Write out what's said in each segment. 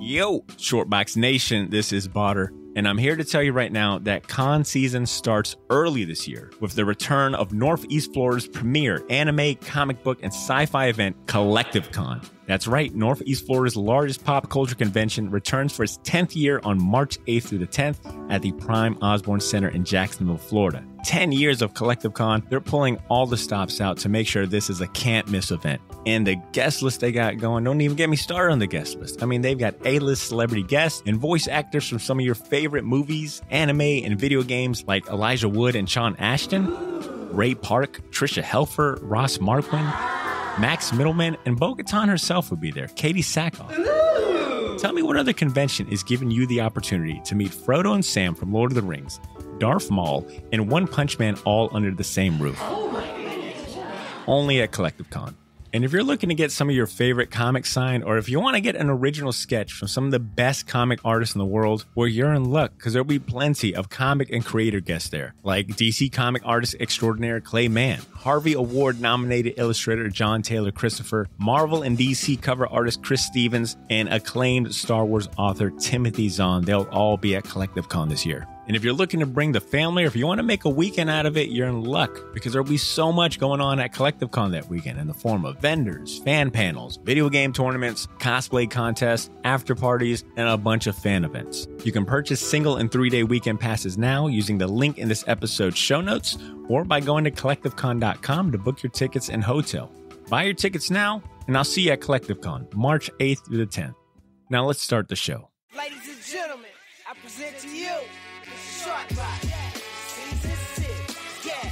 Yo, Shortbox Nation, this is Botter, and I'm here to tell you right now that con season starts early this year with the return of Northeast Florida's premier anime, comic book, and sci-fi event, Collective Con. That's right, Northeast Florida's largest pop culture convention returns for its 10th year on March 8th through the 10th at the Prime Osborne Center in Jacksonville, Florida. 10 years of Collective Con, they're pulling all the stops out to make sure this is a can't-miss event. And the guest list they got going, don't even get me started on the guest list. I mean, they've got A-list celebrity guests and voice actors from some of your favorite movies, anime, and video games like Elijah Wood and Sean Ashton, Ray Park, Trisha Helfer, Ross Marquand, Max Middleman, and Bo-Katan herself will be there, Katie Sackhoff. Tell me what other convention is giving you the opportunity to meet Frodo and Sam from Lord of the Rings, Darth Maul, and One Punch Man all under the same roof. Oh my goodness. Only at Collective Con. And if you're looking to get some of your favorite comics signed, or if you want to get an original sketch from some of the best comic artists in the world, well, you're in luck, because there'll be plenty of comic and creator guests there, like DC comic artist extraordinaire Clay Mann, Harvey Award-nominated illustrator John Taylor Christopher, Marvel and DC cover artist Chris Stevens, and acclaimed Star Wars author Timothy Zahn. They'll all be at Collective Con this year. And if you're looking to bring the family, or if you want to make a weekend out of it, you're in luck, because there'll be so much going on at Collective Con that weekend in the form of vendors, fan panels, video game tournaments, cosplay contests, after parties, and a bunch of fan events. You can purchase single and 3-day weekend passes now using the link in this episode's show notes, or by going to collectivecon.com to book your tickets and hotel. Buy your tickets now, and I'll see you at Collective Con, March 8th through the 10th. Now let's start the show. Ladies and gentlemen, I present to you Shortbox Season 6. Yeah.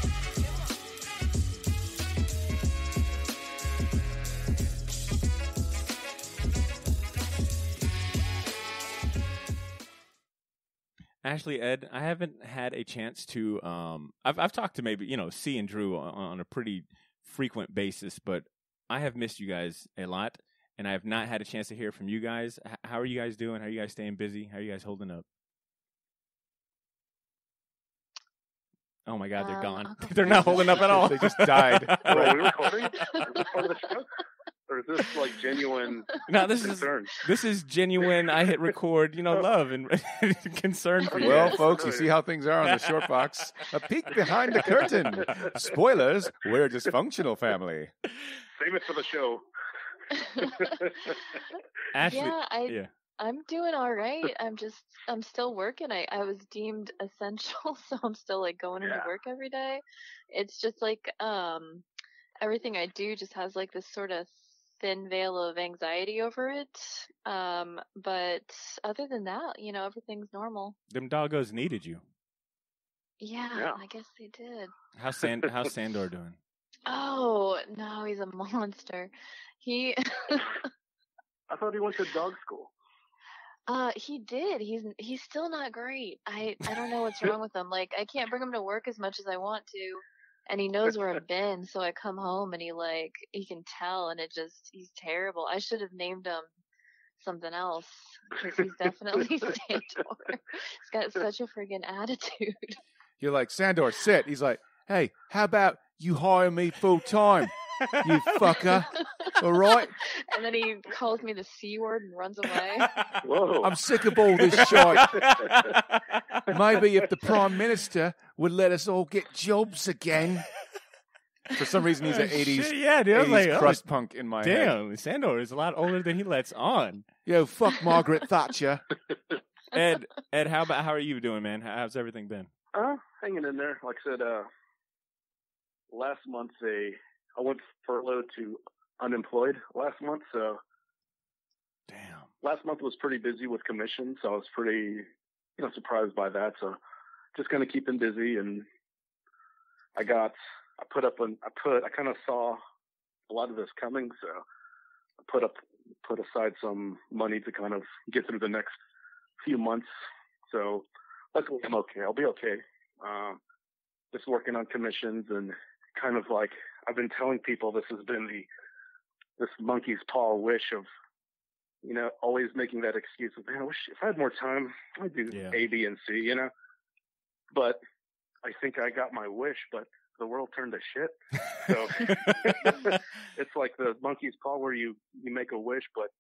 Ashley, Ed, I haven't had a chance to. I've talked to maybe C and Drew on a pretty frequent basis, but I have missed you guys a lot, and I have not had a chance to hear from you guys. How are you guys doing? How are you guys staying busy? How are you guys holding up? Oh my God, they're gone. They're not holding up at all. They just died. Are we recording? Is this part of the show? Or is this like genuine concern? This is genuine. I hit record, love and concern for you. Well, folks, you see how things are on the short box. A peek behind the curtain. Spoilers, we're a dysfunctional family. Save it for the show. Ashley, I'm doing all right. I'm still working. I was deemed essential, so I'm still going into work every day. It's just everything I do just has this sort of thin veil of anxiety over it. But other than that, everything's normal. Them doggos needed you. Yeah, I guess they did. How's Sandor doing? Oh, no, he's a monster. I thought he went to dog school. He did. He's still not great. I don't know what's wrong with him. I can't bring him to work as much as I want to, and he knows where I've been. So I come home and he can tell, and he's terrible. I should have named him something else, because he's definitely Sandor. He's got such a friggin' attitude. You're like, Sandor, sit. He's like, hey, how about you hire me full time? You fucker. All right? And then he calls me the C word and runs away. Whoa. I'm sick of all this shite. Maybe if the Prime Minister would let us all get jobs again. For some reason, he's an 80s, yeah, dude, 80s crust punk in my head. Damn, Sandor is a lot older than he lets on. Yo, fuck Margaret Thatcher. Ed, how are you doing, man? How's everything been? Hanging in there. Like I said, last month I went furloughed to unemployed last month, so damn. Last month was pretty busy with commissions, so I was pretty, surprised by that. So just kind of keeping busy, and I kind of saw a lot of this coming, so I put aside some money to kind of get through the next few months. So luckily I'm okay. I'll be okay. Just working on commissions, and kind of I've been telling people this has been this monkey's paw wish of, always making that excuse of, man, I wish if I had more time, I'd do A, B, and C, But I think I got my wish, but the world turned to shit. So it's like the monkey's paw where you make a wish, but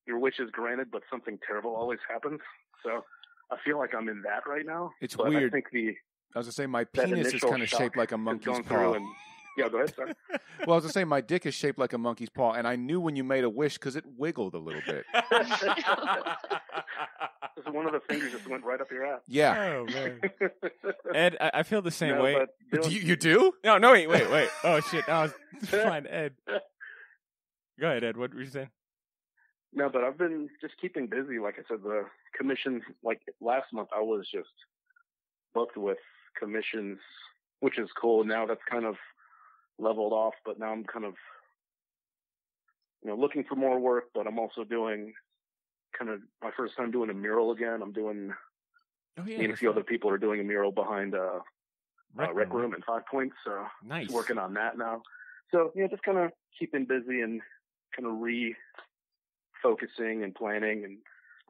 your wish is granted, but something terrible always happens. So I feel like I'm in that right now. It's but weird. I think I was going to say, my that penis is initial kind of shock shaped like a has monkey's gone paw. through and yeah, go ahead, sorry. Well, I was going to say, my dick is shaped like a monkey's paw, and I knew when you made a wish because it wiggled a little bit. So one of the fingers just went right up your ass. Yeah. Oh, man. Ed, I feel the same way. Do you do? No, wait. Oh, shit. I was fine, Ed. Go ahead, Ed. What were you saying? No, but I've been just keeping busy. Like I said, the commissions, like last month, I was just booked with commissions, which is cool. Now that's kind of leveled off, but now I'm kind of, looking for more work, but I'm also doing kind of my first time doing a mural again. I'm doing, me and a few other people are doing a mural behind Rec Room in 5 Points. So nice. Working on that now. So, just kind of keeping busy and kind of refocusing and planning. And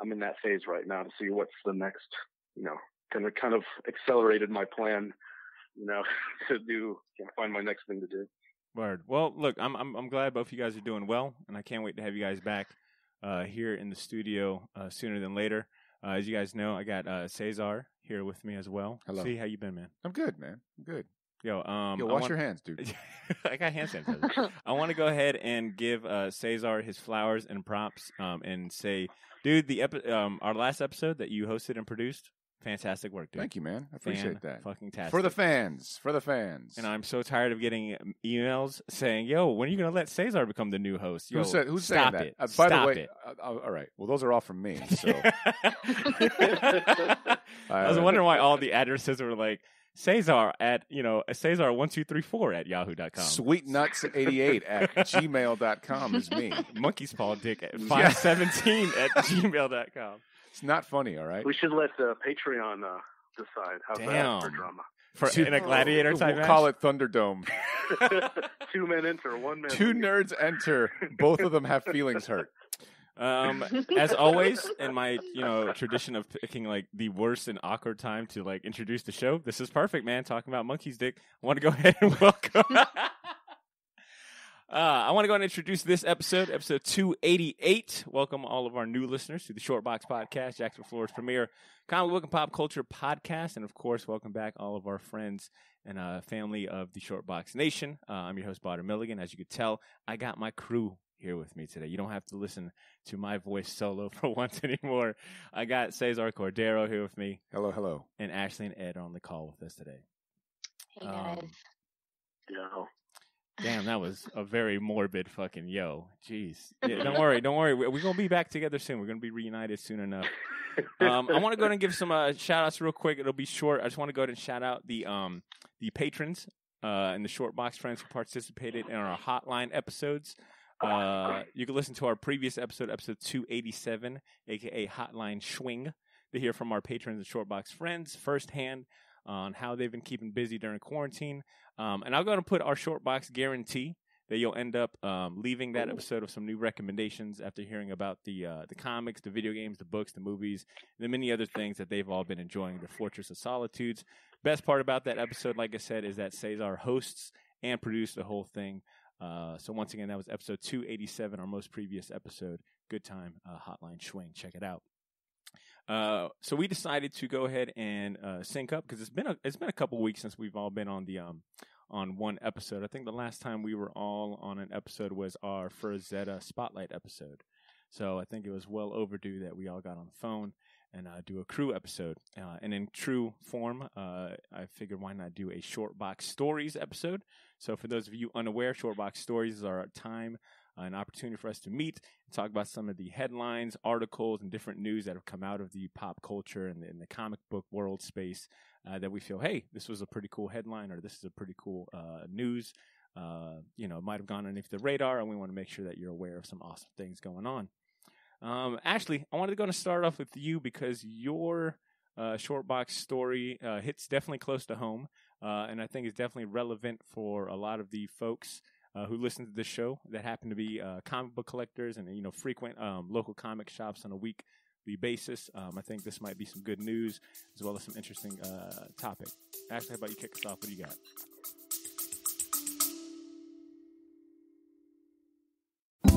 I'm in that phase right now to see what's the next, kind of accelerated my plan, to do, find my next thing to do. Word. Well, look, I'm glad both of you guys are doing well, and I can't wait to have you guys back here in the studio sooner than later. As you guys know, I got Cesar here with me as well. Hello. See, how you been, man? I'm good, man. I'm good. Yo, wash your hands, dude. I got hand sanitizer. I want to go ahead and give Cesar his flowers and props, and say, dude, our last episode that you hosted and produced, fantastic work, dude. Thank you, man. I appreciate that. Fucking tastic. For the fans. And I'm so tired of getting emails saying, "Yo, when are you going to let Cesar become the new host?" Yo, who's saying that? It. By the Stop way, it. all right. Well, those are all from me. So I was wondering why all the addresses were like Cesar at Cesar1234 at yahoo.com. Sweetnuts88 at gmail.com is me. Monkey's paw dick at 517 at gmail.com. It's not funny, all right? We should let Patreon decide. How's that for drama? In a gladiator type We'll call it Thunderdome. 2 men enter, 1 man. 2 nerds enter. Both of them have feelings hurt. As always, in my tradition of picking like the worst and awkward time to like introduce the show, this is perfect, man. Talking about monkey's dick, I want to go ahead and welcome. I want to go ahead and introduce this episode 288. Welcome all of our new listeners to the Short Box Podcast, Jacksonville, Florida's premier comic book and pop culture podcast, and of course, welcome back all of our friends and family of the Short Box Nation. I'm your host, Botter Milligan. As you could tell, I got my crew here with me today. You don't have to listen to my voice solo for once anymore. I got Cesar Cordero here with me. Hello. And Ashley and Ed are on the call with us today. Hey, guys. Yeah. Damn, that was a very morbid fucking yo. Jeez. Yeah, don't worry. We're going to be back together soon. We're going to be reunited soon enough. I want to go ahead and give some shout-outs real quick. It'll be short. I just want to go ahead and shout out the patrons and the Short Box friends who participated in our hotline episodes. You can listen to our previous episode 287, a.k.a. Hotline Schwing, to hear from our patrons and Short Box friends firsthand on how they've been keeping busy during quarantine. And I'll go and put our Short Box guarantee that you'll end up leaving that episode with some new recommendations after hearing about the comics, the video games, the books, the movies, and the many other things that they've all been enjoying, the Fortress of Solitudes. Best part about that episode, like I said, is that Cesar hosts and produced the whole thing. So once again, that was episode 287, our most previous episode. Good time, Hotline Schwing. Check it out. So we decided to go ahead and sync up because it's been a couple weeks since we've all been on the on one episode. I think the last time we were all on an episode was our Furzetta Spotlight episode. So I think it was well overdue that we all got on the phone and do a crew episode. And in true form, I figured why not do a Short Box Stories episode. So for those of you unaware, Short Box Stories is our time, an opportunity for us to meet and talk about some of the headlines, articles, and different news that have come out of the pop culture and the comic book world space that we feel, hey, this was a pretty cool headline or this is a pretty cool news. It might have gone underneath the radar, and we want to make sure that you're aware of some awesome things going on. Ashley, I wanted to go and start off with you because your Short Box story hits definitely close to home, and I think is definitely relevant for a lot of the folks who listen to this show that happen to be comic book collectors and frequent local comic shops on a weekly basis. I think this might be some good news as well as some interesting topic. Ashley, how about you kick us off? What do you got?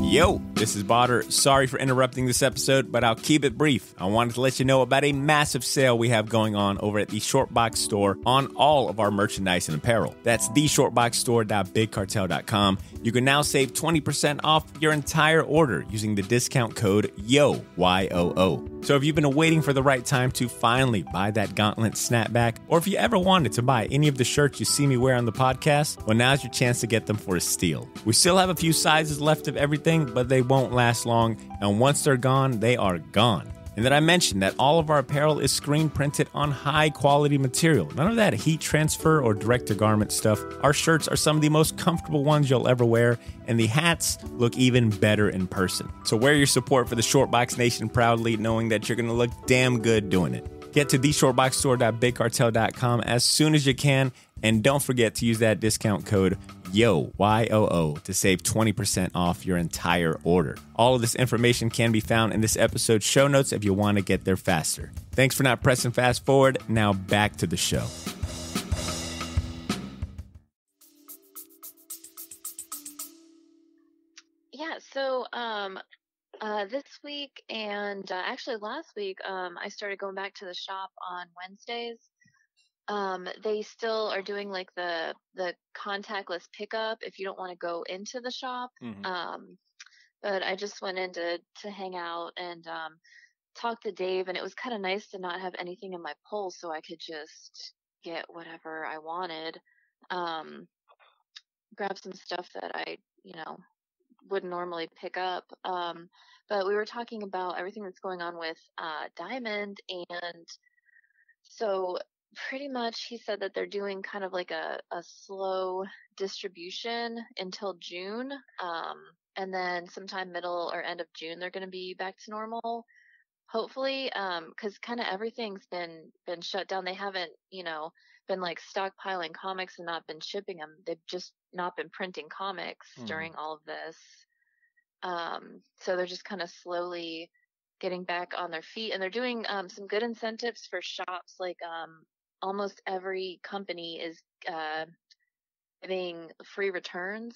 Yo, this is Botter. Sorry for interrupting this episode, but I'll keep it brief. I wanted to let you know about a massive sale we have going on over at the Shortbox store on all of our merchandise and apparel. That's theshortboxstore.bigcartel.com. You can now save 20% off your entire order using the discount code YOO, Y-O-O. So if you've been waiting for the right time to finally buy that gauntlet snapback, or if you ever wanted to buy any of the shirts you see me wear on the podcast, well, now's your chance to get them for a steal. We still have a few sizes left of everything, but they won't last long, and once they're gone, they are gone. And then I mentioned that all of our apparel is screen printed on high quality material. None of that heat transfer or direct to garment stuff. Our shirts are some of the most comfortable ones you'll ever wear, and the hats look even better in person. So wear your support for the Shortbox Nation proudly, knowing that you're going to look damn good doing it. Get to theshortboxstore.bigcartel.com as soon as you can, and don't forget to use that discount code YOO, Y-O-O, to save 20% off your entire order. All of this information can be found in this episode's show notes if you want to get there faster. Thanks for not pressing fast forward. Now back to the show. Yeah, so this week and actually last week, I started going back to the shop on Wednesdays. They still are doing like the contactless pickup if you don't want to go into the shop. But I just went in to hang out and talk to Dave, and it was kind of nice to not have anything in my pulse, so I could just get whatever I wanted. Grab some stuff that I, wouldn't normally pick up. But we were talking about everything that's going on with Diamond, and so pretty much he said that they're doing kind of like a slow distribution until June. And then sometime middle or end of June, they're going to be back to normal. Hopefully, because kind of everything's been shut down. They haven't, been like stockpiling comics and not been shipping them. They've just not been printing comics during all of this. So they're just kind of slowly getting back on their feet, and they're doing some good incentives for shops. Like almost every company is giving free returns.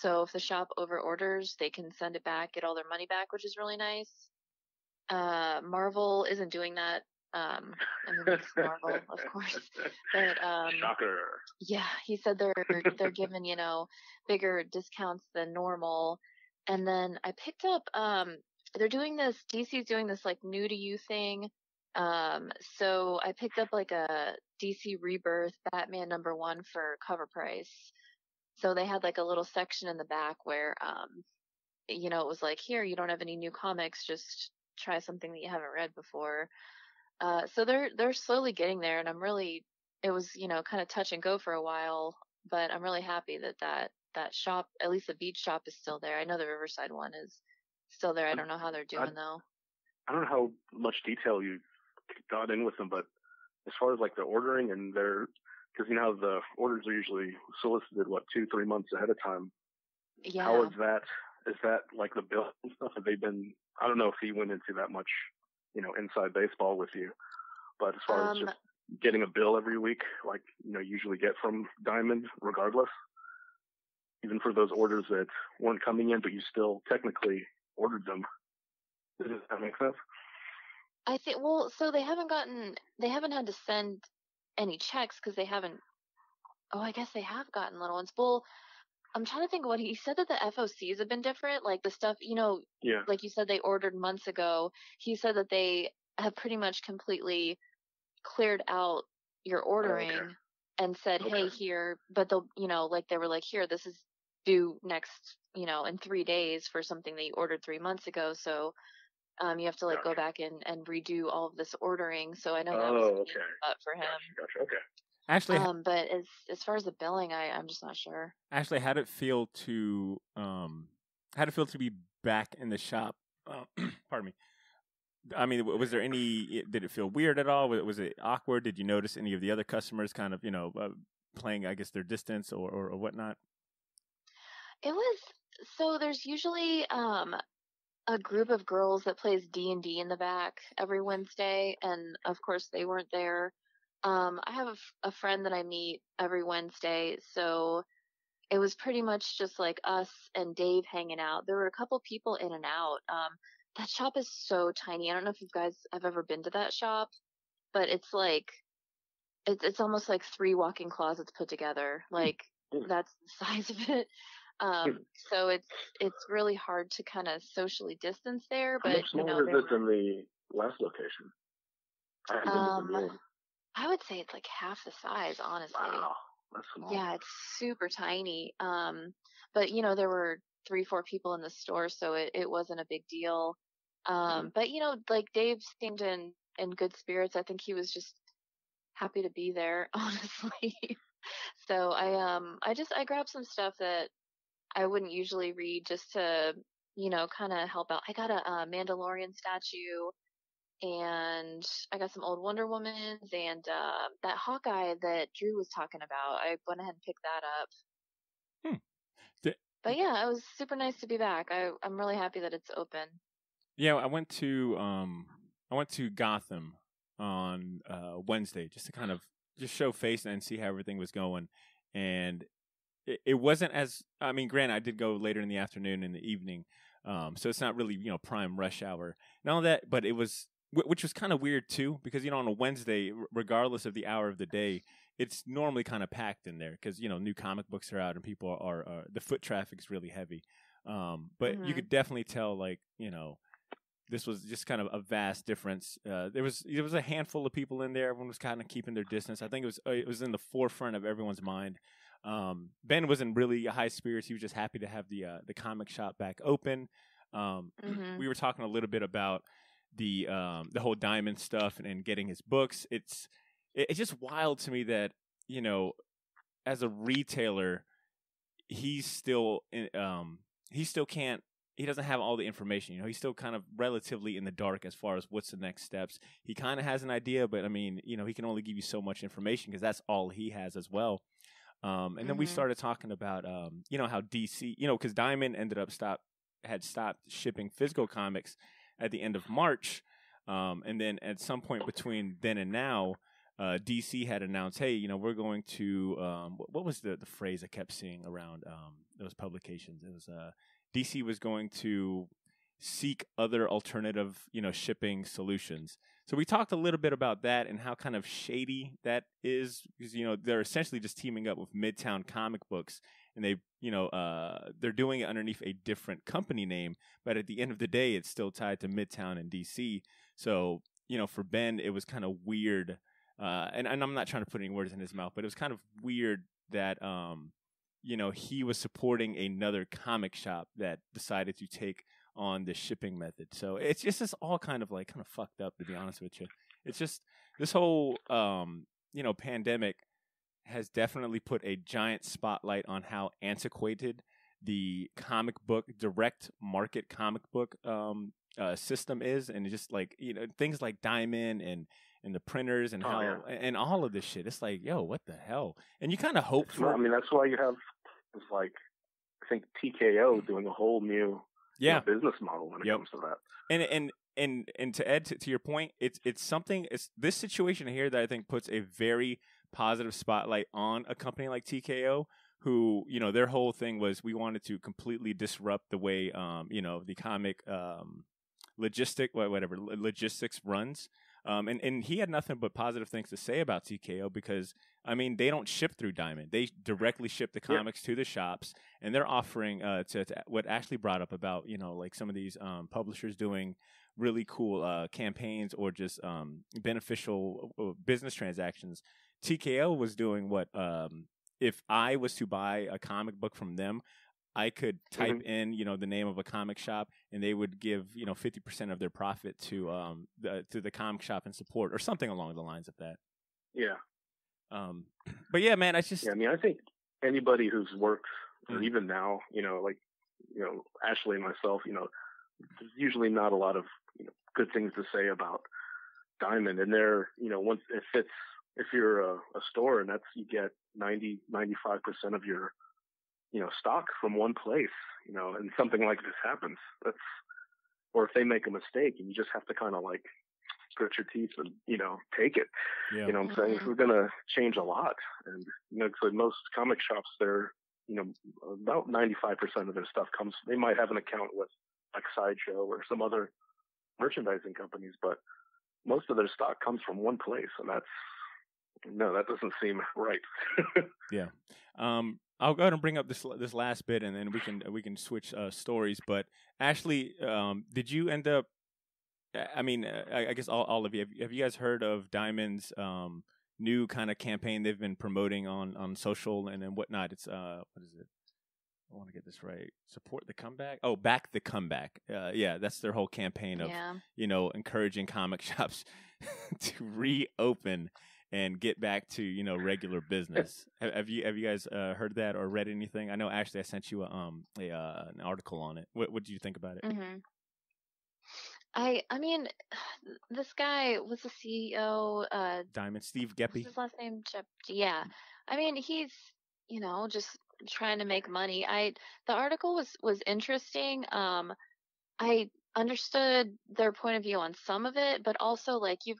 So if the shop over orders, they can send it back, get all their money back, which is really nice. Marvel isn't doing that. I mean, it's Marvel, of course. But shocker. Yeah, he said they're giving, bigger discounts than normal. And then I picked up they're doing this, DC's doing this like new to you thing. So I picked up like a DC Rebirth Batman #1 for cover price. So they had like a little section in the back where it was like, here, you don't have any new comics, just try something that you haven't read before. So they're slowly getting there, and it was, kind of touch and go for a while, but I'm really happy that shop, at least the beach shop, is still there. I know the Riverside one is still there. I don't know how they're doing though. I don't know how much detail you got in with them, but as far as like the ordering and because the orders are usually solicited 2-3 months ahead of time. Yeah. How is that? Is that like the bill and stuff? Have they been? I don't know if he went into that much, inside baseball with you, but as far as just getting a bill every week, like usually get from Diamond, regardless, even for those orders that weren't coming in, but you still technically ordered them. Does that make sense? I think, so they haven't had to send any checks because they haven't. Oh, I guess they have gotten little ones. Well, I'm trying to think what he said, that the FOCs have been different. Like the stuff, like you said, they ordered months ago. He said that they have pretty much completely cleared out your ordering and said, hey, here, but they'll, like they were like, here, this is due next, in 3 days for something that you ordered 3 months ago. So you have to like go back and redo all of this ordering. So I know that was up for him. Gotcha. Okay. Actually, but as far as the billing, I'm just not sure. Actually, how did it feel to be back in the shop? Pardon me. I mean, was there did it feel weird at all? Was it awkward? Did you notice any of the other customers kind of, playing, I guess, their distance or whatnot? It was, so there's usually a group of girls that plays D&D in the back every Wednesday, and of course they weren't there. I have a friend that I meet every Wednesday, so it was pretty much just like us and Dave hanging out. There were a couple people in and out. That shop is so tiny. I don't know if you guys have ever been to that shop, but it's like it's almost like 3 walk-in closets put together. Like that's the size of it. So it's really hard to kind of socially distance there. How But much smaller is it than the last location? I would say it's like half the size, honestly. Wow, that's small. Yeah, it's super tiny. But there were 3-4 people in the store, so it wasn't a big deal. But like Dave seemed in good spirits. I think he was just happy to be there, honestly. So I grabbed some stuff that I wouldn't usually read just to kind of help out. I got a Mandalorian statue, and I got some old Wonder Womans, and that Hawkeye that Drew was talking about. I went ahead and picked that up. But yeah, it was super nice to be back. I'm really happy that it's open. Yeah, I went to Gotham on Wednesday just to kind of just show face and see how everything was going, and it wasn't as, I mean, granted, I did go later in the afternoon and the evening, so it's not really prime rush hour and all that, but it was, which was kind of weird too, because on a Wednesday, regardless of the hour of the day, it's normally kind of packed in there because new comic books are out and people are the foot traffic is really heavy, but you could definitely tell, like, this was just kind of a vast difference. There was a handful of people in there. Everyone was kind of keeping their distance. I think it was in the forefront of everyone's mind. Ben was in really high spirits. He was just happy to have the comic shop back open. We were talking a little bit about the whole Diamond stuff and getting his books. It's just wild to me that as a retailer, he still can't. He doesn't have all the information. He's still kind of relatively in the dark as far as what's the next steps. He kind of has an idea, but I mean, he can only give you so much information because that's all he has as well. And then we started talking about, how DC, because Diamond had stopped shipping physical comics at the end of March. And then at some point between then and now, DC had announced, hey, we're going to, what was the phrase I kept seeing around those publications? It was, DC was going to seek other alternative, shipping solutions. So we talked a little bit about that and how kind of shady that is, because they're essentially just teaming up with Midtown Comic Books, and they're doing it underneath a different company name, but at the end of the day, it's still tied to Midtown and DC. So for Ben, it was kind of weird, and I'm not trying to put any words in his mouth, but it was kind of weird that he was supporting another comic shop that decided to take on the shipping method. So it's just all kind of fucked up, to be honest with you. It's just this whole pandemic has definitely put a giant spotlight on how antiquated the comic book, direct market comic book system is, and just things like Diamond and the printers and and all of this shit. It's like, yo, what the hell? And you kind of hope for. I mean, that's why you have I think TKO doing a whole new business model when it comes to that. And to add to your point, it's something. It's this situation here that I think puts a very positive spotlight on a company like TKO, who their whole thing was we wanted to completely disrupt the way the comic logistics runs. And he had nothing but positive things to say about TKO because, I mean, they don't ship through Diamond. They directly ship the comics to the shops, and they're offering to what Ashley brought up about, some of these publishers doing really cool campaigns or just beneficial business transactions. TKO was doing what, if I was to buy a comic book from them, I could type in, the name of a comic shop, and they would give, 50% of their profit to the comic shop and support, or something along the lines of that. Yeah. But yeah, man, I think anybody who's worked, or even now, Ashley and myself, there's usually not a lot of good things to say about Diamond, and they're, once if you're a store and you get 95% of your stock from one place, and something like this happens, or if they make a mistake and you just have to kind of grit your teeth and, take it. Yeah. What I'm saying? We're going to change a lot. And, so most comic shops, they're, about 95% of their stuff comes. They might have an account with like Sideshow or some other merchandising companies, but most of their stock comes from one place, and that doesn't seem right. Yeah. I'll go ahead and bring up this last bit, and then we can switch stories. But Ashley, did you end up? I mean, I guess all of you have you guys heard of Diamond's new kind of campaign they've been promoting on social and whatnot? It's what is it? I want to get this right. Support the comeback. Oh, back the comeback. Yeah, that's their whole campaign of encouraging comic shops to reopen and get back to regular business. Have you guys heard that or read anything? I know Ashley, I sent you an article on it. What did you think about it? Mm-hmm. I mean, this guy was the CEO. Diamond Steve Geppi. What's his last name? Yeah. I mean, he's just trying to make money. The article was interesting. I understood their point of view on some of it, but also like it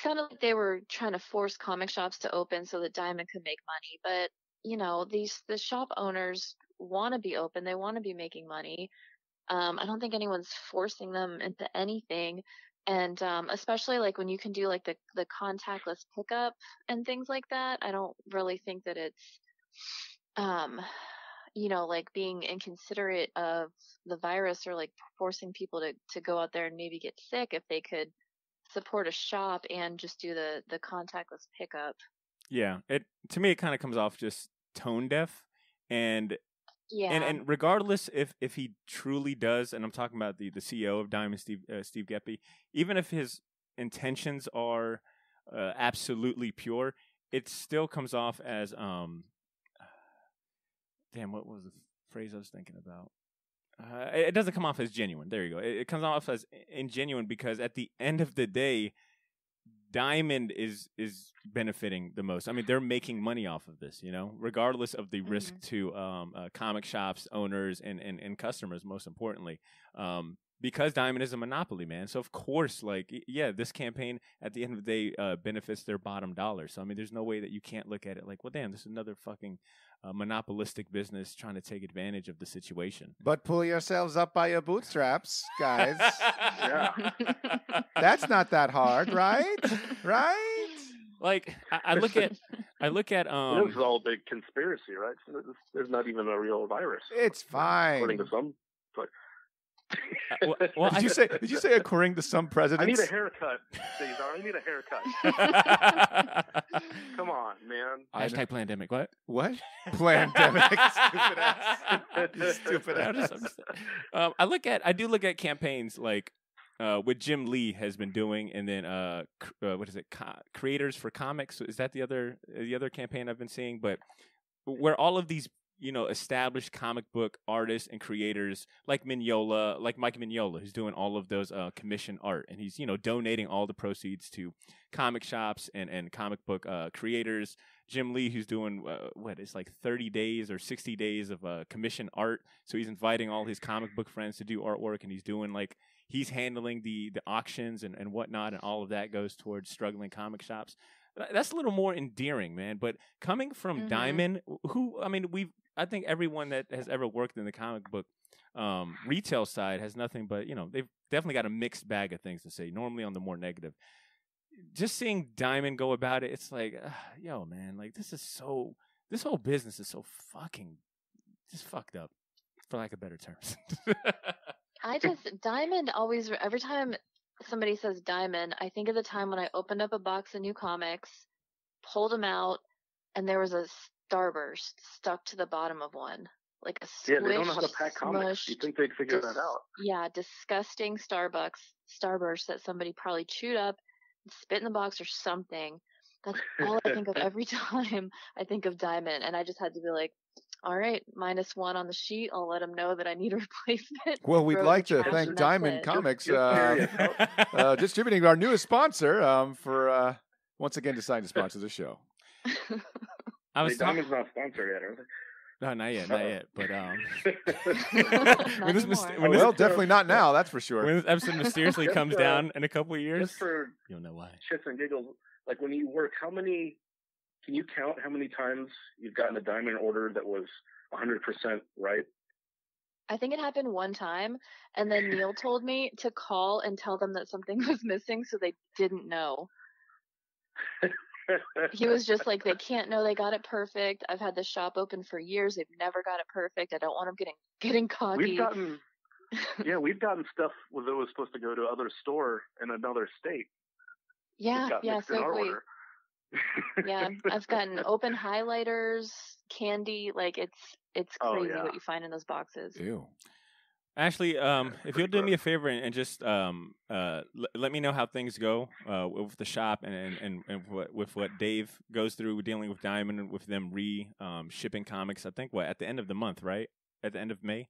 sounded like they were trying to force comic shops to open so that Diamond could make money. But the shop owners want to be open. They want to be making money. I don't think anyone's forcing them into anything. And especially like when you can do like the contactless pickup and things like that, I don't really think that it's like being inconsiderate of the virus or like forcing people to go out there and maybe get sick if they could support a shop and just do the contactless pickup. Yeah, to me it kind of comes off just tone deaf, and regardless if he truly does, and I'm talking about the CEO of Diamond, Steve Geppi, even if his intentions are absolutely pure, it still comes off as damn, what was the phrase I was thinking about? It doesn't come off as genuine. There you go. It comes off as ingenuine because at the end of the day, Diamond is benefiting the most. I mean, they're making money off of this, regardless of the risk to comic shops, owners, and customers, most importantly, because Diamond is a monopoly, man. So, of course, this campaign at the end of the day benefits their bottom dollar. So, I mean, there's no way that you can't look at it like, well, damn, this is another fucking monopolistic business trying to take advantage of the situation. But pull yourselves up by your bootstraps, guys. Yeah. That's not that hard, right? Right? Like I look at this is all a big conspiracy, right? There's not even a real virus. It's fine. According to some. Well, did you say according to some presidents? I need a haircut, Cesar. I need a haircut. Come on, man. Hashtag pandemic. What? What? Pandemic. Stupid ass. Stupid ass. I do look at campaigns like what Jim Lee has been doing, and then what is it? Creators for Comics. Is that the other campaign I've been seeing? But where all of these established comic book artists and creators like Mike Mignola, who's doing all of those commission art, and he's donating all the proceeds to comic shops and comic book creators. Jim Lee, who's doing it's like 30 days or 60 days of commission art, so he's inviting all his comic book friends to do artwork, and he's handling the auctions and whatnot, and all of that goes towards struggling comic shops. That's a little more endearing, man. But coming from Diamond, I think everyone that has ever worked in the comic book retail side has nothing but, they've definitely got a mixed bag of things to say, normally on the more negative. Just seeing Diamond go about it, it's like, yo, man, like this whole business is so fucking just fucked up, for lack of better terms. Diamond always, every time somebody says Diamond, I think of the time when I opened up a box of new comics, pulled them out, and there was a Starburst stuck to the bottom of one. Like a squished, they don't know how to pack comics. You think they'd figure that out? Yeah, disgusting Starburst that somebody probably chewed up, spit in the box or something. That's all I think of every time I think of Diamond. And I just had to be like, all right, -1 on the sheet. I'll let them know that I need a replacement. Well, we'd like to thank Diamond Comics distributing our newest sponsor for once again deciding to sponsor the show. Diamond's not sponsored yet, are they? No, not yet. But definitely not now. That's for sure. When this episode mysteriously comes down in a couple of years, just for you'll know why. Shits and giggles, like when you work, how many Can you count how many times you've gotten a diamond order that was 100% right? I think it happened one time, and then Neal told me to call and tell them that something was missing, so they didn't know. He was just like, they can't know they got it perfect. I've had the shop open for years. They've never got it perfect. I don't want them getting cocky. We've gotten stuff that was supposed to go to other store in another state. Yeah, so quick. Yeah, I've gotten open highlighters, candy. Like it's crazy what you find in those boxes. Ew. Ashley, if you'll do me a favor and just let me know how things go with the shop and with what Dave goes through dealing with Diamond and with them shipping comics. I think at the end of the month, right? At the end of May.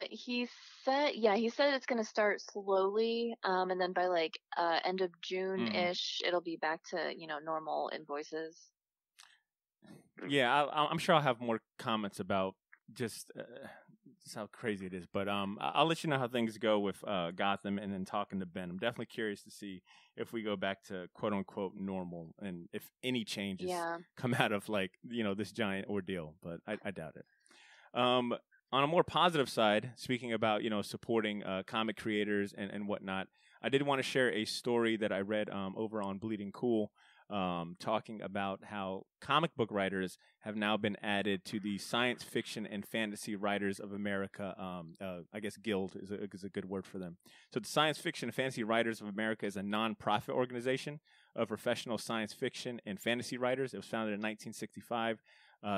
He said it's gonna start slowly, and then by like end of June-ish, it'll be back to normal invoices. Yeah, I'm sure I'll have more comments about just how crazy it is, but I'll let you know how things go with Gotham and then talking to Ben. I'm definitely curious to see if we go back to quote unquote normal and if any changes come out of this giant ordeal, but I doubt it. On a more positive side, speaking about, supporting comic creators and whatnot, I did want to share a story that I read over on Bleeding Cool, talking about how comic book writers have now been added to the Science Fiction and Fantasy Writers of America. I guess Guild is a good word for them. So the Science Fiction and Fantasy Writers of America is a non-profit organization of professional science fiction and fantasy writers. It was founded in 1965.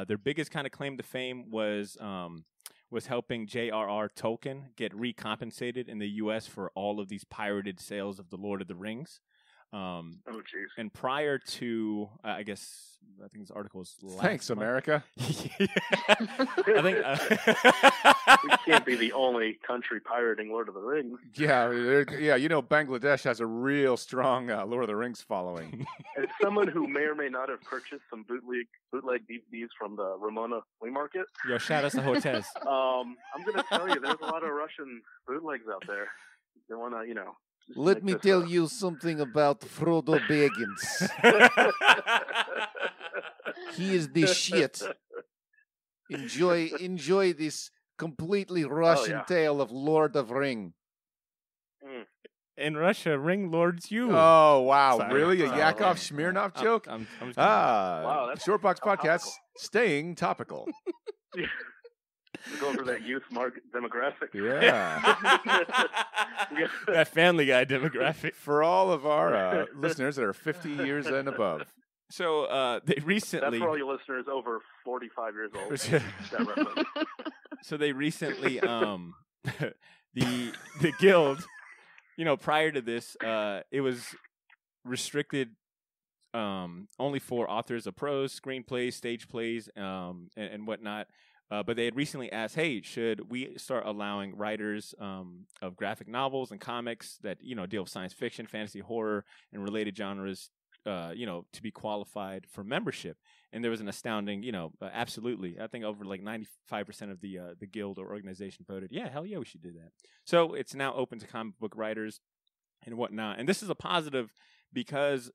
Their biggest kind of claim to fame was helping J.R.R. Tolkien get recompensated in the U.S. for all of these pirated sales of The Lord of the Rings. Jeez. And prior to, I think this article is last Thanks, month. America. I think we can't be the only country pirating Lord of the Rings. Yeah, Bangladesh has a real strong Lord of the Rings following. As someone who may or may not have purchased some bootleg DVDs from the Ramona flea market, yo, shout out to Hotez. I'm going to tell you, there's a lot of Russian bootlegs out there. They want to, Let me tell you something about Frodo Baggins. He is the shit. Enjoy this completely Russian tale of Lord of Ring. In Russia, Ring lords you. Oh, wow. Sorry. Really? A Yakov Smirnov joke? I'm just wow, that's Shortbox Podcast, topical. staying topical. We're going for that youth market demographic. Yeah. That Family Guy demographic. For all of our listeners that are 50 years and above. So they recently... That's for all you listeners over 45 years old. That reference. So they recently... the Guild... prior to this, it was restricted only for authors of prose, screenplays, stage plays, and whatnot. But they had recently asked, hey, should we start allowing writers of graphic novels and comics that, deal with science fiction, fantasy, horror, and related genres, to be qualified for membership? And there was an astounding, absolutely. I think over 95% of the guild or organization voted, yeah, hell yeah, we should do that. So it's now open to comic book writers and whatnot. And this is a positive because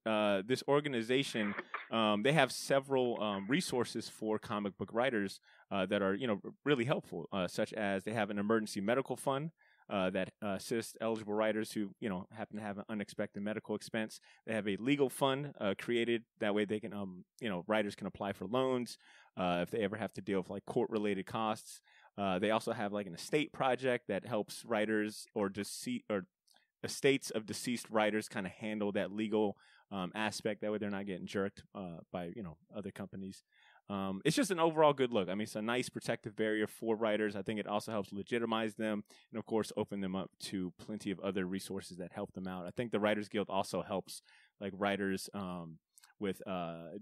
this organization, they have several resources for comic book writers that are, really helpful, such as they have an emergency medical fund that assists eligible writers who, happen to have an unexpected medical expense. They have a legal fund created. That way they can, writers can apply for loans if they ever have to deal with court-related costs. They also have an estate project that helps writers or estates of deceased writers kind of handle that legal aspect. That way they're not getting jerked by, other companies. It's just an overall good look. I mean, it's a nice protective barrier for writers. I think it also helps legitimize them and, of course, open them up to plenty of other resources that help them out. I think the Writers Guild also helps writers with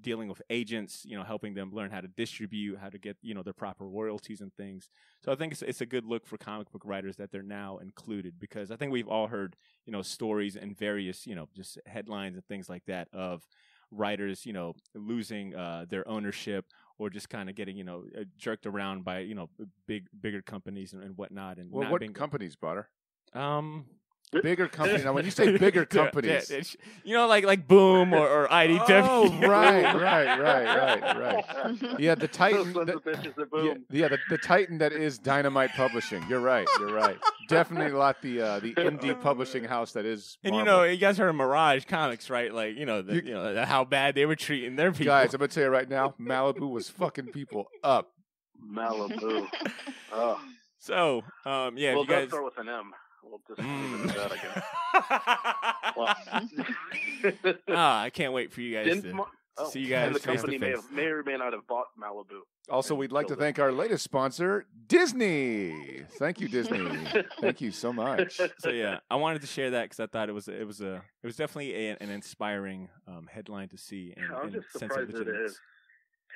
dealing with agents, helping them learn how to distribute, how to get, their proper royalties and things. So I think it's a good look for comic book writers that they're now included, because I think we've all heard, stories and various, just headlines and things like that of writers, losing their ownership or just kind of getting, jerked around by, bigger companies and whatnot. And well, not what being companies, Butter? Bigger company. Now, when you say bigger companies, like Boom or IDW. oh, right. Yeah, the Titan. Those sons of bitches at Boom. The Titan that is Dynamite Publishing. You're right. Definitely not the indie publishing house that is. And Marvel. you guys heard of Mirage Comics, right? Like how bad they were treating their people. Guys, I'm gonna tell you right now, Malibu was fucking people up. Malibu. Oh. So, Well, you guys start with an M. We'll just leave it at that, I guess. I can't wait for you guys to see you guys and the face company to face. may or may not have bought Malibu. Also, we'd like to thank our latest sponsor, Disney. Thank you, Disney. Thank you so much. So yeah, I wanted to share that because I thought it was definitely an inspiring headline to see. And, I'm just sense of surprised that it legitimacy. has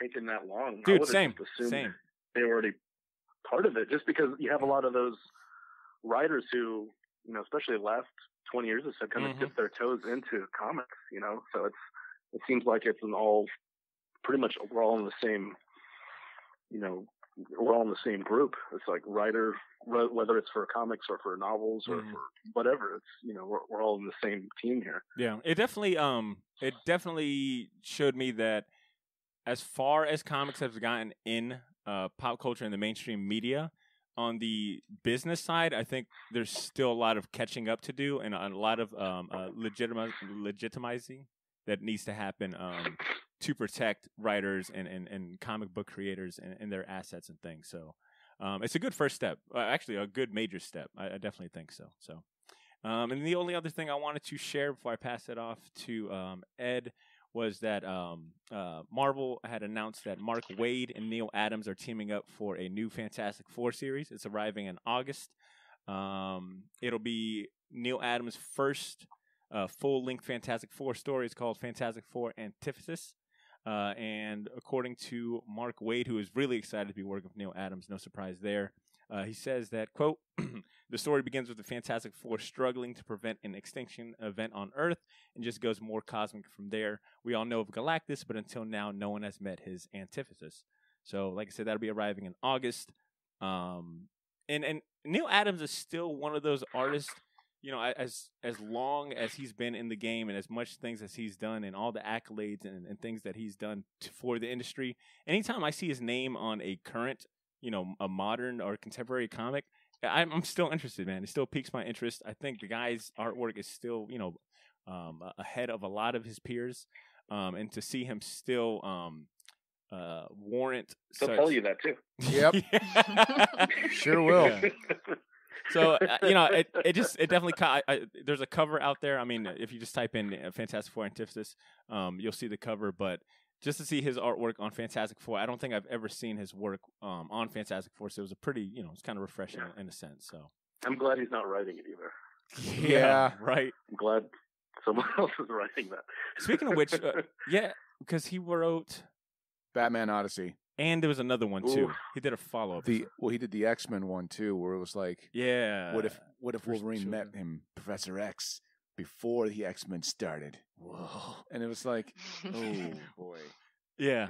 taken that long. Dude, I would've same. just assumed Same. they were already part of it, just because you have a lot of those writers who, especially the last 20 years or so, kind of dip their toes into comics. So it seems like it's pretty much we're all in the same. We're all in the same group. It's like writer, whether it's for comics or for novels or for whatever. It's we're all in the same team here. Yeah, it definitely showed me that as far as comics have gotten in pop culture and the mainstream media, on the business side, I think there's still a lot of catching up to do and a lot of legitimizing that needs to happen to protect writers and comic book creators and their assets and things. So it's a good first step. Actually, a good major step. I definitely think so. So, and the only other thing I wanted to share before I pass it off to Ed was that Marvel had announced that Mark Waid and Neal Adams are teaming up for a new Fantastic Four series. It's arriving in August. It'll be Neal Adams' first full-length Fantastic Four story. It's called Fantastic Four Antithesis. And according to Mark Waid, who is really excited to be working with Neal Adams, no surprise there, he says that, quote, the story begins with the Fantastic Four struggling to prevent an extinction event on Earth and just goes more cosmic from there. We all know of Galactus, but until now, no one has met his antithesis. So, like I said, that'll be arriving in August. And Neal Adams is still one of those artists, as long as he's been in the game and as much things as he's done and all the accolades and things that he's done for the industry, anytime I see his name on a current, a modern or contemporary comic, I'm still interested, man. It still piques my interest. I think the guy's artwork is still, ahead of a lot of his peers. And to see him still warrant They'll tell you that, too. Yep. Sure will. Yeah. So, it definitely, there's a cover out there. I mean, if you just type in Fantastic Four Antithesis, you'll see the cover. But just to see his artwork on Fantastic Four, I don't think I've ever seen his work on Fantastic Four. So it was a pretty, it's kind of refreshing in a sense. So I'm glad he's not writing it either. Yeah. Right. I'm glad someone else is writing that. Speaking of which, because he wrote Batman Odyssey. And there was another one too. Ooh. He did a follow-up. He did the X-Men one too, where it was like, what if Wolverine met him, Professor X, before the X-Men started? Whoa! And it was like, oh boy. Yeah,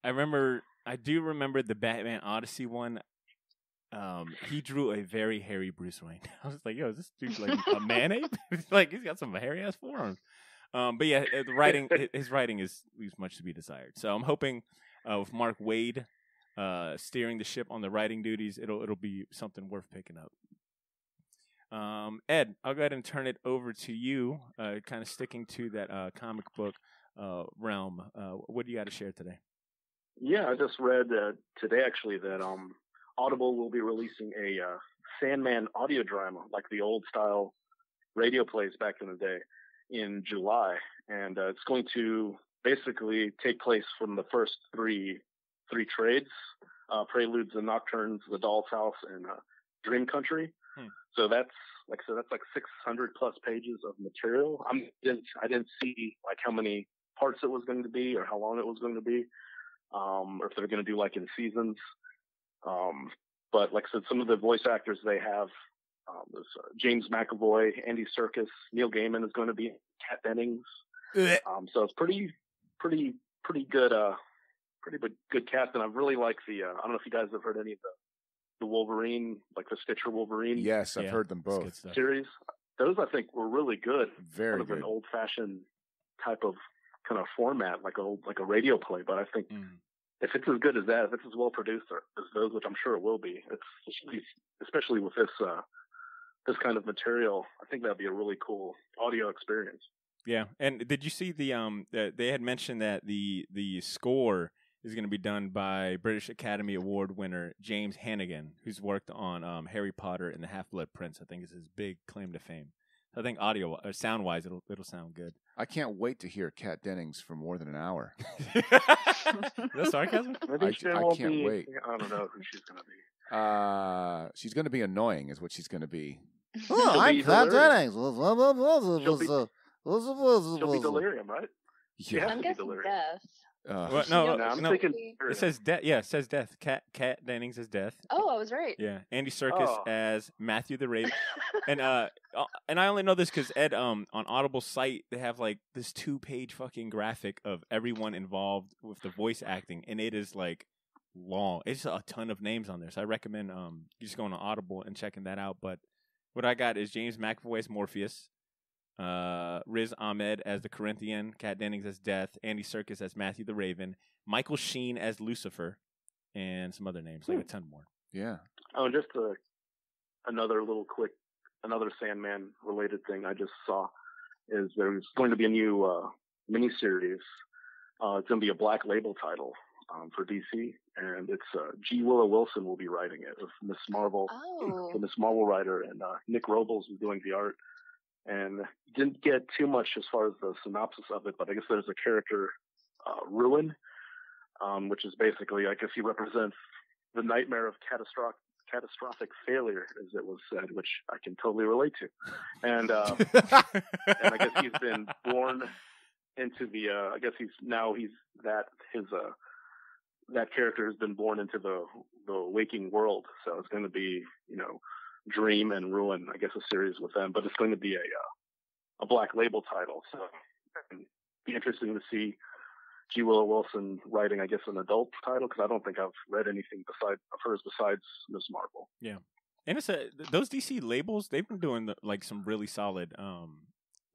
I do remember the Batman Odyssey one. He drew a very hairy Bruce Wayne. I was like, yo, is this dude like a man-ape? Like he's got some hairy ass forearms. But yeah, his writing leaves much to be desired. So I'm hoping. With Mark Waid steering the ship on the writing duties, it'll be something worth picking up. Ed, I'll go ahead and turn it over to you, kind of sticking to that comic book realm. What do you got to share today? Yeah, I just read today actually that Audible will be releasing a Sandman audio drama, like the old style radio plays back in the day, in July, and it's going to basically take place from the first three trades, Preludes and Nocturnes, The Doll's House, and Dream Country. So that's like 600 plus pages of material. I didn't see like how many parts it was going to be or how long it was going to be, or if they're going to do like in seasons. But like I said, some of the voice actors they have, there's James McAvoy, Andy Serkis, Neil Gaiman is going to be Kat Dennings. So it's pretty good, pretty good cast, and I really like the. I don't know if you guys have heard any of the Wolverine, like the Stitcher Wolverine. Yes, I've heard them both. Series. those I think were really good. Very kind of good. An old-fashioned type of kind of format, like a radio play. But I think if it's as good as that, if it's as well produced as those, which I'm sure it will be, especially with this kind of material, I think that'd be a really cool audio experience. Yeah, and did you see they had mentioned that the score is going to be done by British Academy Award winner James Hannigan, who's worked on Harry Potter and the Half-Blood Prince. I think is his big claim to fame. So I think audio or sound wise, it'll sound good. I can't wait to hear Kat Dennings for more than an hour. Is that sarcasm? I can't wait. I don't know who she's going to be. She's going to be annoying, is what she's going to be. Oh, I'm Kat Dennings. She'll be delirium, right? Yeah. I'm guessing death. I'm thinking. It says death. Yeah, it says death. Kat Dennings is death. Oh, I was right. Yeah, Andy Serkis as Matthew the Raven, and I only know this because Ed on Audible site they have like this 2-page fucking graphic of everyone involved with the voice acting, and it is like long. It's a ton of names on there, so I recommend you just going to Audible and checking that out. But what I got is James McAvoy as Morpheus. Riz Ahmed as the Corinthian, Kat Dennings as Death, Andy Serkis as Matthew the Raven, Michael Sheen as Lucifer, and some other names, like a ton more. Yeah. Oh, and just another Sandman related thing I just saw is there's going to be a new miniseries. It's going to be a Black Label title for DC, and it's G. Willow Wilson will be writing it with Miss Marvel, the Miss Marvel writer, and Nick Robles is doing the art. And didn't get too much as far as the synopsis of it, but I guess there's a character, Ruin, which is basically, I guess he represents the nightmare of catastrophic failure, as it was said, which I can totally relate to. And and I guess he's been born into the, I guess that character has been born into the waking world. So it's going to be, Dream and Ruin, I guess, a series with them, but it's going to be a Black Label title. So it'd be interesting to see G. Willow Wilson writing, I guess, an adult title, because I don't think I've read anything of hers besides Miss Marvel. Yeah, and it's those DC labels, they've been doing some really solid,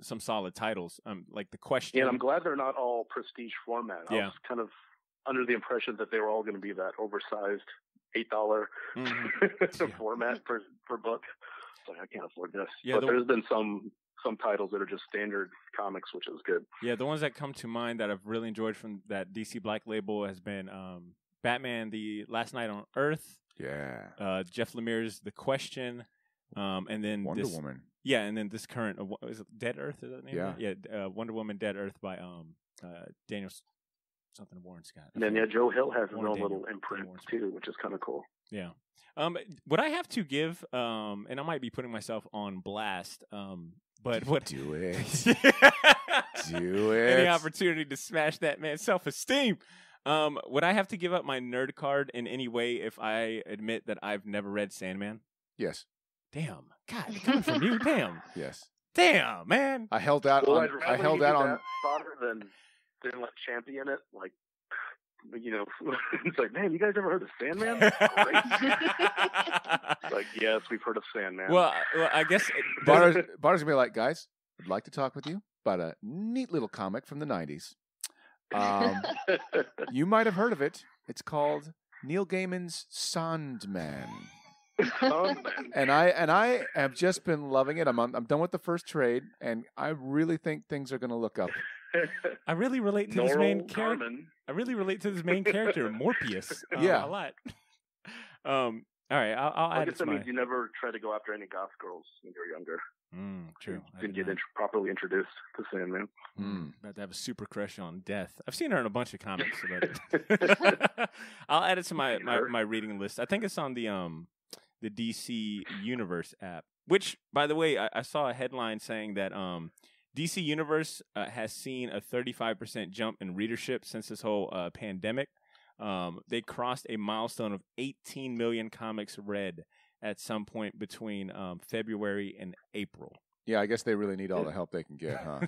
some solid titles. Like The Question. Yeah, and I'm glad they're not all prestige format. I was kind of under the impression that they were all going to be that oversized $8 format per book. So I can't afford this. Yeah, but there's been some titles that are just standard comics, which is good. Yeah, the ones that come to mind that I've really enjoyed from that DC Black Label has been Batman: The Last Night on Earth. Yeah. Jeff Lemire's The Question, and then Wonder Woman. Yeah, and then this current is it Dead Earth? Is that the name? Yeah. Yeah. Wonder Woman: Dead Earth by Daniel something Warren Scott. And then Joe Hill has his own little imprint too, which is kind of cool. Yeah. What I have to give, and I might be putting myself on blast, but what do it? Do it. Any opportunity to smash that man's self-esteem. Would I have to give up my nerd card in any way if I admit that I've never read Sandman? Yes. Damn. God, coming from you. Damn. Yes. Damn, man. I held out on. I held out on. Than champion it, like, it's like, man, you guys ever heard of Sandman? Like, yes, we've heard of Sandman. Well, I guess Barter's gonna be like, guys, I'd like to talk with you about a neat little comic from the 90s. You might have heard of it. It's called Neil Gaiman's Sandman. And I have just been loving it. I'm done with the first trade, and I really think things are going to look up. I really relate to this main character. I really relate to this main character, Morpheus. A lot. All right, I'll add it to means you never try to go after any goth girls when you're younger. True. You can get properly introduced to Sandman. About to have a super crush on Death. I've seen her in a bunch of comics, but I'll add it to my reading list. I think it's on the DC Universe app. Which, by the way, I saw a headline saying that DC Universe has seen a 35% jump in readership since this whole pandemic. They crossed a milestone of 18 million comics read at some point between February and April. Yeah, I guess they really need all the help they can get, huh?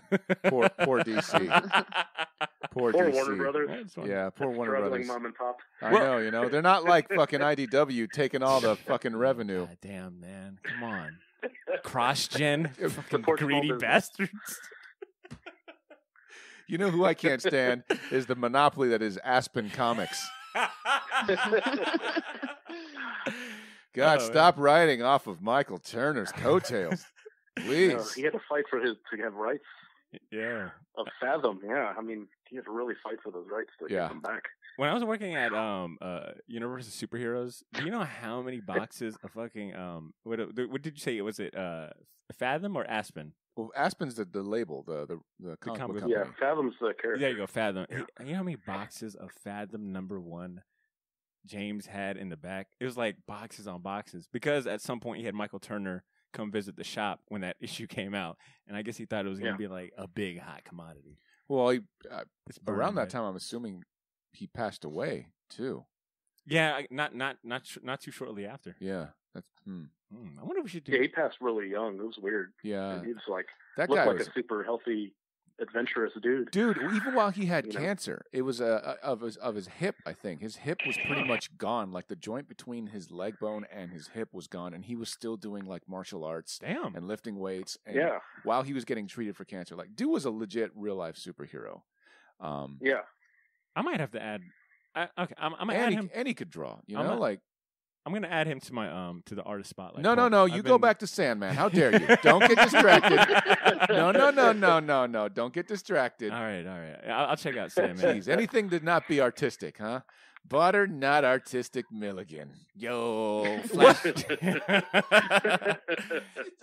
Poor DC. Poor DC. Warner Brothers. Yeah, poor Warner Brothers. Mom and pop. I know, they're not like fucking IDW taking all the fucking revenue. God damn, man. Come on. Cross-gen, fucking Support small greedy business. bastards. You know who I can't stand is the monopoly that is Aspen Comics. God, Oh, stop riding off of Michael Turner's coattails. Please. He had to fight to have rights Yeah. of Fathom. Yeah, I mean, he had to really fight for those rights to Yeah. get them back. When I was working at Universal Superheroes, do you know how many boxes of fucking what did you say? Was it Fathom or Aspen? Well, Aspen's the label, the comic book company. Yeah, Fathom's the character. There you go, Fathom. Yeah. You know how many boxes of Fathom #1 James had in the back? It was like boxes on boxes because at some point he had Michael Turner come visit the shop when that issue came out, and I guess he thought it was going to be like a big hot commodity. Well, It's burning, around that right? time, I'm assuming he passed away too. Yeah, not too shortly after. Yeah, that's. I wonder if we should do. Yeah, he passed really young. It was weird. Yeah, He was like that looked guy like was a super healthy, adventurous dude. dude. Even while he had You know? cancer, it was of his hip. I think his hip was pretty much gone. Like the joint between his leg bone and his hip was gone, and he was still doing like martial arts Damn. and lifting weights. And Yeah, while he was getting treated for cancer, like dude was a legit real life superhero. yeah. I might have to add. Okay, I'm gonna add him. And he could draw. You I'm know, not- like. I'm gonna add him to my to the artist spotlight. No, Paul. you I've go been- back to Sandman. How dare you? Don't get distracted. No. Don't get distracted. All right. I'll check out Sandman. Jeez, anything to not be artistic, huh? Butter, not artistic Milligan. Yo, Flash.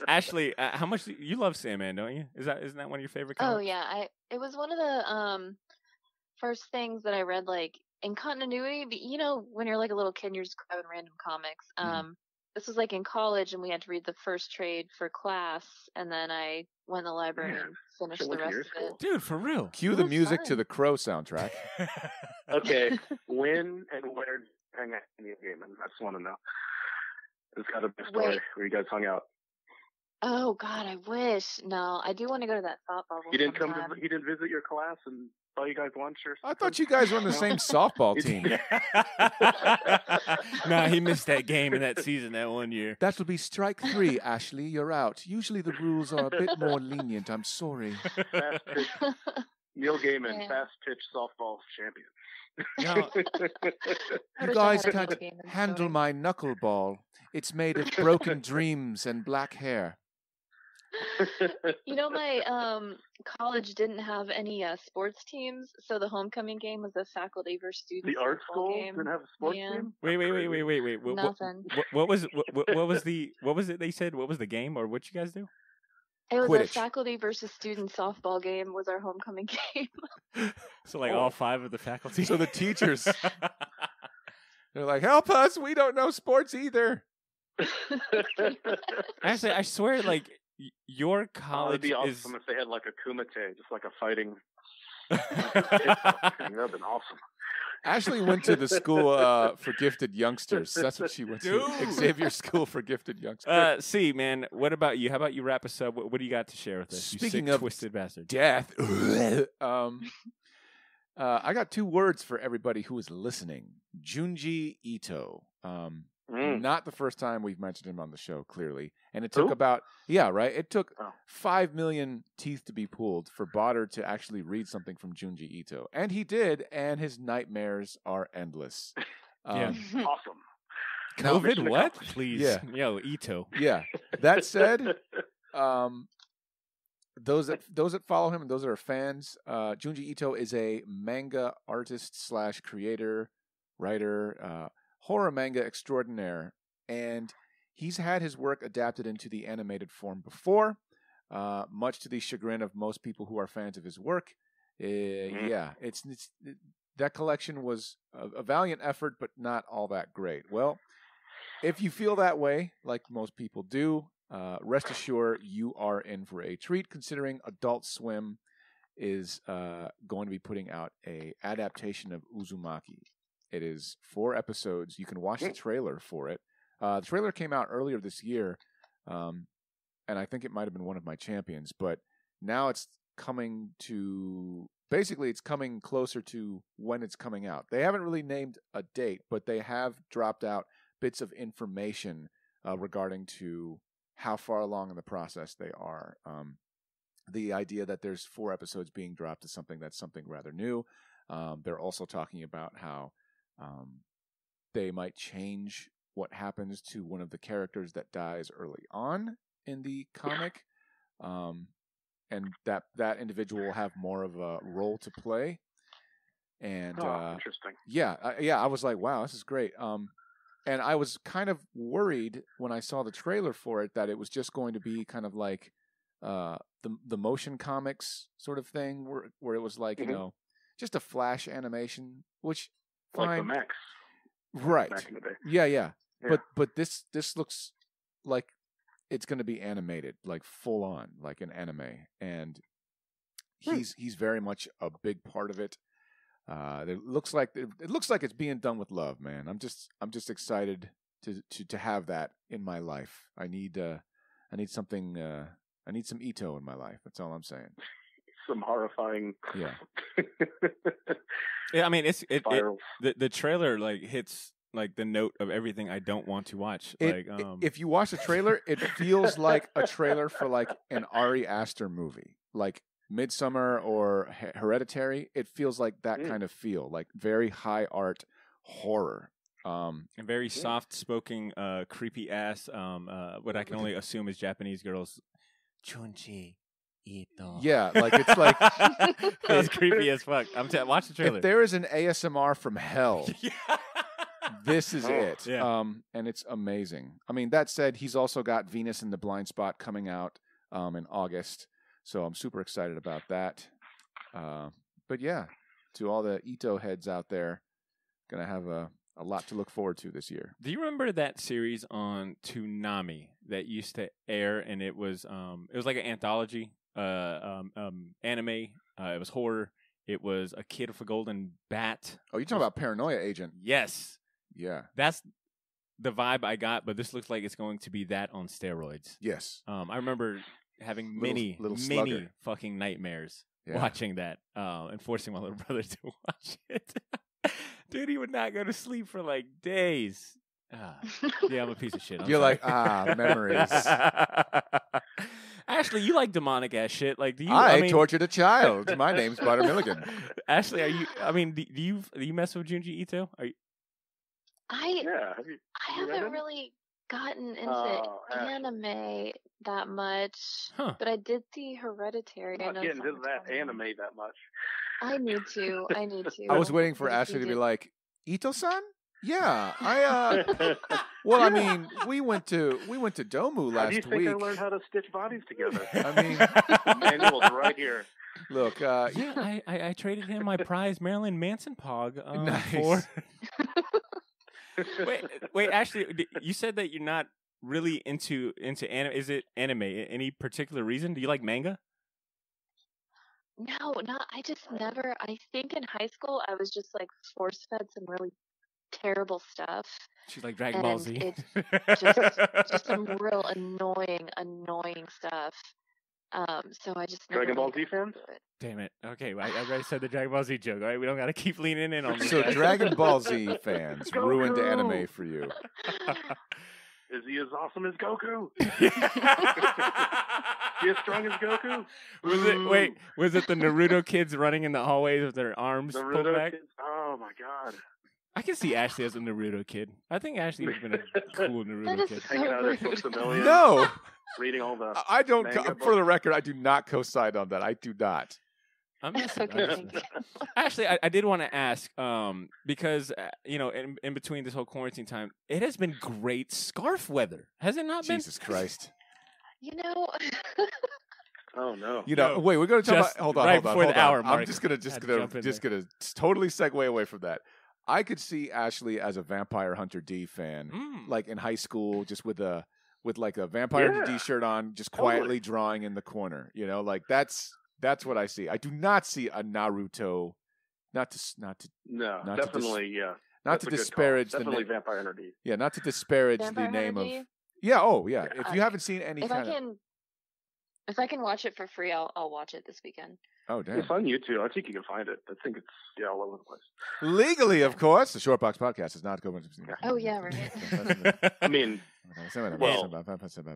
Ashley, how much you love Sandman, don't you? Isn't that one of your favorite comics? Oh yeah, it was one of the first things that I read like in continuity. But you know, when you're like a little kid, and you're just grabbing random comics. This was like in college, and we had to read the first trade for class, and then I went in the library Man, and finished should've the went to rest your of it. Dude, for real. Cue It the was music to fun. the Crow soundtrack. Okay, when and where did you hang out in Neal Gaiman? I just want to know. It's got to be a story Wait. where you guys hung out. Oh God, I wish. No, I do want to go to that thought bubble. He didn't sometime. he didn't visit your class and buy you guys lunch or I something? thought you guys were on the same softball team. Nah, he missed that game in that season that one year. That will be strike 3, Ashley. You're out. Usually the rules are a bit more lenient. I'm sorry. Fast pitch, Neal Gaiman, Yeah. fast pitch softball champion. No, I You wish I guys had a can't Neal Gaiman handle story. my knuckleball. It's made of broken dreams and black hair. You know, my college didn't have any sports teams, so the homecoming game was a faculty versus student The art softball school game. didn't have a sports Yeah. team? wait. Nothing. What was what was it they said? What was the game or what you guys do? It was a Quidditch. faculty versus student softball game was our homecoming game. So like all 5 of the faculty. So the teachers, they're like, help us. We don't know sports either. Actually, I swear, like your It'd college be is. awesome if they had like a kumite, just like a fighting. That'd been awesome. Ashley went to the school for gifted youngsters. That's what she went to. Dude. Xavier School for Gifted Youngsters. See, man, what about you? How about you wrap us up? What do you got to share with us? You Speaking sick, of twisted bastard. Death. I got 2 words for everybody who is listening. Junji Ito. Not the first time we've mentioned him on the show, clearly. And it took Who? about, yeah, right? It took Oh. 5 million teeth to be pulled for Botter to actually read something from Junji Ito. And he did, and his nightmares are endless. Yeah. Awesome. Now, COVID? mission What? accomplished. Please. Yeah. Yo, Ito. Yeah. That said, those that follow him and those that are fans, Junji Ito is a manga artist / creator, writer, horror manga extraordinaire, and he's had his work adapted into the animated form before, much to the chagrin of most people who are fans of his work. Yeah, that collection was a valiant effort, but not all that great. Well, if you feel that way, like most people do, rest assured you are in for a treat, considering Adult Swim is going to be putting out a adaptation of Uzumaki. It is 4 episodes. You can watch the trailer for it. The trailer came out earlier this year, and I think it might have been one of my champions, but now it's coming to... Basically, it's coming closer to when it's coming out. They haven't really named a date, but they have dropped out bits of information regarding to how far along in the process they are. The idea that there's 4 episodes being dropped is something rather new. They're also talking about how they might change what happens to one of the characters that dies early on in the comic, and that individual will have more of a role to play. And interesting. Yeah, I was like, wow, this is great. And I was kind of worried when I saw the trailer for it that it was just going to be kind of like the motion comics sort of thing, where it was like just a flash animation, which like fine, the Max, right? Back in the day. Yeah. But this looks like it's going to be animated, like full on, like an anime, and he's very much a big part of it. It looks like it's being done with love, man. I'm just excited to have that in my life. I need something. I need some Ito in my life. That's all I'm saying. Some horrifying. Yeah. Yeah, I mean, the trailer like hits like the note of everything I don't want to watch. If you watch the trailer, it feels like a trailer for like an Ari Aster movie, like Midsummer or Hereditary. It feels like that kind of feel, like very high art horror. And very soft-spoken, creepy ass. What I can only assume is Japanese girls. Junji Ito. Yeah, like it's like that's creepy as fuck. Watch the trailer. If there is an ASMR from hell, this is it. Yeah. And it's amazing. I mean, that said, he's also got Venus in the Blind Spot coming out in August, so I'm super excited about that. But yeah, to all the Ito heads out there, gonna have a lot to look forward to this year. Do you remember that series on Toonami that used to air, and it was like an anthology anime. It was horror. It was A Kid with a Golden Bat. Oh, you're talking about Paranoia Agent? Yes. Yeah. That's the vibe I got, but this looks like it's going to be that on steroids. Yes. I remember having many fucking nightmares watching that and forcing my little brother to watch it. Dude, he would not go to sleep for like days. Yeah, I'm a piece of shit. You're sorry. like, memories. Ashley, you like demonic ass shit. Like, do you? I tortured a child. My name's Butter Milligan. Ashley, are you? I mean, do you mess with Junji Ito? Are you? I Have you haven't really gotten into anime that much, but I did see Hereditary. I'm not getting into that anime that much. I need to. I was waiting for Ashley to be like, Ito-san? Yeah, well, I mean, we went to Domu last week. How do you think I learned how to stitch bodies together? I mean, manual's right here. Look, yeah, I traded him my prized Marilyn Manson pog nice. for. Wait, Ashley, you said that you're not really into anime. Is it anime? Any particular reason? Do you like manga? No, not. I just never. I think in high school I was just like force fed some really terrible stuff. She's like Dragon Ball Z. It's just some real annoying stuff. So I just never Dragon Ball Z fans. Damn it. Okay, I already said the Dragon Ball Z joke. All right, we don't got to keep leaning in on this. So Dragon Ball Z fans ruined anime for you. Is he as awesome as Goku? Is he as strong as Goku? Was it the Naruto kids running in the hallways with their arms pulled back? Kids? Oh my god. I can see Ashley as a Naruto kid. I think Ashley has been a cool Naruto kid. Hanging out at Maximilian. No. Reading all the I don't, for the record, I do not co-sign on that. I do not. I'm messing. Actually, I did want to ask, because, in between this whole quarantine time, it has been great scarf weather. Has it not been? Jesus Christ. Oh no! Wait. We're going to talk about. Hold on. Before the hour mark, I'm just gonna totally segue away from that. I could see Ashley as a Vampire Hunter D fan, like in high school, just with like a Vampire Hunter D shirt on, just quietly drawing in the corner. Like that's what I see. I do not see a Naruto. Not to disparage the definitely Vampire Hunter D. Yeah, not to disparage Vampire the name Hunter D? of. Yeah. Oh, yeah. If you haven't seen any if I can watch it for free, I'll watch it this weekend. Oh, damn. It's on YouTube. I think you can find it. I think it's all over the place. Legally, of course. The Short Box Podcast is not going to. Oh yeah, right. I mean,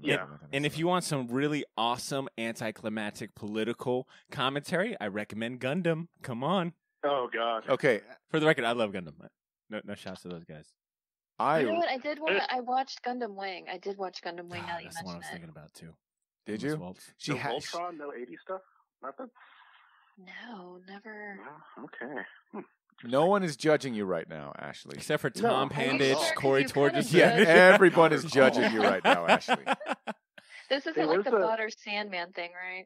Yeah. And if you want some really awesome anticlimactic political commentary, I recommend Gundam. Come on. Oh God. Okay. For the record, I love Gundam. No shouts to those guys. You know what? I watched Gundam Wing. I did watch Gundam Wing. Now that you That's the one I was mention thinking about too. Did Thomas you? Waltz. She No has. Voltron, no 80 stuff? Nothing? No, never. Oh, okay. No one is judging you right now, Ashley. Except for No. Tom Are you Panditch, sure? 'Cause Corey you kinda Torges. Yeah, judge. everyone is judging you right now, Ashley. This isn't Hey, like where's the the- Butter Sandman thing, right?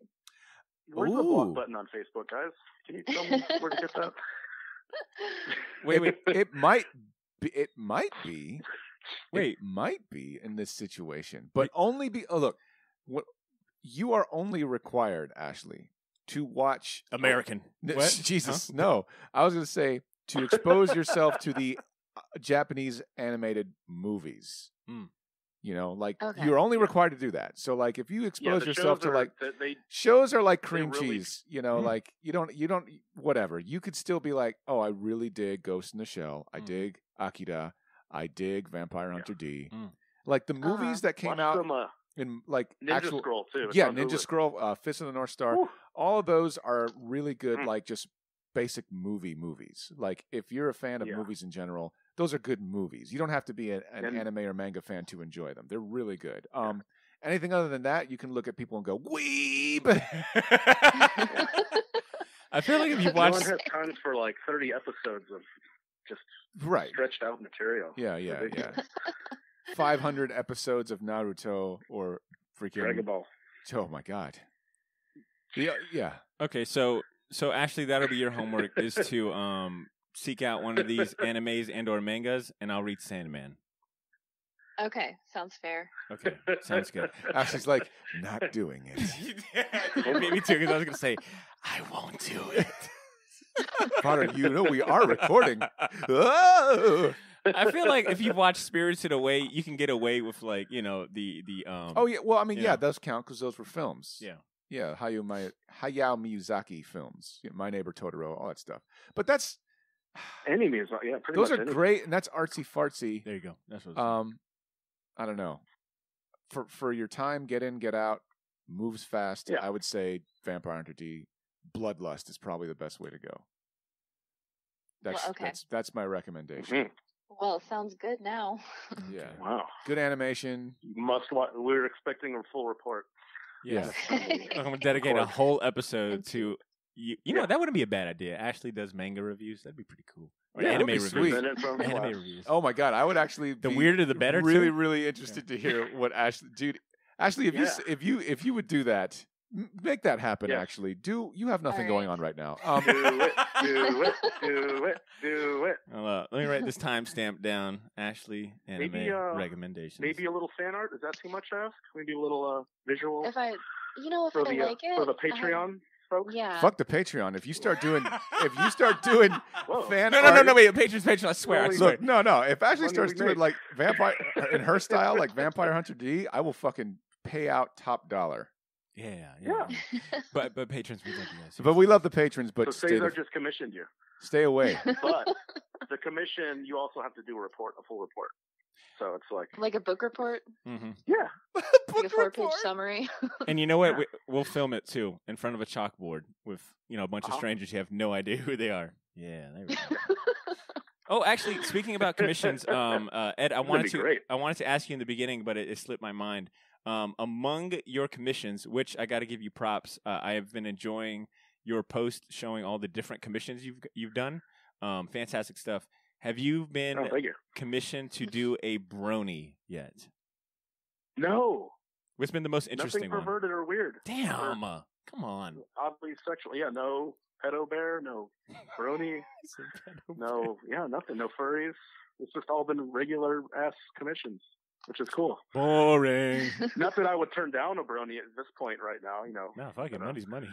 Where's the Ooh. block button on Facebook, guys? Can you tell me where to get that? Wait. It might be. It might be. Wait. It might be in this situation, but only be. Oh, look, what you are only required, Ashley, to watch American. N- What? Jesus, no. I was going to say to expose yourself to the Japanese animated movies. Mm. You know, like Okay. you're only required to do that. So, like, if you expose the yourself shows to like they shows are like cream really- cheese, you know, like you don't whatever. You could still be like, oh, I really dig Ghost in the Shell. I dig Akira. I dig Vampire Hunter D. Mm. Like the movies that came watch out some, in like Ninja actual Scroll too. It's yeah, on Ninja Hulu. Scroll, Fist of the North Star. Woo. All of those are really good, Mm. like just basic movies. Like if you're a fan of Yeah. movies in general, those are good movies. You don't have to be an And- anime or manga fan to enjoy them. They're really good. Anything other than that, you can look at people and go, weeb. I feel like if you No watch, one has time for like 30 episodes of just Right. stretched out material. Yeah. Ridiculous. 500 episodes of Naruto or freaking. Dragon Ball. Oh my God. Yeah. okay, so Ashley, that'll be your homework is to seek out one of these animes and or mangas, and I'll read Sandman. Okay, sounds fair. Okay, sounds good. Ashley's like, not doing it. Me too, because I was gonna say I won't do it. Potter, you know we are recording. Oh! I feel like if you watch Spirited Away, you can get away with like the Oh yeah, well I mean Yeah. those count because those were films. Yeah. Hayao Miyazaki films, My Neighbor Totoro, all that stuff. But that's Anime is pretty those much are any- great, and that's artsy fartsy. There you go. That's what. I was I don't know. For your time, get in, get out, moves fast. Yeah. I would say Vampire Hunter D, Bloodlust is probably the best way to go. Well, okay. That's my recommendation. Mhm. Well, sounds good now. Yeah, Wow. good animation. Must watch. We're expecting a full report. yeah. Okay. I'm gonna dedicate a course. whole episode Thank to you know that wouldn't be a bad idea. Ashley does manga reviews. That'd be pretty cool. Or Yeah, anime that'd be reviews. sweet. Minute from Anime class. reviews. Oh my God, I would actually The be weirder the better, Really, too? really interested to hear what Ashley, dude. Ashley, if you would do that, make that happen. Yes. Actually, you have nothing All going right. on right now. Do it. Well, let me write this timestamp down. Ashley, anime Maybe, recommendations. Maybe a little fan art. Is that too much to ask? Maybe a little visual If I for don't the like it, for the Patreon folks. yeah. Fuck the Patreon. If you start doing Whoa. fan No, art, wait, Patreon's Patreon. I swear, I Holy- swear. Look, no. If Ashley Money starts we doing make. like vampire in her style, like Vampire Hunter D, I will fucking pay out top dollar. Yeah. But patrons, we love you guys. But we love the patrons. So But Cesar just commissioned you, stay away. but the commission you also have to do a full report. So it's like, Like a book report, hmm yeah, like a 4-page summary. And you know what? Yeah. We'll film it too in front of a chalkboard with a bunch of Uh-huh. strangers. You have no idea who they are. Yeah, there we go. Oh, actually, speaking about commissions, Ed, I wanted be great. to ask you in the beginning, but it slipped my mind. Among your commissions, which I got to give you props, I have been enjoying your post showing all the different commissions you've done. Fantastic stuff. Have you been Oh, thank you. commissioned to do a brony yet? No, What's been the most interesting nothing one? perverted or weird. Damn, come on. Oddly sexual. Yeah, no pedo bear, no brony, no, nothing, no furries. It's just all been regular ass commissions, which is cool. Boring. Not that I would turn down a brony at this point right now. No, fucking money's money.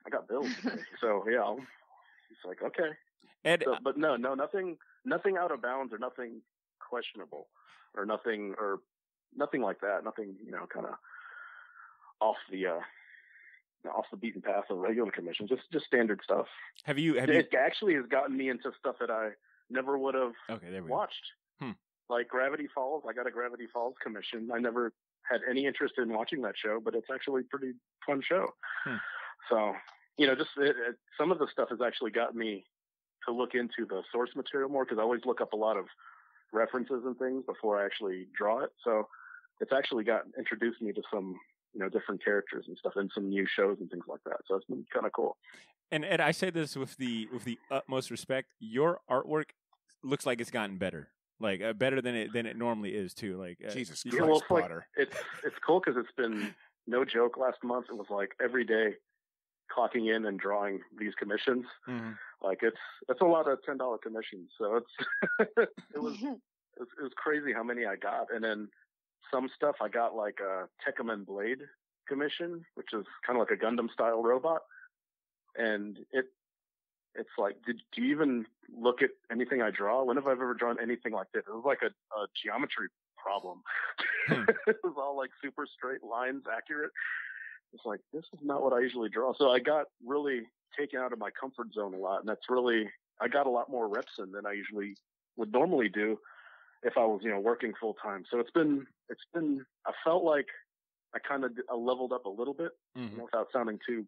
I got bills to pay. So yeah, it's like okay. Ed, So, but no, nothing out of bounds or nothing questionable or nothing like that. Nothing, kind of off the beaten path of regular commissions. Just standard stuff. have you? It actually has gotten me into stuff that I never would have Okay, there we go. watched. like Gravity Falls. I got a Gravity Falls commission. I never had any interest in watching that show, but it's actually a pretty fun show. So, just some of the stuff has actually got me to look into the source material more, because I always look up a lot of references and things before I actually draw it. So it's actually introduced me to some, different characters and stuff, and some new shows and things like that. So it's been kind of cool. And Ed, I say this with the utmost respect. Your artwork looks like it's gotten better. Like better than it normally is too. Like Jesus yeah, Christ, well, Potter. It's cool because it's been no joke. Last month it was like every day clocking in and drawing these commissions. Mm-hmm. Like it's a lot of $10 commissions. So it was crazy how many I got. And then some stuff I got like a Tekkaman Blade commission, which is kind of like a Gundam style robot. And it's like, do you even look at anything I draw? When have I ever drawn anything like this? It was like a geometry problem. It was all like super straight lines, accurate. It's like, this is not what I usually draw. So I got really taken out of my comfort zone a lot. And I got a lot more reps in than I usually would normally do if I was, working full time. So it's been, I felt like I kind of leveled up a little bit, without sounding too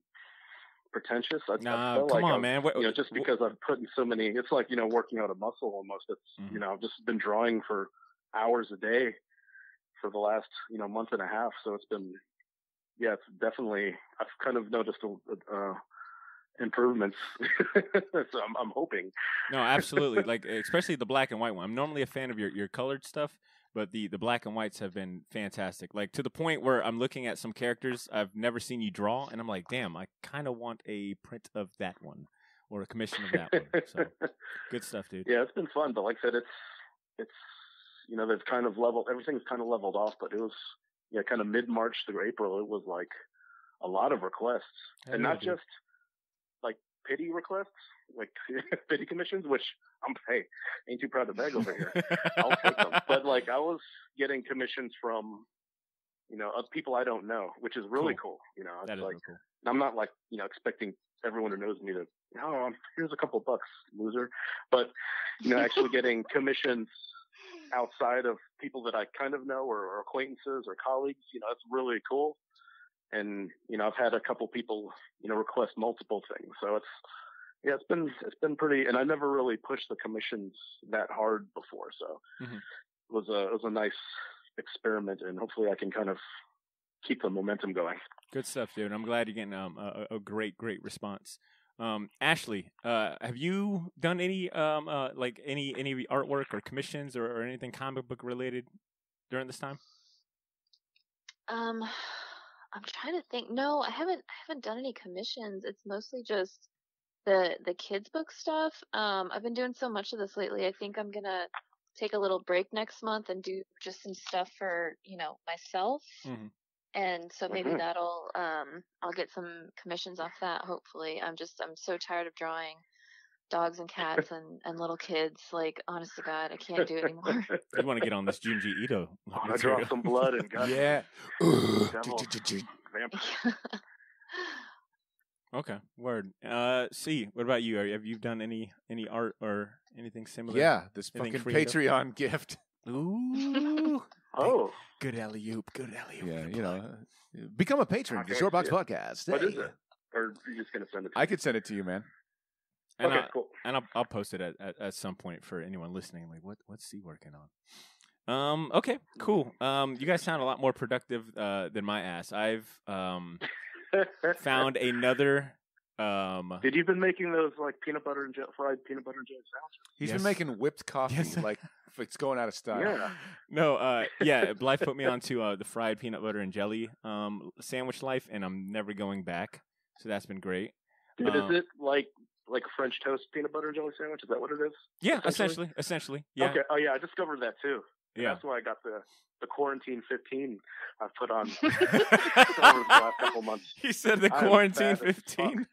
pretentious. I felt come like on, man. Just because I've put in so many, it's like, working out a muscle almost. It's, I've just been drawing for hours a day for the last, month and a half. So it's been, it's definitely, I've kind of noticed improvements. So I'm hoping. No, absolutely. Like, especially the black and white one. I'm normally a fan of your colored stuff, but the black and whites have been fantastic. Like, to the point where I'm looking at some characters I've never seen you draw, and I'm like, damn, I kind of want a print of that one or a commission of that one. So, good stuff, dude. Yeah, it's been fun, but like I said, it's they've kind of everything's kind of leveled off, but it was, kind of mid-March through April, it was like a lot of requests, and not just like pity requests, like pity commissions, which ain't too proud to beg over here. I'll take them. But like I was getting commissions from, of people I don't know, which is really cool. It's that is like, really cool. I'm not like, expecting everyone who knows me to, here's a couple bucks, loser. But, actually getting commissions outside of people that I kind of know or acquaintances or colleagues, it's really cool. And, I've had a couple people, request multiple things. So it's been pretty, and I never really pushed the commissions that hard before. So it was a nice experiment, and hopefully I can kind of keep the momentum going. Good stuff, dude. I'm glad you're getting a great response. Ashley, have you done any like any artwork or commissions or anything comic book related during this time? I'm trying to think. No, I haven't done any commissions. It's mostly just the kids book stuff. I've been doing so much of this lately. I think I'm gonna take a little break next month and do just some stuff for myself. Mm-hmm. And so maybe that'll I'll get some commissions off that. Hopefully, I'm so tired of drawing dogs and cats and little kids. Like, honest to God, I can't do it anymore. You want to get on this Junji Ito? I draw some blood and guts. Yeah. Okay, word. C, what about you? Have you done any art or anything similar? Yeah, this anything fucking creative? Patreon gift. Ooh. Oh. Good alley-oop. Yeah, become a patron of the Shortbox Podcast. What Hey. is it? Or are you just going to send it to me? I could send it to you, man. And okay, cool. And I'll post it at some point for anyone listening. Like, what's C working on? Okay, cool. You guys sound a lot more productive than my ass. I've found another. Did you been making those like fried peanut butter and jelly sandwiches? He's Yes. been making whipped coffee Yes. like if it's going out of style. Yeah. No, yeah, Blythe put me onto the fried peanut butter and jelly sandwich life, and I'm never going back. So that's been great. Dude, is it like a French toast peanut butter and jelly sandwich? Is that what it is? Yeah, essentially. Yeah. Okay. Oh yeah, I discovered that too. Yeah. That's why I got the quarantine 15 I've put on over the last couple months. He said the I am quarantine fat as 15.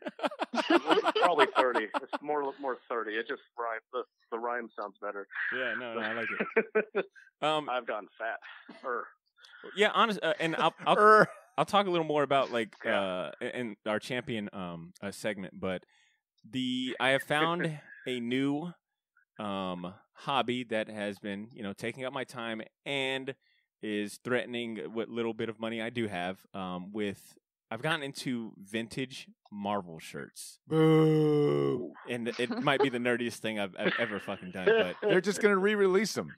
Probably 30. It's more 30. It just rhymes. The rhyme sounds better. Yeah, no, I like it. I've gotten fat. Yeah, honest, and I'll talk a little more about like in our champion segment, but I have found a new hobby that has been, taking up my time and is threatening what little bit of money I do have. I've gotten into vintage Marvel shirts. Boo! And it might be the nerdiest thing I've ever fucking done, but They're just gonna re-release them,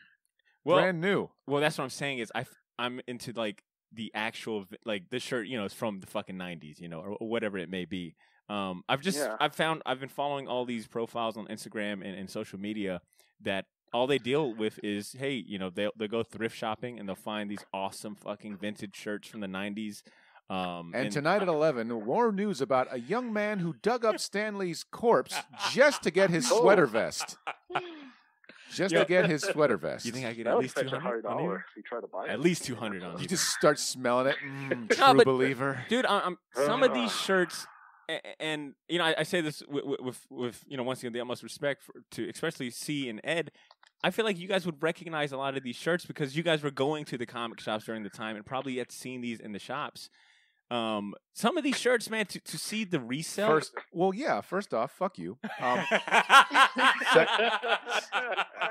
brand new. Well, that's what I'm saying is I'm into like the actual like this shirt, is from the fucking 90s, or whatever it may be. I've been following all these profiles on Instagram and social media that all they deal with is, hey, they'll go thrift shopping and they'll find these awesome fucking vintage shirts from the 90s. And tonight at 11, more news about a young man who dug up Stanley's corpse just to get his sweater vest. To get his sweater vest. You think I get That at would least fetch $200 $100 if you try to buy it. At least $200 on You you. just start smelling it. No, True believer. Dude, I'm some of these shirts, and I say this with once again the utmost respect to especially C and Ed. I feel like you guys would recognize a lot of these shirts because you guys were going to the comic shops during the time and probably had seen these in the shops. Some of these shirts, man, to see the resale. First off, fuck you.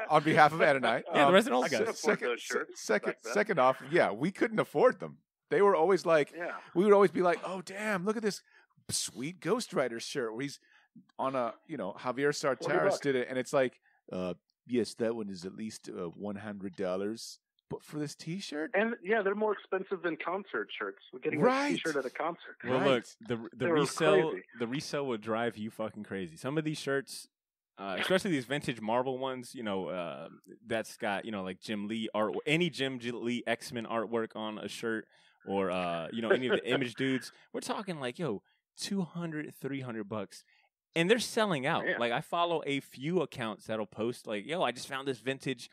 On behalf of Ed and I. The rest of all I could guys. afford those shirts. Second off, we couldn't afford them. They were always like, we would always be like, oh, damn, look at this sweet Ghost Rider shirt where he's on a, Javier Sartaris did it. And it's like, yes, that one is at least $100. But for this T-shirt, And they're more expensive than concert shirts. We're getting a T-shirt at a concert. Well, Right. look, the They were resale crazy. the resale will drive you fucking crazy. Some of these shirts, especially these vintage Marvel ones, that's got like Jim Lee art, any Jim Lee X-Men artwork on a shirt, or any of the Image dudes. We're talking like $200, $300, and they're selling out. Yeah. Like I follow a few accounts that'll post like, I just found this vintage,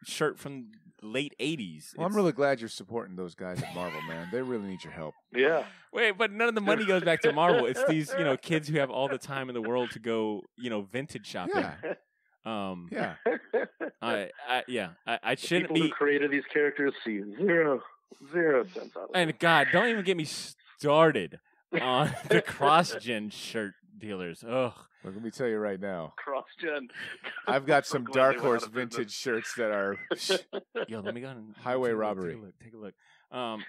shirt from late 80s. well, I'm really glad you're supporting those guys at Marvel, man. They really need your help. Yeah. Wait, but none of the money goes back to Marvel. It's these, kids who have all the time in the world to go, vintage shopping. Yeah. Yeah. I shouldn't People who be. created these characters see zero cents out of it. And God, don't even get me started on the cross-gen shirt dealers. Ugh. Look, let me tell you right now. Cross-gen. I've got some glad Dark they went Horse out of business. vintage shirts that are Yo, let me go and Highway take a look, robbery. Take a look.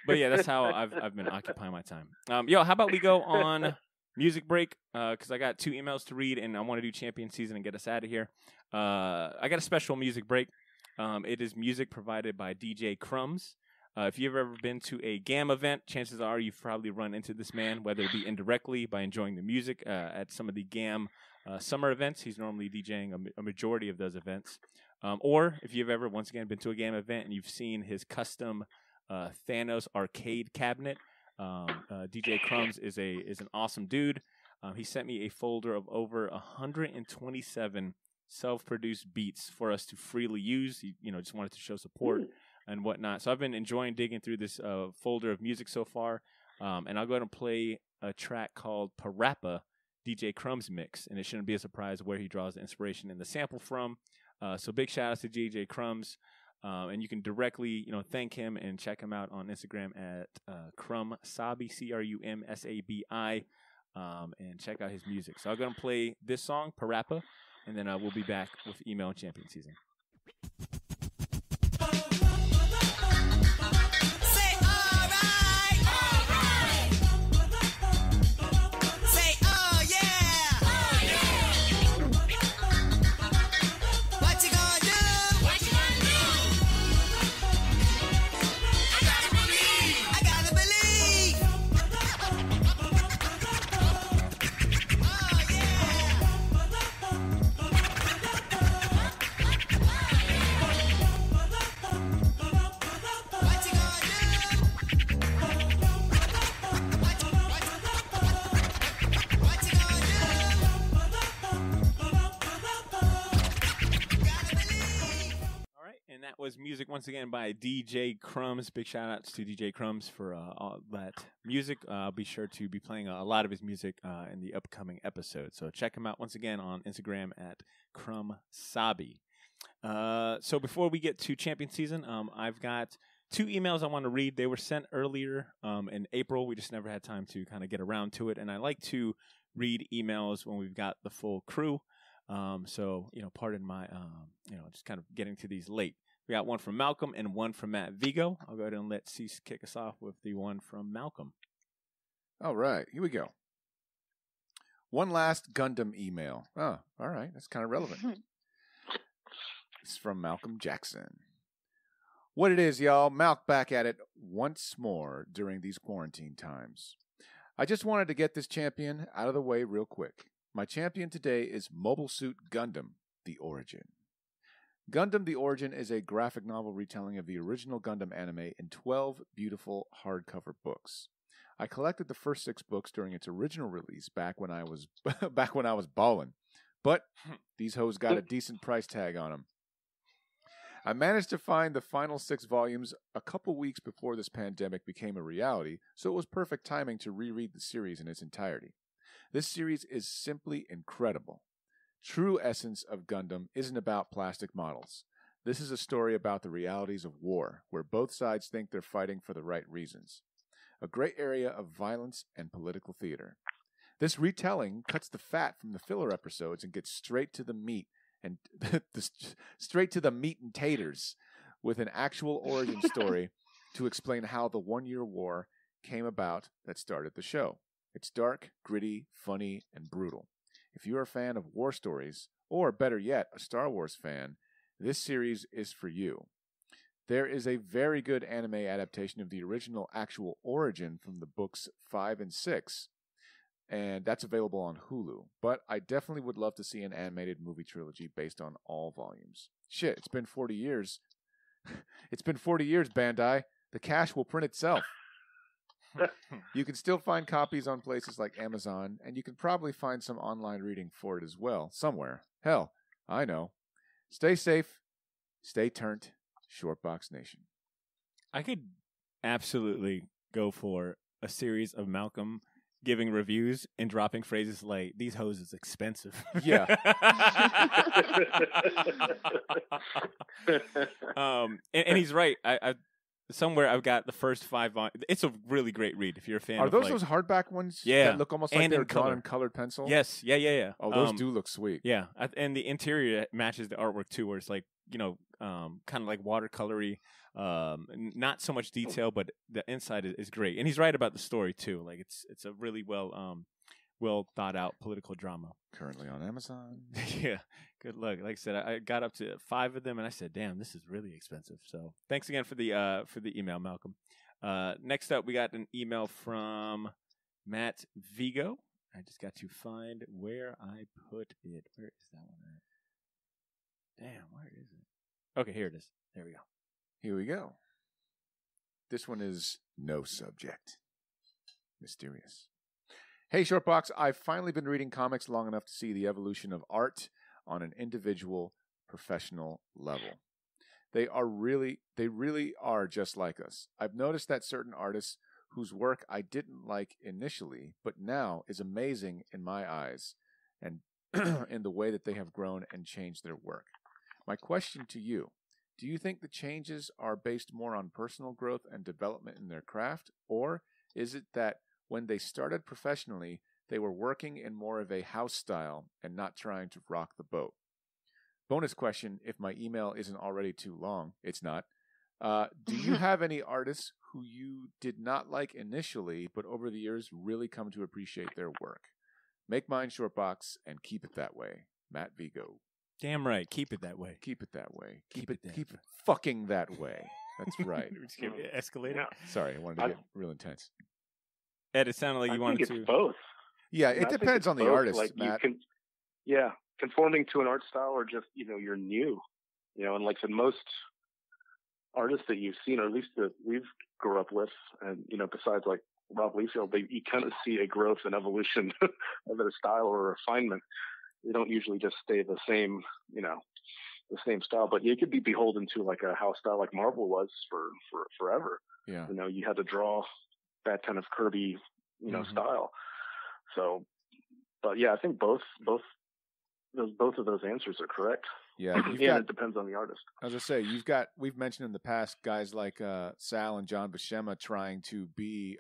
But yeah, that's how I've been occupying my time. How about we go on music break? Because I got 2 emails to read, and I want to do champion season and get us out of here. I got a special music break. It is music provided by DJ Crumbs. If you've ever been to a GAM event, chances are you've probably run into this man, whether it be indirectly by enjoying the music at some of the GAM summer events. He's normally DJing a majority of those events. Or if you've ever, once again, been to a GAM event and you've seen his custom Thanos arcade cabinet, DJ Crumbs is an awesome dude. He sent me a folder of over 127 self-produced beats for us to freely use. He, just wanted to show support and whatnot. So I've been enjoying digging through this folder of music so far. And I'll go ahead and play a track called Parappa, DJ Crumbs mix. And it shouldn't be a surprise where he draws the inspiration and the sample from. So big shout out to DJ Crumbs. And you can directly, thank him and check him out on Instagram at Crumsabi, CRUMSABI, and check out his music. So I'm going to play this song, Parappa, and then we'll be back with email and champion season. Say alright. Say oh yeah. What you gonna do? I gotta believe. Oh yeah. What you gonna do? What you gonna do? Gotta believe. All right, and that was music once again by DJ Crumbs. Big shout outs to DJ Crumbs for all that music. I'll be sure to be playing a lot of his music in the upcoming episode. So check him out once again on Instagram at Crumsabi. So before we get to champion season, I've got 2 emails I want to read. They were sent earlier in April. We just never had time to kind of get around to it. And I like to read emails when we've got the full crew. So, pardon my, just kind of getting to these late. We got one from Malcolm and one from Matt Vigo. I'll go ahead and let Cease kick us off with the one from Malcolm. All right, here we go. One last Gundam email. Oh, all right, that's kind of relevant. It's from Malcolm Jackson. What it is, y'all, Malk back at it once more during these quarantine times. I just wanted to get this champion out of the way real quick. My champion today is Mobile Suit Gundam, The Origin. Gundam The Origin is a graphic novel retelling of the original Gundam anime in 12 beautiful hardcover books. I collected the first 6 books during its original release back when I was ballin', but these hoes got a decent price tag on them. I managed to find the final 6 volumes a couple weeks before this pandemic became a reality, so it was perfect timing to reread the series in its entirety. This series is simply incredible. True essence of Gundam isn't about plastic models. This is a story about the realities of war, where both sides think they're fighting for the right reasons. A great area of violence and political theater. This retelling cuts the fat from the filler episodes and gets straight to the meat and straight to the meat and taters with an actual origin story to explain how the 1-year war came about that started the show. It's dark, gritty, funny, and brutal. If you're a fan of war stories, or better yet, a Star Wars fan, this series is for you. There is a very good anime adaptation of the original actual origin from the books 5 and 6, and that's available on Hulu. But I definitely would love to see an animated movie trilogy based on all volumes. Shit, it's been 40 years. It's been 40 years, Bandai. The cash will print itself. You can still find copies on places like Amazon, and you can probably find some online reading for it as well, somewhere. Hell, I know. Stay safe, stay turned, Shortbox Nation. I could absolutely go for a series of Malcolm giving reviews and dropping phrases like, these hoes is expensive. Yeah. And he's right. I somewhere I've got the first 5 volumes. It's a really great read if you're a fan Are of those hardback ones? Yeah. That look almost like And they're in drawn color. in colored pencil? Yes. Yeah. Oh, those do look sweet. Yeah. And the interior matches the artwork too, where it's like, kind of like watercolory. Not so much detail, but the inside is great. And he's right about the story too. Like it's a really well thought out political drama. Currently on Amazon. Yeah, good luck. Like I said, I got up to 5 of them, and I said, "Damn, this is really expensive." So, thanks again for the email, Malcolm. Next up, we got an email from Matt Vigo. I just got to find where I put it. Where is that one at? Damn, where is it? Okay, here it is. There we go. Here we go. This one is no subject. Mysterious. Hey, Shortbox, I've finally been reading comics long enough to see the evolution of art on an individual, professional level. They really are just like us. I've noticed that certain artists whose work I didn't like initially, but now is amazing in my eyes, and in the way that they have grown and changed their work. My question to you, do you think the changes are based more on personal growth and development in their craft, or is it that when they started professionally, they were working in more of a house style and not trying to rock the boat? Bonus question, if my email isn't already too long. It's not. Do you have any artists who you did not like initially, but over the years really come to appreciate their work? Make mine Shortbox and keep it that way. Matt Vigo. Damn right. Keep it that way. Keep it that way. Keep it that Keep it fucking that way. That's right. Just give it escalated. Yeah. Sorry, I wanted to get real intense. Ed, it sounded like you wanted I think to. it's both. Yeah, I it think depends it's on the both. artist, like Matt. Conforming to an art style, or just you're new, and like the most artists that you've seen, or at least that we've grew up with, and besides like Rob Liefeld, you kind of see a growth and evolution of their style or refinement. They don't usually just stay the same, the same style. But you could be beholden to like a house style like Marvel was for forever. Yeah. You had to draw that kind of Kirby, style. So, but yeah, I think both of those answers are correct. Yeah, It depends on the artist. As I say, we've mentioned in the past guys like Sal and John Buscema trying to be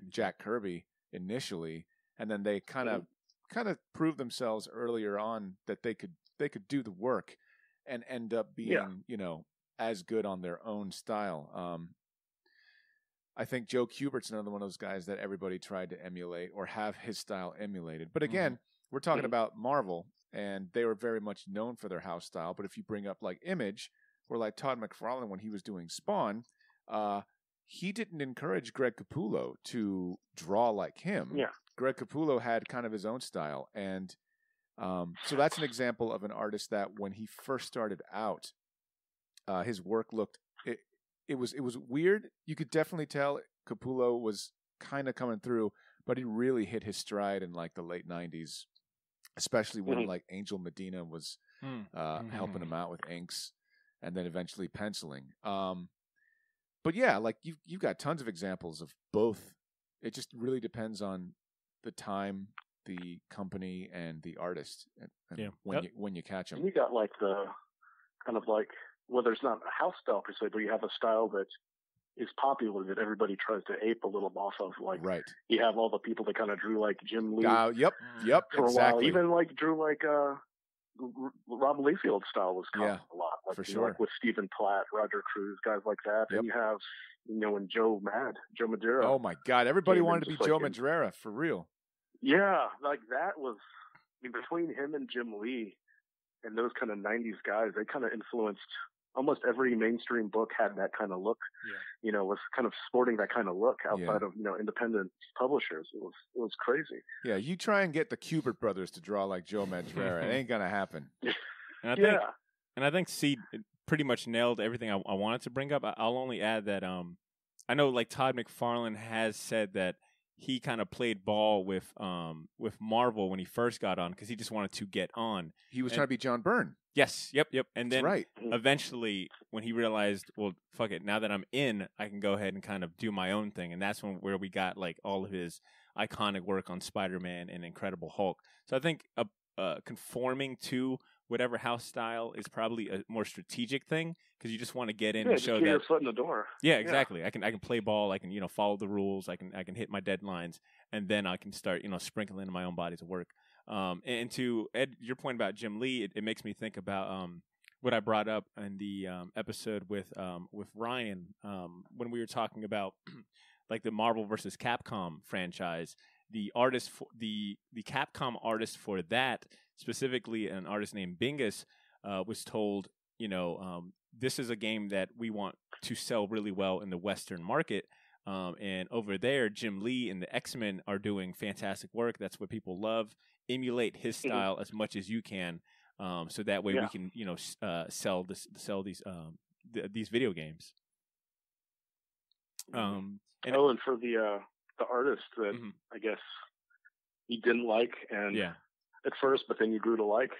Jack Kirby initially, and then they kind of kind of proved themselves earlier on that they could do the work and end up being, as good on their own style. I think Joe Kubert's another one of those guys that everybody tried to emulate or have his style emulated. But again, we're talking about Marvel, and they were very much known for their house style. But if you bring up like Image or like Todd McFarlane when he was doing Spawn, he didn't encourage Greg Capullo to draw like him. Yeah. Greg Capullo had kind of his own style. And so that's an example of an artist that when he first started out, his work looked, it was weird. You could definitely tell Capullo was kind of coming through, but he really hit his stride in like the late 90s, especially when like Angel Medina was helping him out with inks and then eventually penciling. But yeah, like you've got tons of examples of both. It just really depends on the time, the company, and the artist, and when you catch them. And you got like the kind of like, whether it's not a house style per se, but you have a style that is popular that everybody tries to ape a little off of. Like, right. You have all the people that kind of drew like Jim Lee. Yep, for a exactly. while. Even like drew like Rob Liefeld's style was common a lot. Like, for sure. Like with Stephen Platt, Roger Cruz, guys like that. Yep. And you have, and Joe Madureira. Oh my God, everybody wanted to be Joe Madureira, for real. Yeah, like that was, between him and Jim Lee and those kind of 90s guys, they kind of influenced almost every mainstream book had that kind of look, was kind of sporting that kind of look outside of, independent publishers. It was crazy. Yeah, you try and get the Kubert brothers to draw like Joe Madureira. It ain't going to happen. And I think C pretty much nailed everything I wanted to bring up. I'll only add that I know like Todd McFarlane has said that he kind of played ball with Marvel when he first got on because he just wanted to get on. He was trying to be John Byrne. Yes, yep. And then right. Eventually, when he realized, well, fuck it, now that I'm in, I can go ahead and kind of do my own thing. And that's where we got like all of his iconic work on Spider-Man and Incredible Hulk. So I think conforming to whatever house style is probably a more strategic thing because you just want to get in and show that your foot in the door. Yeah, exactly. I can play ball. I can follow the rules. I can hit my deadlines, and then I can start sprinkling my own bodies of work. And to Ed, your point about Jim Lee, it makes me think about what I brought up in the episode with Ryan when we were talking about like the Marvel versus Capcom franchise. The artist, the Capcom artist for that, specifically an artist named Bingus, was told, this is a game that we want to sell really well in the Western market. And over there, Jim Lee and the X-Men are doing fantastic work. That's what people love. Emulate his style as much as you can, so that way we can, sell these video games. And for the artist that I guess he didn't like, and at first, but then you grew to like.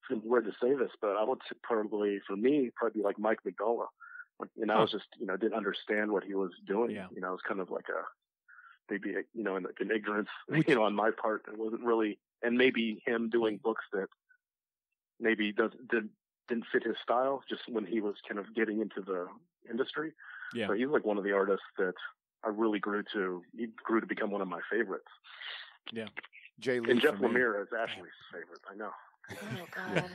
It's weird to say this, but I would say probably be like Mike Mignola. I was just, didn't understand what he was doing. It was kind of like maybe an ignorance, on my part. It wasn't really, and maybe him doing books that maybe didn't fit his style just when he was kind of getting into the industry. Yeah. So he's like one of the artists that I really grew to become one of my favorites. Yeah. Jay Lee. And Jeff Lemire is Ashley's favorite. I know. Oh God!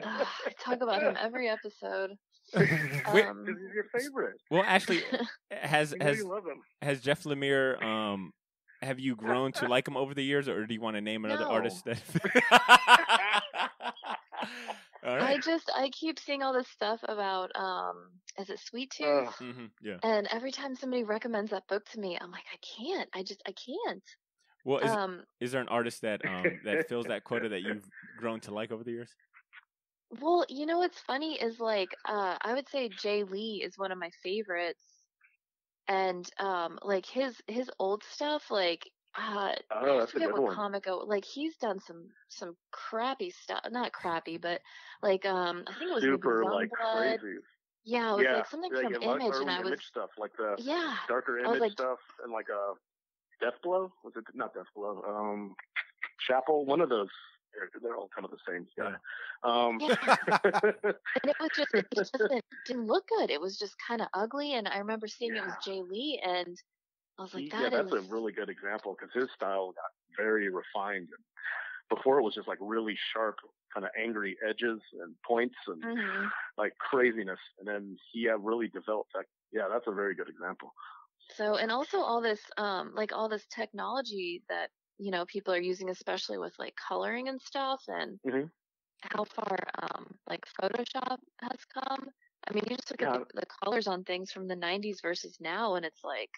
I talk about him every episode. He's your favorite. Well, actually, has you love him. Has Jeff Lemire? Have you grown to like him over the years, or do you want to name another artist? That... All right. I keep seeing all this stuff about is it Sweet Tooth? Yeah. And every time somebody recommends that book to me, I'm like, I can't. Well, is there an artist that that fills that quota that you've grown to like over the years? Well, what's funny is like I would say Jay Lee is one of my favorites, and like his old stuff, like I forget what comic like he's done some crappy stuff, not crappy, but like I think it was super like crazy. Yeah, it was like something from Image, and I was Image stuff like the darker Image like, stuff, and like Death Blow? Was it not Death Blow? Chapel? One of those. They're all kind of the same guy. And it just didn't look good. It was just kind of ugly. And I remember seeing it was Jay Lee, and I was like, Yeah, that is. that's a really good example because his style got very refined. Before it was just like really sharp, kind of angry edges and points and Mhm. like craziness. And then he really developed that. Yeah, that's a very good example. So, and also all this, like all this technology that, you know, people are using, especially with like coloring and stuff, and Mhm. how far, like Photoshop has come. I mean, you just look Yeah. at the colors on things from the 90s versus now, and it's like,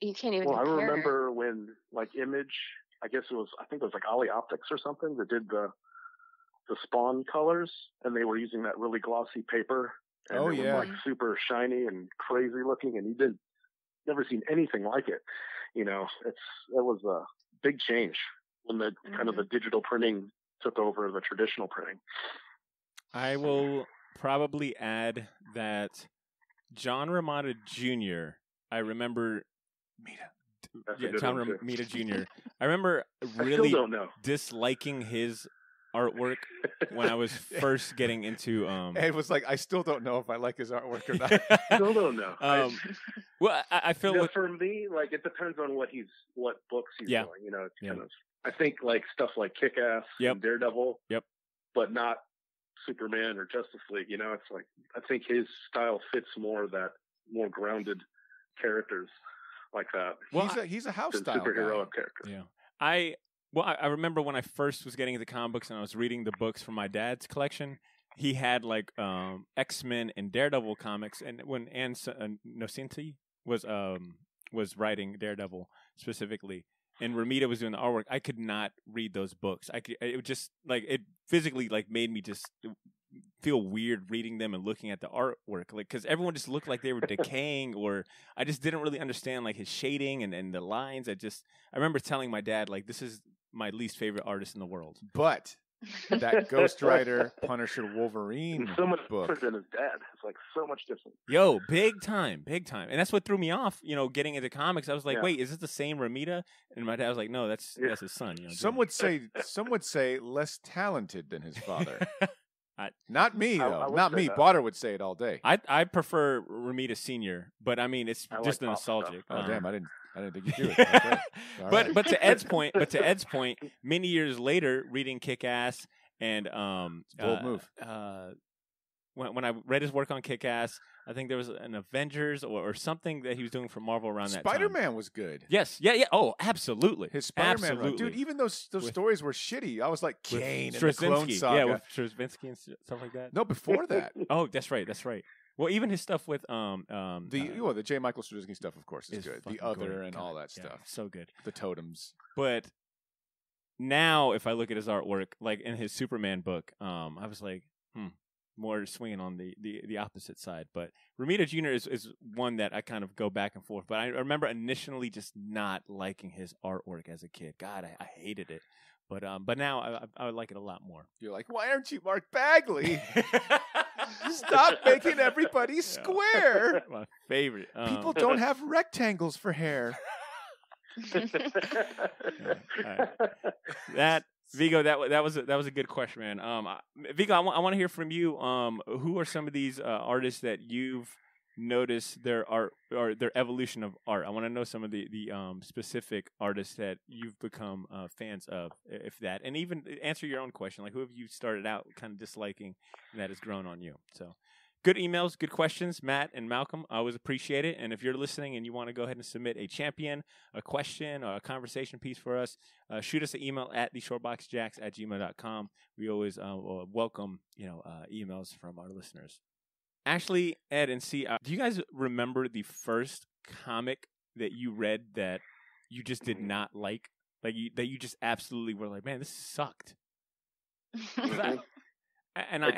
you can't even Well, I compare. remember when like Image, I think it was like Ollie Optics or something that did the Spawn colors, and they were using that really glossy paper, and Oh, it yeah. was like super shiny and crazy looking, and you never seen anything like it. You know, it was a big change when the kind of the digital printing took over the traditional printing. I will probably add that John Romita Jr. I remember That's a good John one, too. Romita Jr. I remember I really still don't know. disliking his artwork when I was first getting into Ed was like, I still don't know if I like his artwork or not. Still don't know. Well, I feel Yeah, with, for me, like it depends on what books he's Yeah. doing. You know, it's Yeah. kind of. I think like stuff like Kick-Ass and Daredevil. Yep. But not Superman or Justice League. You know, it's like I think his style fits more more grounded characters like that. Well, he's a house than style superheroic guy. characters. Yeah. I remember when I first was getting into comic books and I was reading the books from my dad's collection. He had like X-Men and Daredevil comics, and when Ann Nocenti was writing Daredevil specifically, and Romita was doing the artwork, I could not read those books. It would just like it physically like made me just feel weird reading them and looking at the artwork, like because everyone just looked like they were decaying, or I just didn't really understand like his shading and the lines. I remember telling my dad like this is my least favorite artist in the world. But that Ghost Rider, Punisher, Wolverine so much book. different than his dad. It's like so much different. Yo, big time, and that's what threw me off. You know, getting into comics, I was like, Yeah. wait, is this the same Romita? And my dad was like, no, that's his son. You know, Some would say less talented than his father. Not me I though. would Not say me. that. Botter would say it all day. I prefer Romita Senior, but I mean it's I just like a pop stuff. nostalgic. Oh damn! I didn't think you do it. Okay. All right. But to Ed's point, many years later, reading Kick-Ass and bold move. When I read his work on Kick-Ass, I think there was an Avengers or something that he was doing for Marvel around that time. Spider-Man was good. Yes, yeah. Oh, absolutely. His Spider-Man run. Absolutely. Dude, even those stories were shitty. I was like With Kane and the Clone Straczynski. Saga. Yeah, with Straczynski and stuff like that. No, before that. Oh, that's right. Well, even his stuff with the J. Michael Straczynski stuff, of course, is good. The fucking Other good. and God, all that yeah, stuff. so good. The totems. But now, if I look at his artwork, like in his Superman book, I was like, more swinging on the opposite side. But Romita Jr. is one that I kind of go back and forth. But I remember initially just not liking his artwork as a kid. God, I hated it. But now I would like it a lot more. You're like, why aren't you Mark Bagley? Stop making everybody square. My favorite. People don't have rectangles for hair. That Vigo, that was a good question, man. Vigo, I want to hear from you. Who are some of these artists that you've noticed their art or their evolution of art? I want to know some of the specific artists that you've become fans of, if that, and even answer your own question. Like, who have you started out kind of disliking and that has grown on you? So. Good emails, good questions, Matt and Malcolm. I always appreciate it. And if you're listening and you want to go ahead and submit a champion, a question, or a conversation piece for us, shoot us an email at theshortboxjacks@gmail.com. We always welcome emails from our listeners. Ashley, Ed, and C, do you guys remember the first comic that you read that you just did not like? That you just absolutely were like, man, this sucked. It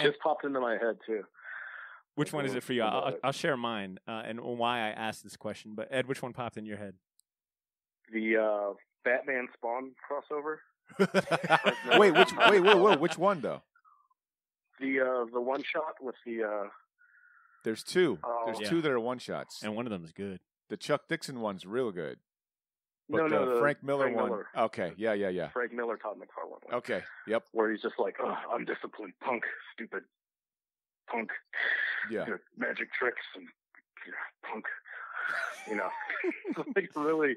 just popped into my head too. Which one is it for you? I'll share mine and why I asked this question. But Ed, which one popped in your head? The Batman Spawn crossover. Wait, which one though? The one shot with the. There's two. There's two that are one shots, and one of them is good. The Chuck Dixon one's real good. But No, the Frank Miller one. Miller. Okay, yeah. Frank Miller, Todd McFarlane one. Okay, yep. Where he's just like, undisciplined punk, stupid punk. Yeah. Magic tricks and punk. You know, like really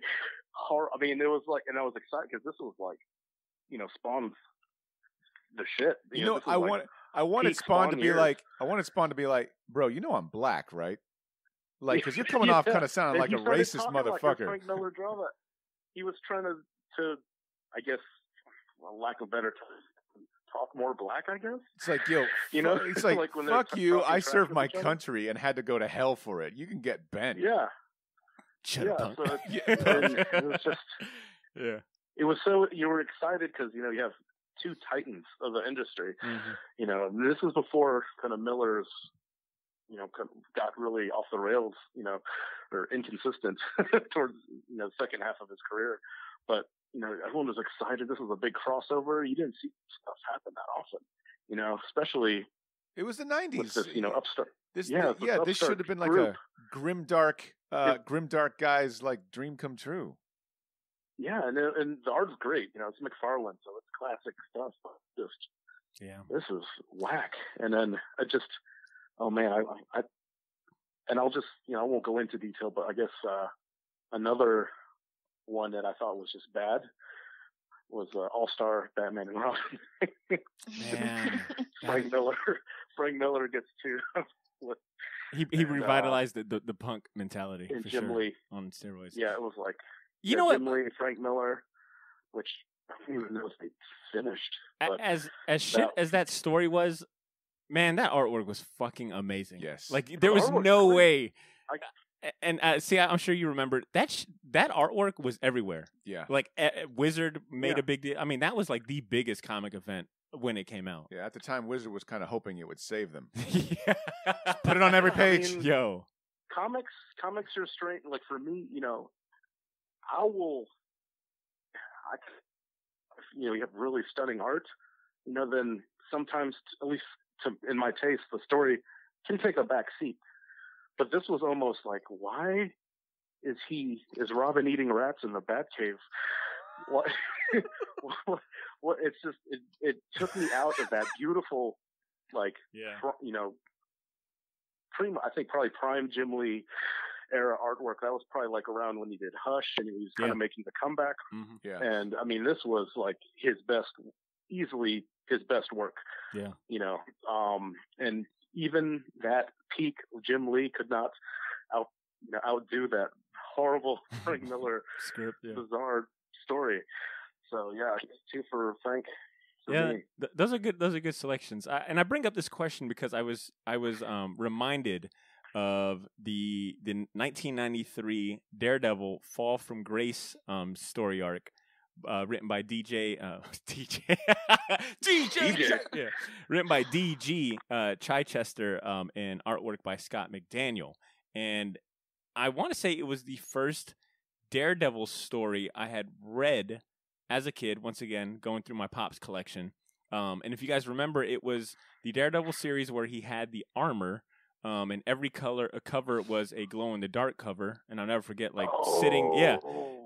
hard. I mean, it was like, and I was excited because this was like, you know, Spawn's the shit. You know, this was I wanted peak Spawn to Spawn be years. like, bro, you know I'm black, right? Like, because you're coming off kind of sounding like And a he started racist talking like a motherfucker. Frank Miller drama. He was trying to, I guess, for lack of better term, talk more black. I guess. It's like, yo, You know, it's like, like when they're fuck you. talking I trash served with my each other. country and had to go to hell for it. You can get bent. Yeah, Shut yeah. up, punk. So Yeah, and it was just, Yeah. it was so you were excited because you know you have two titans of the industry. Mm-hmm. You know, and this was before kind of Miller's, you know, got really off the rails, you know, or inconsistent towards, you know, the second half of his career. But, you know, everyone was excited. This was a big crossover. You didn't see stuff happen that often, you know, especially It was the with 90s. this, you know, upstart. This, Yeah, yeah, it's this upstart should have been like group. a grimdark guy's like dream come true. Yeah, and the art's great. You know, it's McFarlane, so it's classic stuff. But just, Yeah. this is whack. And then I just, oh man, I and I'll just, you know, I won't go into detail, but I guess another one that I thought was just bad was All-Star Batman and Robin. Man. Frank Miller gets to He revitalized the punk mentality and for Jim sure Lee. on steroids. Yeah, it was like You know what? Jim Lee, Frank Miller, which I don't even know if they finished. But As shit as that story was, man, that artwork was fucking amazing. Yes. Like there was artwork's no great. way. And see, I'm sure you remember that artwork was everywhere. Yeah. Like Wizard made Yeah. a big deal. I mean, that was like the biggest comic event when it came out. Yeah, at the time, Wizard was kind of hoping it would save them. Yeah. Put it on every I page. mean, Yo. comics are strange. Like for me, you know, you have really stunning art, you know, then sometimes, at least in my taste, the story can take a back seat. But this was almost like, why is Robin eating rats in the Batcave? What? What? It's just, it took me out of that beautiful, like, Yeah. you know, I think probably prime Jim Lee era artwork. That was probably like around when he did Hush and he was kind of making the comeback. Mm-hmm. Yeah. And I mean, this was like easily his best work. Yeah. You know, and even that peak Jim Lee could not outdo that horrible Frank Miller Script. Yeah. bizarre story. So yeah, 2 for Frank. For Yeah, me. those are good. Those are good selections. And I bring up this question because I was reminded of the 1993 Daredevil Fall from Grace story arc, written by DJ yeah, written by DG Chichester, and artwork by Scott McDaniel. And I want to say it was the first Daredevil story I had read as a kid, once again, going through my Pops collection. And if you guys remember, it was the Daredevil series where he had the armor, and every cover was a glow-in-the-dark cover. And I'll never forget, like, sitting... Yeah,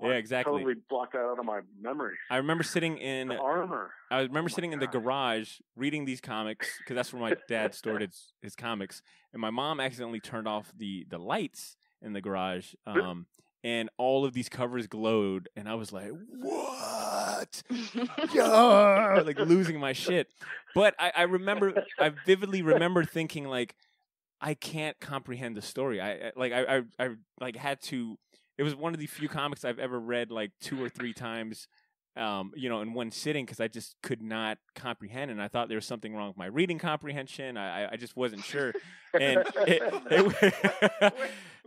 I exactly. Totally blocked that out of my memory. I remember sitting in... The armor. I remember sitting in the garage reading these comics, because that's where my dad stored his comics. And my mom accidentally turned off the lights in the garage, and all of these covers glowed, and I was like, what? Yeah! Like losing my shit. But I vividly remember thinking, like, I can't comprehend the story. I had to. It was one of the few comics I've ever read like 2 or 3 times, in one sitting, because I just could not comprehend, and I thought there was something wrong with my reading comprehension. I just wasn't sure. And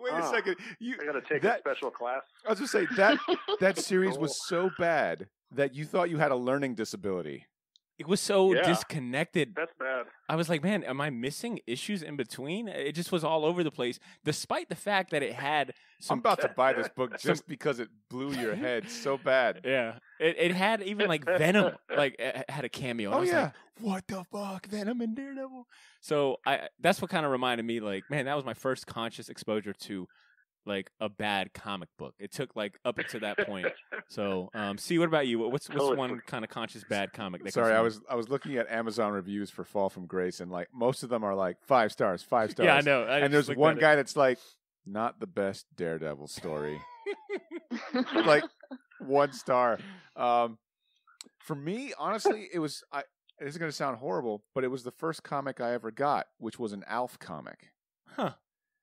Wait a second. I got to take a special class. I was going to say that series was so bad that you thought you had a learning disability. it was so Yeah. disconnected. That's bad. I was like, man, am I missing issues in between? It just was all over the place, despite the fact that it had some. I'm about to buy this book just because it blew your head so bad. Yeah, it had even like Venom, like it had a cameo. And I was yeah. like, what the fuck, Venom and Daredevil? So that's what kind of reminded me, like, man, that was my first conscious exposure to like a bad comic book. It took like up until that point. So, see, what about you? What's one kind of conscious bad comic? That Sorry, comes to I was looking at Amazon reviews for Fall from Grace, and like most of them are like 5 stars, 5 stars. mind? Yeah, I know. And there's one guy that's like not the best Daredevil story. Like 1 star. For me, honestly, it was. This is going to sound horrible, but it was the first comic I ever got, which was an Alf comic. Huh.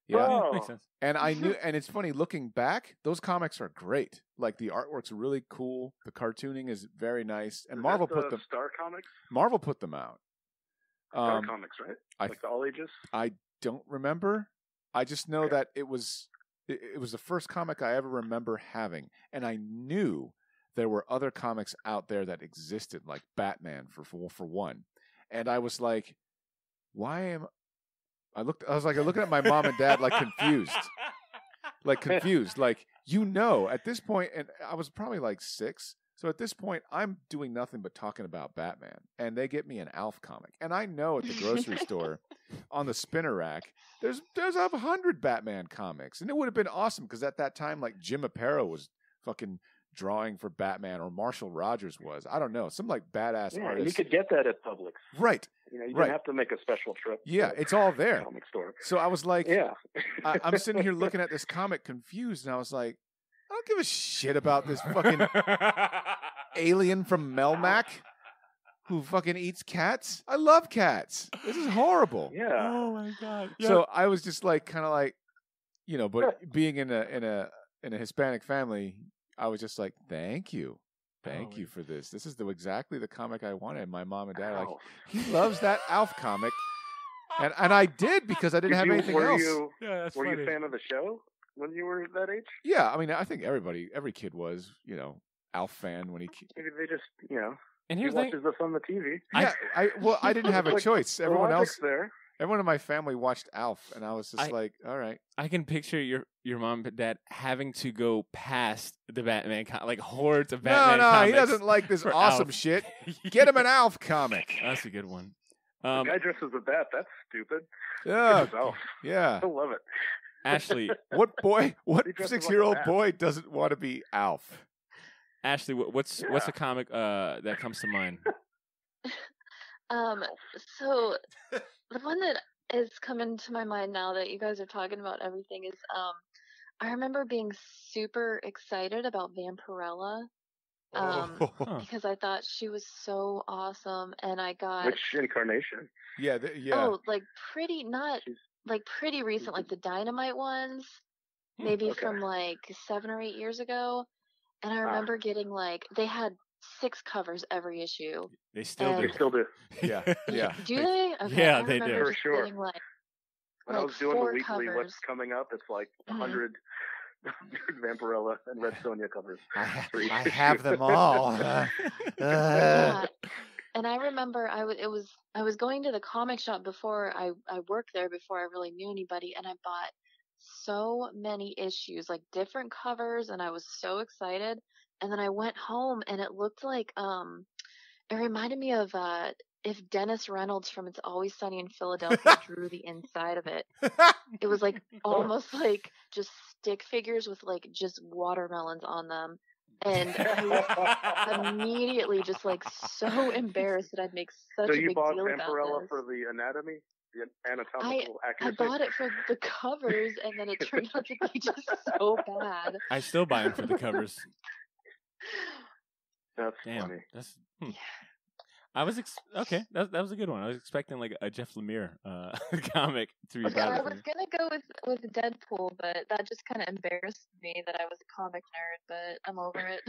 Yeah, Oh. Makes sense. and I knew, and it's funny looking back. Those comics are great. Like the artwork's really cool. The cartooning is very nice, and Is Marvel that put the them. Star Comics. Marvel put them out. Star Comics, right? Like the all ages. I don't remember. I just know that it was the first comic I ever remember having, and I knew there were other comics out there that existed, like Batman for one. And I was like, why am I was like looking at my mom and dad like confused. Like at this point, and I was probably like 6. So at this point, I'm doing nothing but talking about Batman, and they get me an Alf comic. And I know at the grocery store, on the spinner rack, there's 100 Batman comics, and it would have been awesome because at that time, like Jim Aparo was fucking drawing for Batman, or Marshall Rogers was. I don't know, some like badass Yeah, artist. you could get that at Publix. Right. You know, you Right. didn't have to make a special trip. Yeah, it's all to there. the comic store. So I was like, Yeah. I'm sitting here looking at this comic confused, and I was like, I don't give a shit about this fucking alien from Melmac who fucking eats cats. I love cats. This is horrible. Yeah. Oh my god. So I was just like, kind of like, but being in a Hispanic family, I was just like, thank you for this. This is exactly the comic I wanted. My mom and dad are like, Alf. he loves that Alf comic, and I did because I didn't have anything else. Yeah, that's Were funny. you a fan of the show when you were that age? Yeah, I mean, I think every kid was, Alf fan when he. Maybe they just, And he here's the thing. watches this on the TV. Yeah, I didn't have a Like, choice. The Everyone logic's else, there. everyone in my family watched Alf, and I was just like, all right. I can picture your mom and dad having to go past the Batman, like hordes of Batman No, comics. he doesn't like this for awesome Alf. shit. Get him an Alf comic. That's a good one. The guy dresses as a bat. That's stupid. Yeah, It's Alf. yeah. I love it. Ashley, What He dresses like a 6-year-old bat. boy doesn't want to be Alf? Ashley, what's a comic that comes to mind? So the one that is coming to my mind now that you guys are talking about everything is I remember being super excited about Vampirella. Huh. Because I thought she was so awesome, and I got Which incarnation? Yeah, yeah. like pretty pretty recent, like the Dynamite ones, maybe okay. from like 7 or 8 years ago. And I remember getting they had 6 covers every issue. They still And- do. They still do. Yeah, yeah. Do they? Okay, Yeah, I they do. remember For just sure. getting, When I like was doing the 4 weekly covers. what's coming up, it's like Mhm. 100 Vampirella and Red Sonja covers. I Three. have them all. Yeah. And I remember I was going to the comic shop before I worked there, before I really knew anybody, and I bought so many issues, like different covers, and I was so excited. And then I went home, and it looked like it reminded me of if Dennis Reynolds from It's Always Sunny in Philadelphia drew the inside of it. It was like almost like just stick figures with like just watermelons on them. And I was immediately just like so embarrassed that I'd make such So a you big bought deal about Vampirella this. for the anatomy, the anatomical I accuracy? bought it for the covers, and then it turned out to be just so bad. I still buy them for the covers. That's Damn, funny. that's. I was okay. That was a good one. I was expecting like a Jeff Lemire comic to be Okay, I bad. was gonna go with Deadpool, but that just kind of embarrassed me that I was a comic nerd. But I'm over it.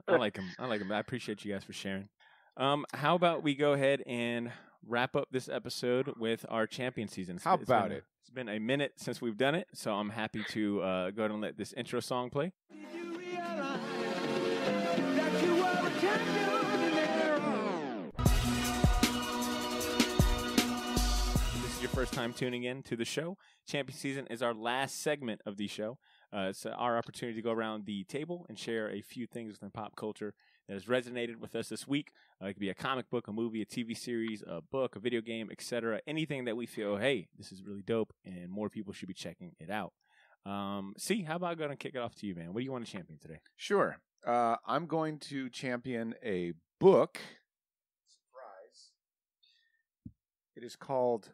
I like him. I appreciate you guys for sharing. How about we go ahead and wrap up this episode with our champion season? How about it? It's been a minute since we've done it, so I'm happy to go ahead and let this intro song play. This is your first time tuning in to the show. Champion season is our last segment of the show. It's our opportunity to go around the table and share a few things within pop culture that has resonated with us this week. It could be a comic book, a movie, a TV series, a book, a video game, etc. Anything that we feel, hey, this is really dope, and more people should be checking it out. See, how about I go and kick it off to you, man? What do you want to champion today? Sure. I'm going to champion a book. Surprise. It is called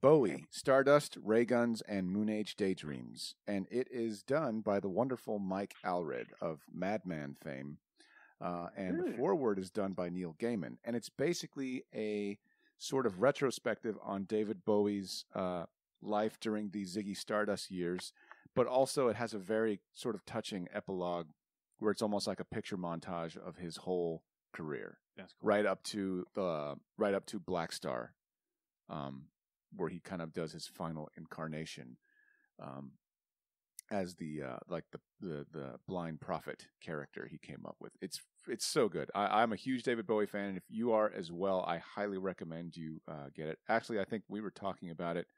Bowie, Stardust, Ray Guns, and Moon Age Daydreams. And it is done by the wonderful Mike Allred of Madman fame. And the foreword is done by Neal Gaiman. And it's basically a sort of retrospective on David Bowie's life during the Ziggy Stardust years. But also it has a very sort of touching epilogue where it's almost like a picture montage of his whole career. That's cool. Right up to Black Star. Where he kind of does his final incarnation as the blind prophet character he came up with. It's so good. I'm a huge David Bowie fan, and if you are as well, I highly recommend you get it. Actually, I think we were talking about it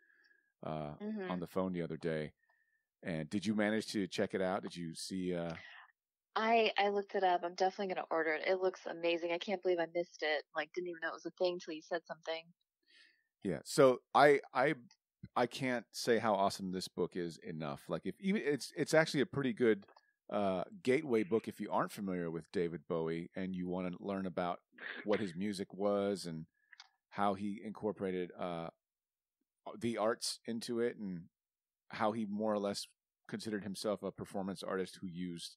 on the phone the other day. And did you manage to check it out? Did you see? I looked it up. I'm definitely going to order it. It looks amazing. I can't believe I missed it. Like, didn't even know it was a thing till you said something. Yeah, so I can't say how awesome this book is enough. Like, if even it's actually a pretty good gateway book if you aren't familiar with David Bowie and you want to learn about what his music was and how he incorporated the arts into it and how he more or less considered himself a performance artist who used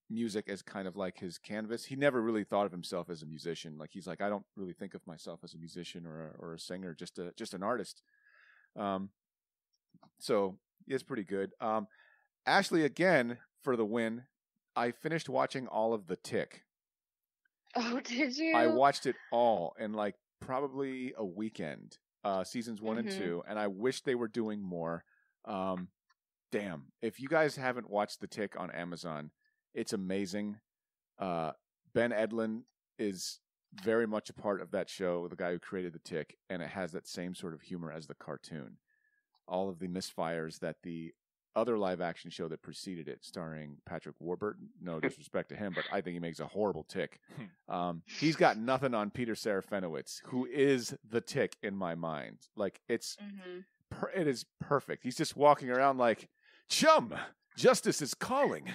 music as kind of like his canvas. He never really thought of himself as a musician. Like, he's like, I don't really think of myself as a musician or a singer, just an artist. So it's pretty good. Ashley, again, for the win. I finished watching all of The Tick. Oh, did you? I watched it all in like probably a weekend, seasons 1 and 2, and I wish they were doing more. Damn. If you guys haven't watched The Tick on Amazon, it's amazing. Ben Edlund is very much a part of that show, the guy who created The Tick, and it has that same sort of humor as the cartoon. All of the misfires that the other live-action show that preceded it, starring Patrick Warburton, no disrespect to him, but I think he makes a horrible Tick. He's got nothing on Peter Serafinowicz, who is the Tick in my mind. Like, it is perfect. He's just walking around like, chum, justice is calling.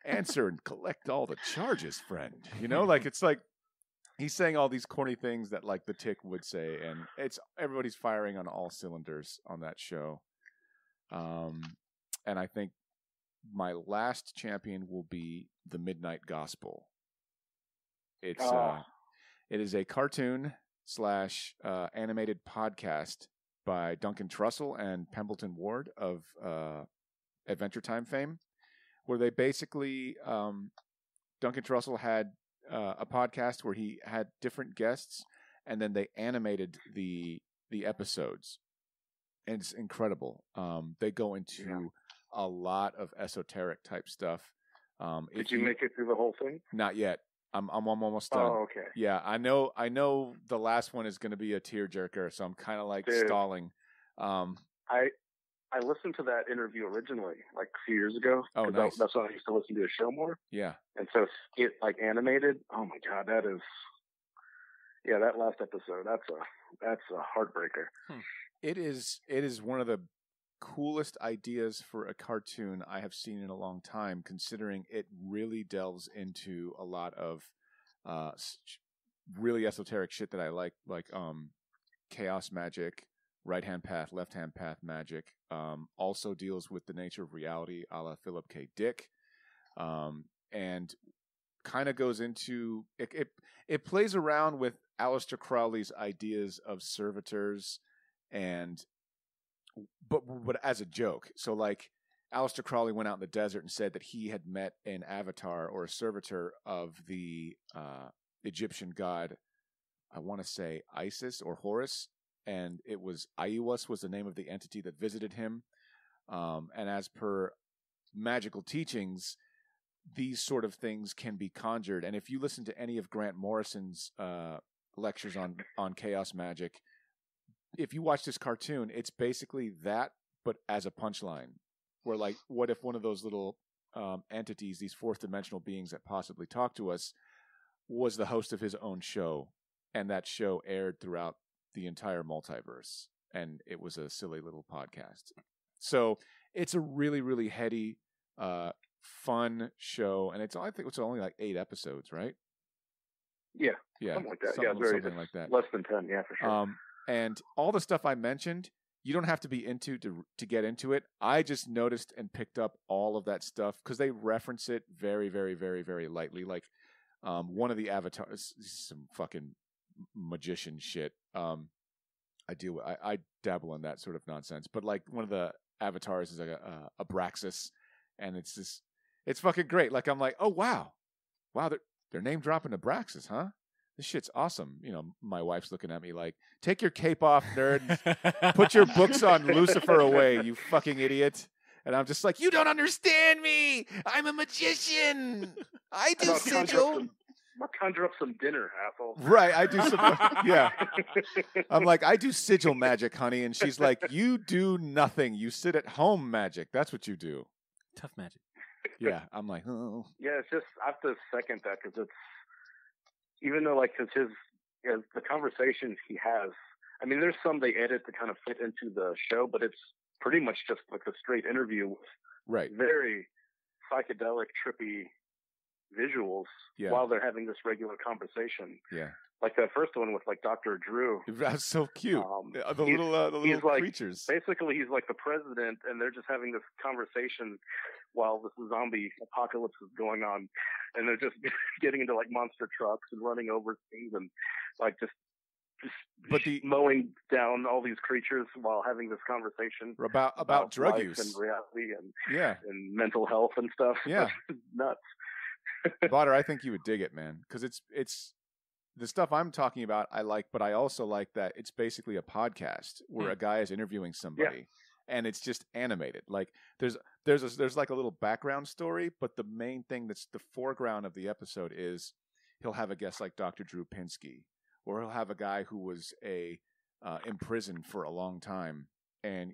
Answer and collect all the charges, friend. You know, like, it's like he's saying all these corny things that like the Tick would say, and it's everybody's firing on all cylinders on that show. And I think my last champion will be The Midnight Gospel. It's it is a cartoon / animated podcast by Duncan Trussell and Pemberton Ward of Adventure Time fame, where they basically Duncan Trussell had a podcast where he had different guests, and then they animated the episodes, and it's incredible. They go into a lot of esoteric type stuff. Did you make it through the whole thing? Not yet. I'm almost done. Oh, okay. Yeah, I know the last one is going to be a tearjerker, so I'm kind of like stalling. I listened to that interview originally, like a few years ago. Oh, nice. That's when I used to listen to his show more. Yeah. And so it like animated. Oh my God, that last episode, that's a heartbreaker. It is one of the coolest ideas for a cartoon I have seen in a long time, considering it really delves into a lot of really esoteric shit that I like chaos magic, right-hand path, left-hand path magic. Also deals with the nature of reality a la Philip K. Dick. And kind of goes into it plays around with Aleister Crowley's ideas of servitors, and but as a joke. So like Aleister Crowley went out in the desert and said that he had met an avatar or a servitor of the Egyptian god, I want to say Isis or Horus, and it was Aiwas was the name of the entity that visited him. And as per magical teachings, these sort of things can be conjured. And if you listen to any of Grant Morrison's lectures on chaos magic, if you watch this cartoon, it's basically that, but as a punchline. Where, like, what if one of those little entities, these fourth dimensional beings that possibly talk to us, was the host of his own show, and that show aired throughout the entire multiverse, and it was a silly little podcast. So it's a really, really heady, fun show, and I think it's only like 8 episodes, right? Yeah, yeah, something like that. Something like that. Less than 10, yeah, for sure. And all the stuff I mentioned, you don't have to be into to get into it. I just noticed and picked up all of that stuff because they reference it very, very, very, very lightly. Like one of the avatars, some fucking magician shit. I dabble in that sort of nonsense, but like one of the avatars is like a Abraxas, and it's fucking great. Like I'm like, oh wow, they're name dropping Abraxas, huh? This shit's awesome. You know, my wife's looking at me like, take your cape off, nerd. Put your books on Lucifer away, you fucking idiot. And I'm just like, you don't understand me. I'm a magician. I do sigil. I'll conjure up some dinner, asshole. Right, I do some, yeah. I'm like, I do sigil magic, honey. And she's like, you do nothing. You sit at home magic. That's what you do. Tough magic. Yeah, I'm like, oh. Yeah, it's just, I have to second that because it's, even though like, because the conversations he has, I mean, there's some they edit to kind of fit into the show, but it's pretty much just like a straight interview with very psychedelic, trippy visuals while they're having this regular conversation. Yeah. Like that first one with like Dr. Drew. That's so cute. The little like, creatures. Basically, he's like the president, and they're just having this conversation while this zombie apocalypse is going on, and they're just getting into like monster trucks and running over things and like just mowing down all these creatures while having this conversation about drug life use and reality and and mental health and stuff. Yeah, nuts. Botter, I think you would dig it, man, because it's the stuff I'm talking about. I like, but I also like that it's basically a podcast where a guy is interviewing somebody, and it's just animated. Like there's like a little background story, but the main thing that's the foreground of the episode is he'll have a guest like Dr. Drew Pinsky, or he'll have a guy who was imprisoned for a long time, and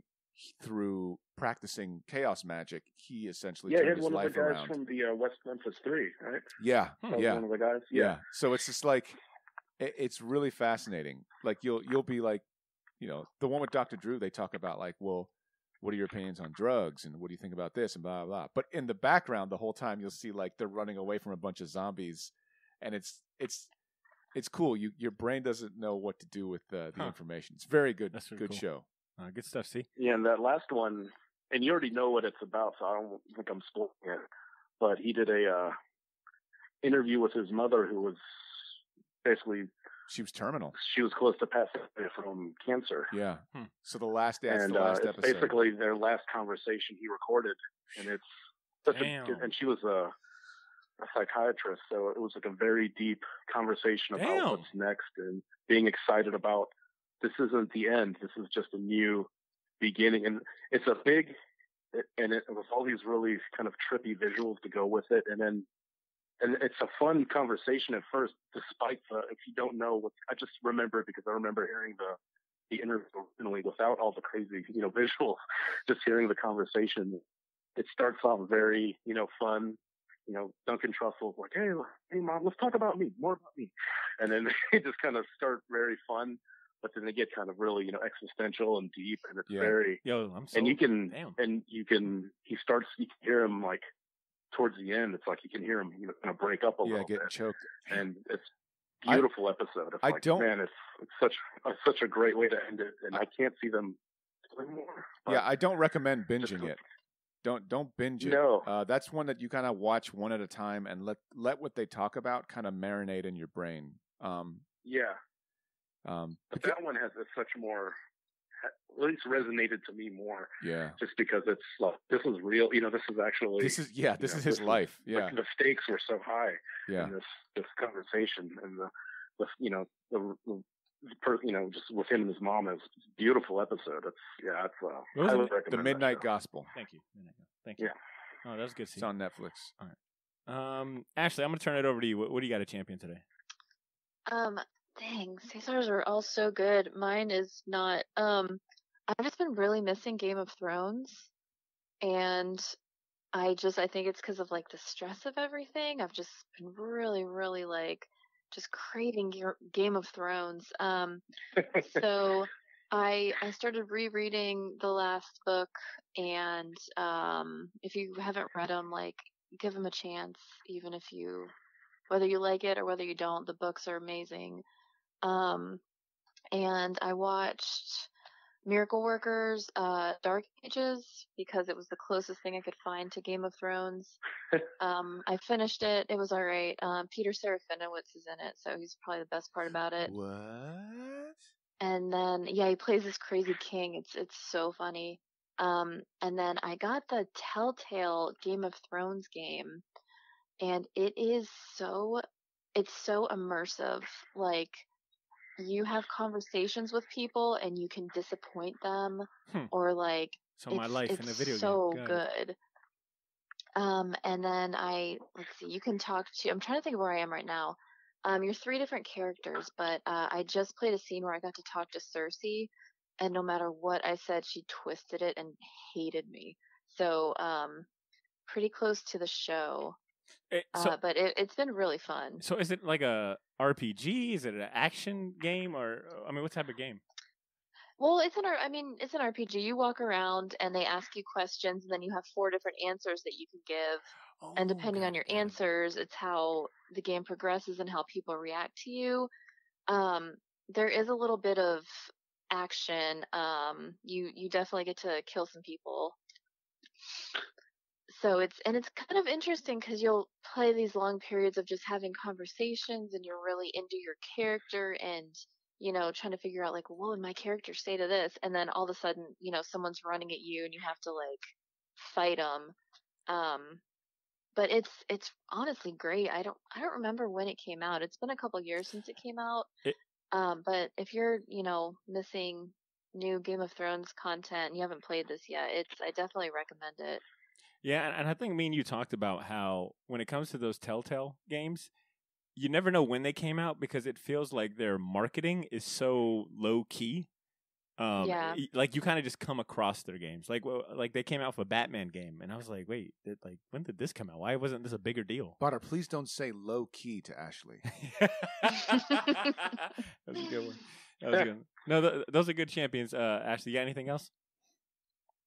through practicing chaos magic, he essentially turned his life around. Yeah, one of the guys from the West Memphis 3, right? Yeah, one of the guys. Yeah. So it's just like it's really fascinating. Like you'll be like, you know, the one with Dr. Drew, they talk about like, well, what are your opinions on drugs and what do you think about this and blah blah blah. But in the background, the whole time you'll see like they're running away from a bunch of zombies, and it's cool. Your brain doesn't know what to do with the information. It's very good. That's good cool. Show. Good stuff, see? Yeah, and that last one, and you already know what it's about, so I don't think I'm spoiling it. But he did a interview with his mother, who was basically... She was terminal. She was close to passing away from cancer. Yeah. So the last episode. It's basically their last conversation he recorded, and it's such and she was a psychiatrist, so it was like a very deep conversation about what's next and being excited about this isn't the end. This is just a new beginning. And it's a big, and it with all these really kind of trippy visuals to go with it. And it's a fun conversation at first, despite if you don't know I just remember it because I remember hearing the interview originally without all the crazy, visuals, just hearing the conversation. It starts off very, fun. Duncan Trussell's like, hey mom, let's talk about me, more about me. And then they just kind of start very fun. But then they get kind of really, existential and deep, and it's very. And you can hear him like towards the end. It's like you can hear him, kind of break up a little bit. Yeah, getting choked. And it's beautiful episode. It's it's such a great way to end it, and I can't see them doing more. Yeah, I don't recommend binging it. Don't binge it. No. That's one that you kind of watch one at a time and let what they talk about kind of marinate in your brain. But that one has such more, at least resonated to me more. Yeah. Just because it's like, this is real. This is actually. This is his life. Yeah. Like the stakes were so high. Yeah. In this conversation, and just with him and his mom is a beautiful episode. I would recommend The Midnight Gospel. Thank you. Yeah. Oh, that was good. It's on Netflix. All right. Ashley, I'm going to turn it over to you. What do you got a champion today? Dang, Caesars are all so good. Mine is not. I've just been really missing Game of Thrones, and I think it's because of like the stress of everything. I've just been really, really like just craving Game of Thrones. So I started rereading the last book, and if you haven't read them, like give them a chance, even if whether you like it or whether you don't. The books are amazing. and I watched Miracle Workers, Dark Ages, because it was the closest thing I could find to Game of Thrones. I finished it. It was alright. Peter Serafinowicz is in it, so he's probably the best part about it. What? And then, yeah, he plays this crazy king. It's so funny. And then I got the Telltale Game of Thrones game, and it's so immersive. Like, you have conversations with people and you can disappoint them, or like, So my life in a video so game. Got good. And then let's see, you can talk to, I'm trying to think of where I am right now. You're 3 different characters, but I just played a scene where I got to talk to Cersei, and no matter what I said, she twisted it and hated me. So, pretty close to the show. But it's been really fun. So is it like a RPG? Is it an action game, or I mean, what type of game? Well, it's an RPG. You walk around and they ask you questions, and then you have 4 different answers that you can give. And depending on your answers, it's how the game progresses and how people react to you. There is a little bit of action. You definitely get to kill some people. So it's kind of interesting because you'll play these long periods of just having conversations, and you're really into your character, and trying to figure out, like, what would my character say to this? And then all of a sudden, someone's running at you and you have to, like, fight them. But it's honestly great. I don't remember when it came out. It's been a couple years since it came out. But if you're, missing new Game of Thrones content and you haven't played this yet, I definitely recommend it. Yeah, and I think me and you talked about how when it comes to those Telltale games, you never know when they came out because it feels like their marketing is so low key. Yeah. Like you kind of just come across their games. Like they came out with a Batman game, and I was like, wait, when did this come out? Why wasn't this a bigger deal? Butter, please don't say low key to Ashley. That was a good one. That was good. No, those are good champions. Ashley, you got anything else?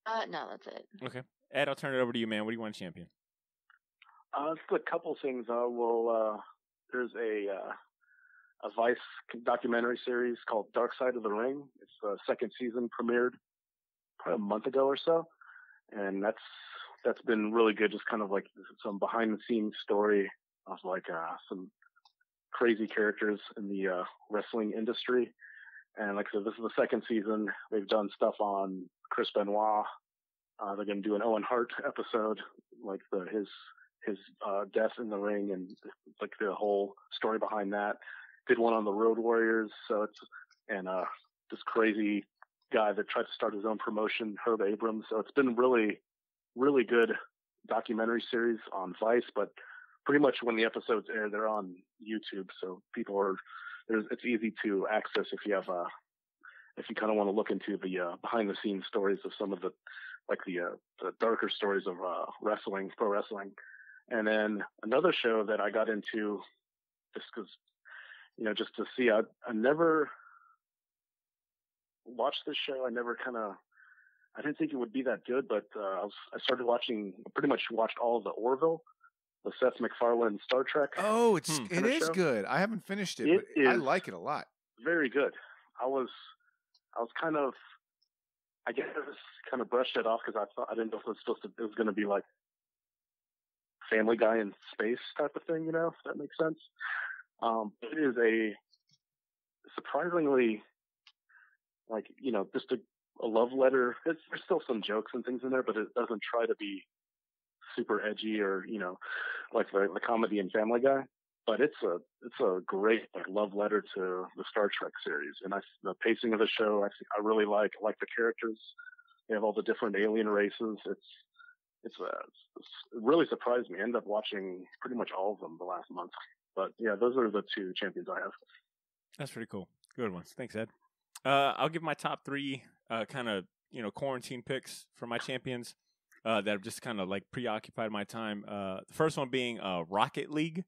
No, that's it. Okay. Ed, I'll turn it over to you, man. What do you want to champion? Just a couple things. There's a Vice documentary series called Dark Side of the Ring. It's the 2nd season, premiered probably a month ago or so, and that's been really good. Just kind of like some behind the scenes story of like some crazy characters in the wrestling industry. And like I said, this is the 2nd season. They've done stuff on Chris Benoit. They're going to do an Owen Hart episode, like his death in the ring and like the whole story behind that. Did one on the Road Warriors, this crazy guy that tried to start his own promotion, Herb Abrams. So it's been really, really good documentary series on Vice, but pretty much when the episodes air, they're on YouTube. So it's easy to access if you have if you kind of want to look into the behind the scenes stories of some of the darker stories of wrestling, pro wrestling. And then another show that I got into just because, just to see, I never watched this show. I didn't think it would be that good, but I started watching, pretty much watched all of the Orville, the Seth MacFarlane Star Trek. Oh, it is good. I haven't finished it, but I like it a lot. Very good. I was kind of, I guess, kind of brushed it off because I didn't know if it was going to be like Family Guy in space type of thing, if that makes sense. It is a surprisingly, like, just a love letter. There's still some jokes and things in there, but it doesn't try to be super edgy or, like the comedy in Family Guy. But it's a great love letter to the Star Trek series, and the pacing of the show I really like. I like the characters. They have all the different alien races. It really surprised me. I ended up watching pretty much all of them the last month. But yeah, those are the 2 champions I have. That's pretty cool. Good ones. Thanks, Ed. I'll give my top 3 kind of quarantine picks for my champions that have just kind of like preoccupied my time. The first one being Rocket League.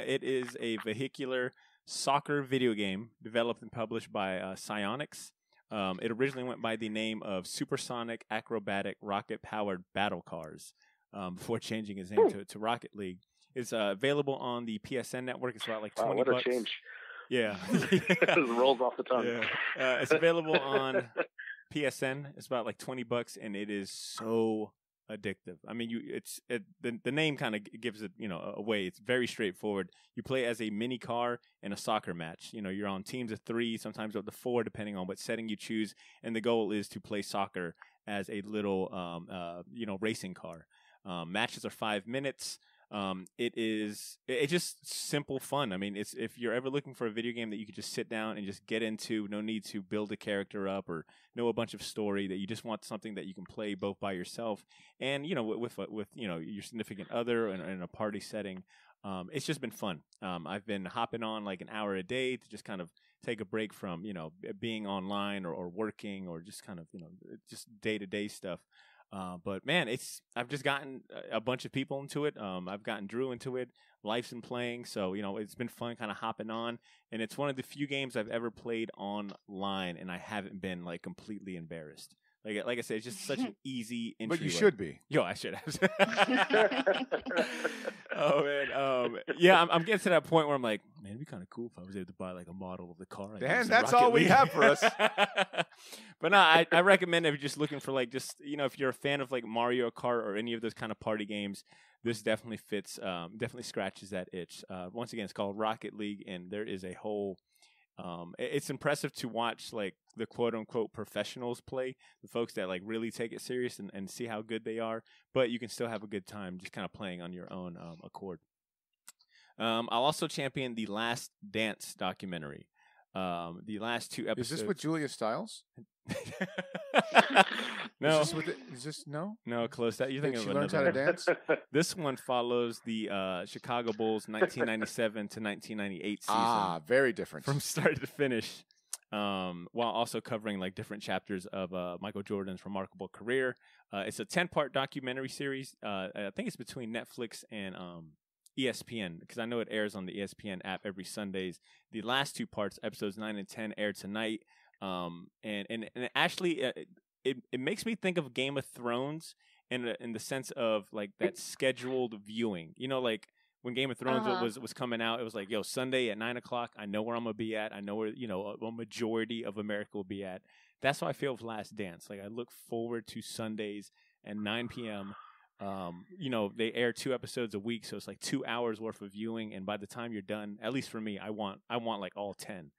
It is a vehicular soccer video game developed and published by Psyonix. It originally went by the name of Supersonic Acrobatic Rocket-Powered Battle Cars before changing its name to Rocket League. It's available on the PSN network. It's about like $20. What a change. Yeah. It just rolls off the tongue. Yeah. It's available on PSN. It's about like $20, and it is so addictive. I mean, the name kind of gives it, away. It's very straightforward. You play as a mini car in a soccer match. You're on teams of 3, sometimes up to 4, depending on what setting you choose. And the goal is to play soccer as a little, racing car. Matches are 5 minutes. It's just simple fun. I mean, if you're ever looking for a video game that you could just sit down and just get into, no need to build a character up or know a bunch of story, that you just want something that you can play both by yourself and, with your significant other and in a party setting. It's just been fun. I've been hopping on like an hour a day to just kind of take a break from, being online or working or just kind of, just day-to-day stuff. But man, I've just gotten a bunch of people into it. I've gotten Drew into it. Life's been playing, so it's been fun kind of hopping on. And it's one of the few games I've ever played online, and I haven't been like completely embarrassed. Like I said, it's just such an easy entry. But you should be. Yo, I should have. Oh man, yeah, I'm getting to that point where I'm like, man, it'd be kind of cool if I was able to buy like a model of the car. Dan, that's all we have for us. But no, I recommend if you're just looking for like if you're a fan of like Mario Kart or any of those kind of party games, this definitely fits. Definitely scratches that itch. Once again, it's called Rocket League, and there is a whole. It's impressive to watch like the quote unquote professionals play, the folks that like really take it serious and see how good they are, but you can still have a good time just kind of playing on your own accord. I'll also champion the Last Dance documentary. The last 2 episodes. Is this with Julia Stiles? No. Is this no? No, close. That you're thinking She of learns another how to one. dance? This one follows the Chicago Bulls 1997 to 1998 season. Ah, very different. From start to finish, while also covering like different chapters of Michael Jordan's remarkable career. It's a 10-part documentary series. I think it's between Netflix and ESPN, because I know it airs on the ESPN app every Sundays. The last 2 parts, episodes 9 and 10, air tonight. And actually, it makes me think of Game of Thrones in the sense of like that scheduled viewing. Like when Game of Thrones was coming out, it was like, yo, Sunday at 9:00, I know where I'm gonna be at. I know where a majority of America will be at. That's how I feel with Last Dance. Like I look forward to Sundays at 9 p.m. They air 2 episodes a week, so it's like 2 hours worth of viewing. And by the time you're done, at least for me, I want like all 10.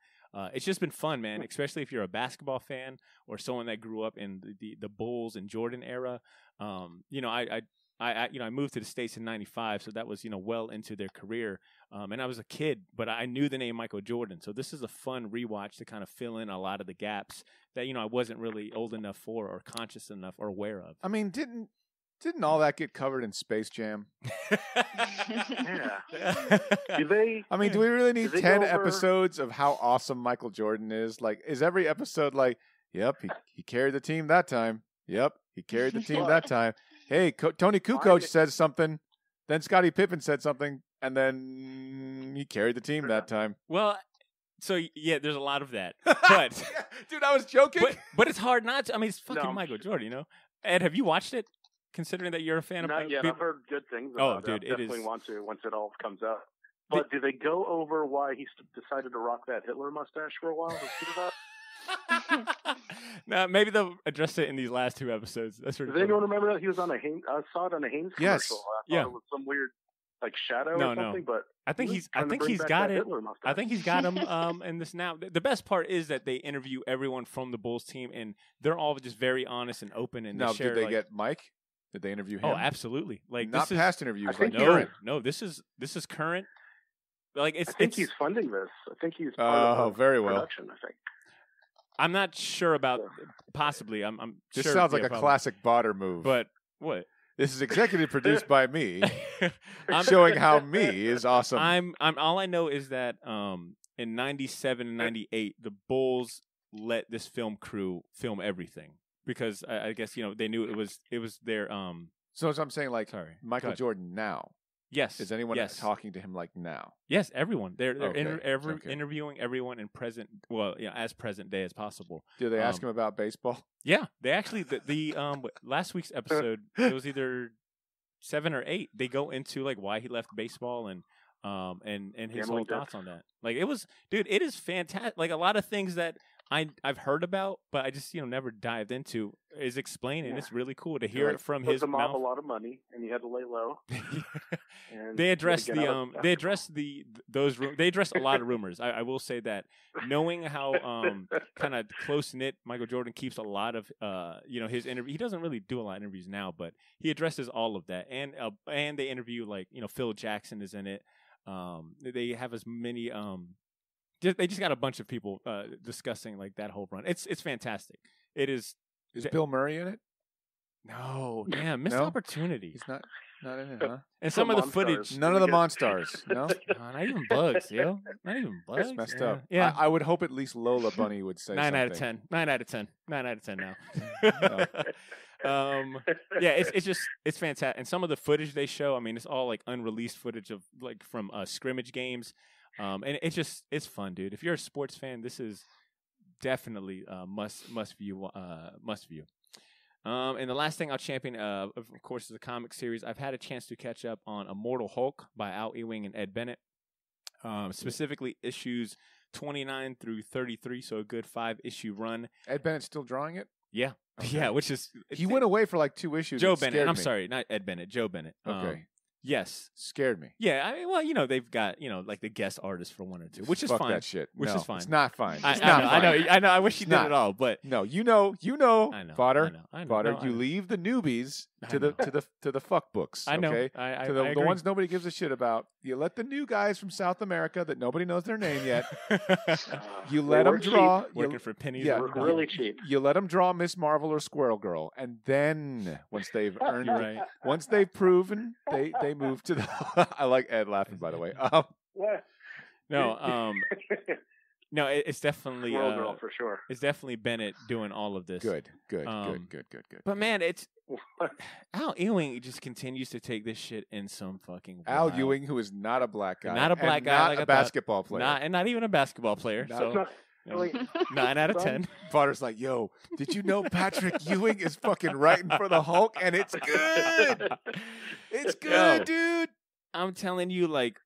It's just been fun, man, especially if you're a basketball fan or someone that grew up in the Bulls and Jordan era. I moved to the States in 95, so that was, well into their career. And I was a kid, but I knew the name Michael Jordan. So this is a fun rewatch to kind of fill in a lot of the gaps that, I wasn't really old enough for or conscious enough or aware of. I mean, didn't all that get covered in Space Jam? Yeah. Do we really need 10 episodes of how awesome Michael Jordan is? Like, is every episode like, yep, he carried the team that time. Yep, he carried the team that time. Hey, Tony Kukoc says something. Then Scottie Pippen said something. And then he carried the team that time. Well, so, yeah, there's a lot of that. But dude, I was joking. But it's hard not to. I mean, it's fucking Michael Jordan, Ed, have you watched it? Considering that you're a fan of Not yet. I've heard good things about dude, it. I definitely want to once it all comes out. But do they go over why he decided to rock that Hitler mustache for a while? No, maybe they'll address it in these last 2 episodes. That's Does anyone remember that he was on I saw it on a Haynes commercial. I thought it was some weird like shadow or something. But I think he's got it. I think he's got him in this now. The best part is that they interview everyone from the Bulls team, and they're all just very honest and open. And now, share, did they get Mike? Did they interview him? Oh, absolutely. Like not past interviews. No. This is current. Like I think he's funding this. I think he's very well. Production, I think. I'm not sure about possibly. I'm. This sure, sounds like a classic Botter move. But what? This is executive produced by me, showing how me is awesome. I'm. All I know is that in '97 and '98, the Bulls let this film crew film everything. Because I guess they knew it was their So as I'm saying, like Michael Jordan now. Yes. Is anyone talking to him like now? Yes, everyone. They're interviewing everyone in present. Well, as present day as possible. Do they ask him about baseball? Yeah, they actually the last week's episode, it was either 7 or 8. They go into like why he left baseball and and his Gambling whole debt. thoughts on that. Like, it was, dude, it is fantastic. Like, a lot of things that I've heard about, but I just never dived into is explained, and Yeah. it's really cool to You're hear like, it from put his the mob mouth. a lot of money, and you had to lay low. And They addressed they addressed they addressed a lot of rumors. I will say that, knowing how kind of close knit Michael Jordan keeps a lot of his interview. He doesn't really do a lot of interviews now, but he addresses all of that, and they interview Phil Jackson is in it. They have as many they just got a bunch of people discussing like that whole run. It's fantastic. It is. Is Bill Murray in it? No, damn, missed No? opportunity. He's not in it, huh? And some of the Monstars. footage, None of the Monstars. No, not even Bugs, yo. Not even Bugs. that's messed yeah. up. Yeah. I would hope at least Lola Bunny would say 9 something. out of 10. 9 out of 10. 9 out of 10 now. Yeah, it's fantastic. And some of the footage they show, I mean, it's all like unreleased footage of from scrimmage games. And it's fun, dude. If you're a sports fan, this is definitely must view. And the last thing I'll champion, of course, is a comic series. I've had a chance to catch up on Immortal Hulk by Al Ewing and Ed Bennett, specifically issues 29 through 33, so a good 5-issue run. Ed Bennett's still drawing it? Yeah, Okay. yeah, which is He went away for like 2 issues. Joe It Bennett. scared I'm me. sorry, not Ed Bennett. Joe Bennett. Okay. Yes. Scared me. Yeah. I mean, well, they've got like the guest artists for 1 or 2, which is Fuck fine. that shit. Which No, is fine. It's not fine. I It's not fine. I know. I wish he It's did not. it all, but No, you know, I know. Potter. I know. Potter, No, I you know. leave the newbies I to know. the fuck books. I know. Okay? I To the agree. ones nobody gives a shit about. You let the new guys from South America that nobody knows their name yet. You let them we're cheap. draw. Working for pennies. Yeah. We're really cheap. You let them draw Miss Marvel or Squirrel Girl, and then once they've earned You're it, right. once they've proven, they move to the. I like Ed laughing, by the way. No, no, it's definitely Squirrel Girl for sure. it's definitely Bennett doing all of this. Good. Um, Good. But man, it's Al Ewing just continues to take this shit in some fucking Al wild- Ewing, who is not a black guy, Not a black and guy, not like a I thought. basketball player. not even a basketball player. Not- So Not- you know, Wait, 9 out of son? 10. Potter's like, yo, did you know Patrick Ewing is fucking writing for the Hulk, and it's good. It's good, dude. I'm telling you, like,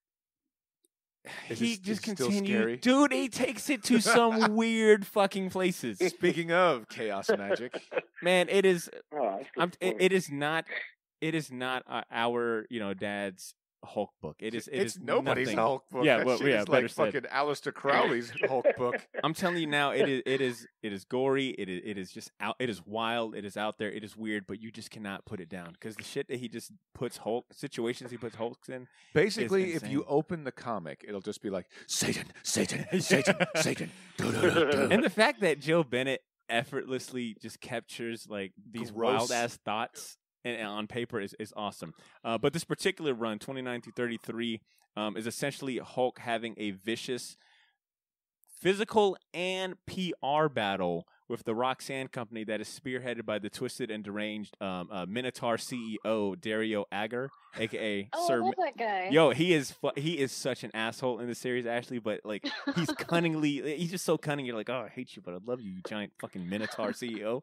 Is he it just still continues, scary? dude. He takes it to some weird fucking places. Speaking of chaos magic, Man, it is. Oh, that's good. It is not. It is not our dad's Hulk book. It it's nobody's nothing. Hulk book. Yeah, That well, shit yeah, is better like said. fucking Aleister Crowley's Hulk book. I'm telling you now, it is gory. It is just out. It is wild. It is out there. It is weird, but you just cannot put it down because the shit that he just puts situations he puts Hulks in. Basically, if you insane. open the comic, it'll just be like Satan, Satan, Satan, Satan. And the fact that Joe Bennett effortlessly just captures like these Gross. wild ass thoughts and on paper is awesome. But this particular run, 29 through 33, is essentially Hulk having a vicious physical and PR battle with the Roxanne Company that is spearheaded by the twisted and deranged Minotaur CEO Dario Agger, aka Oh, Sir. I love that guy. Yo, he is such an asshole in the series, Ashley. But like, he's just so cunning. You're like, oh, I hate you, but I love you, you giant fucking Minotaur CEO.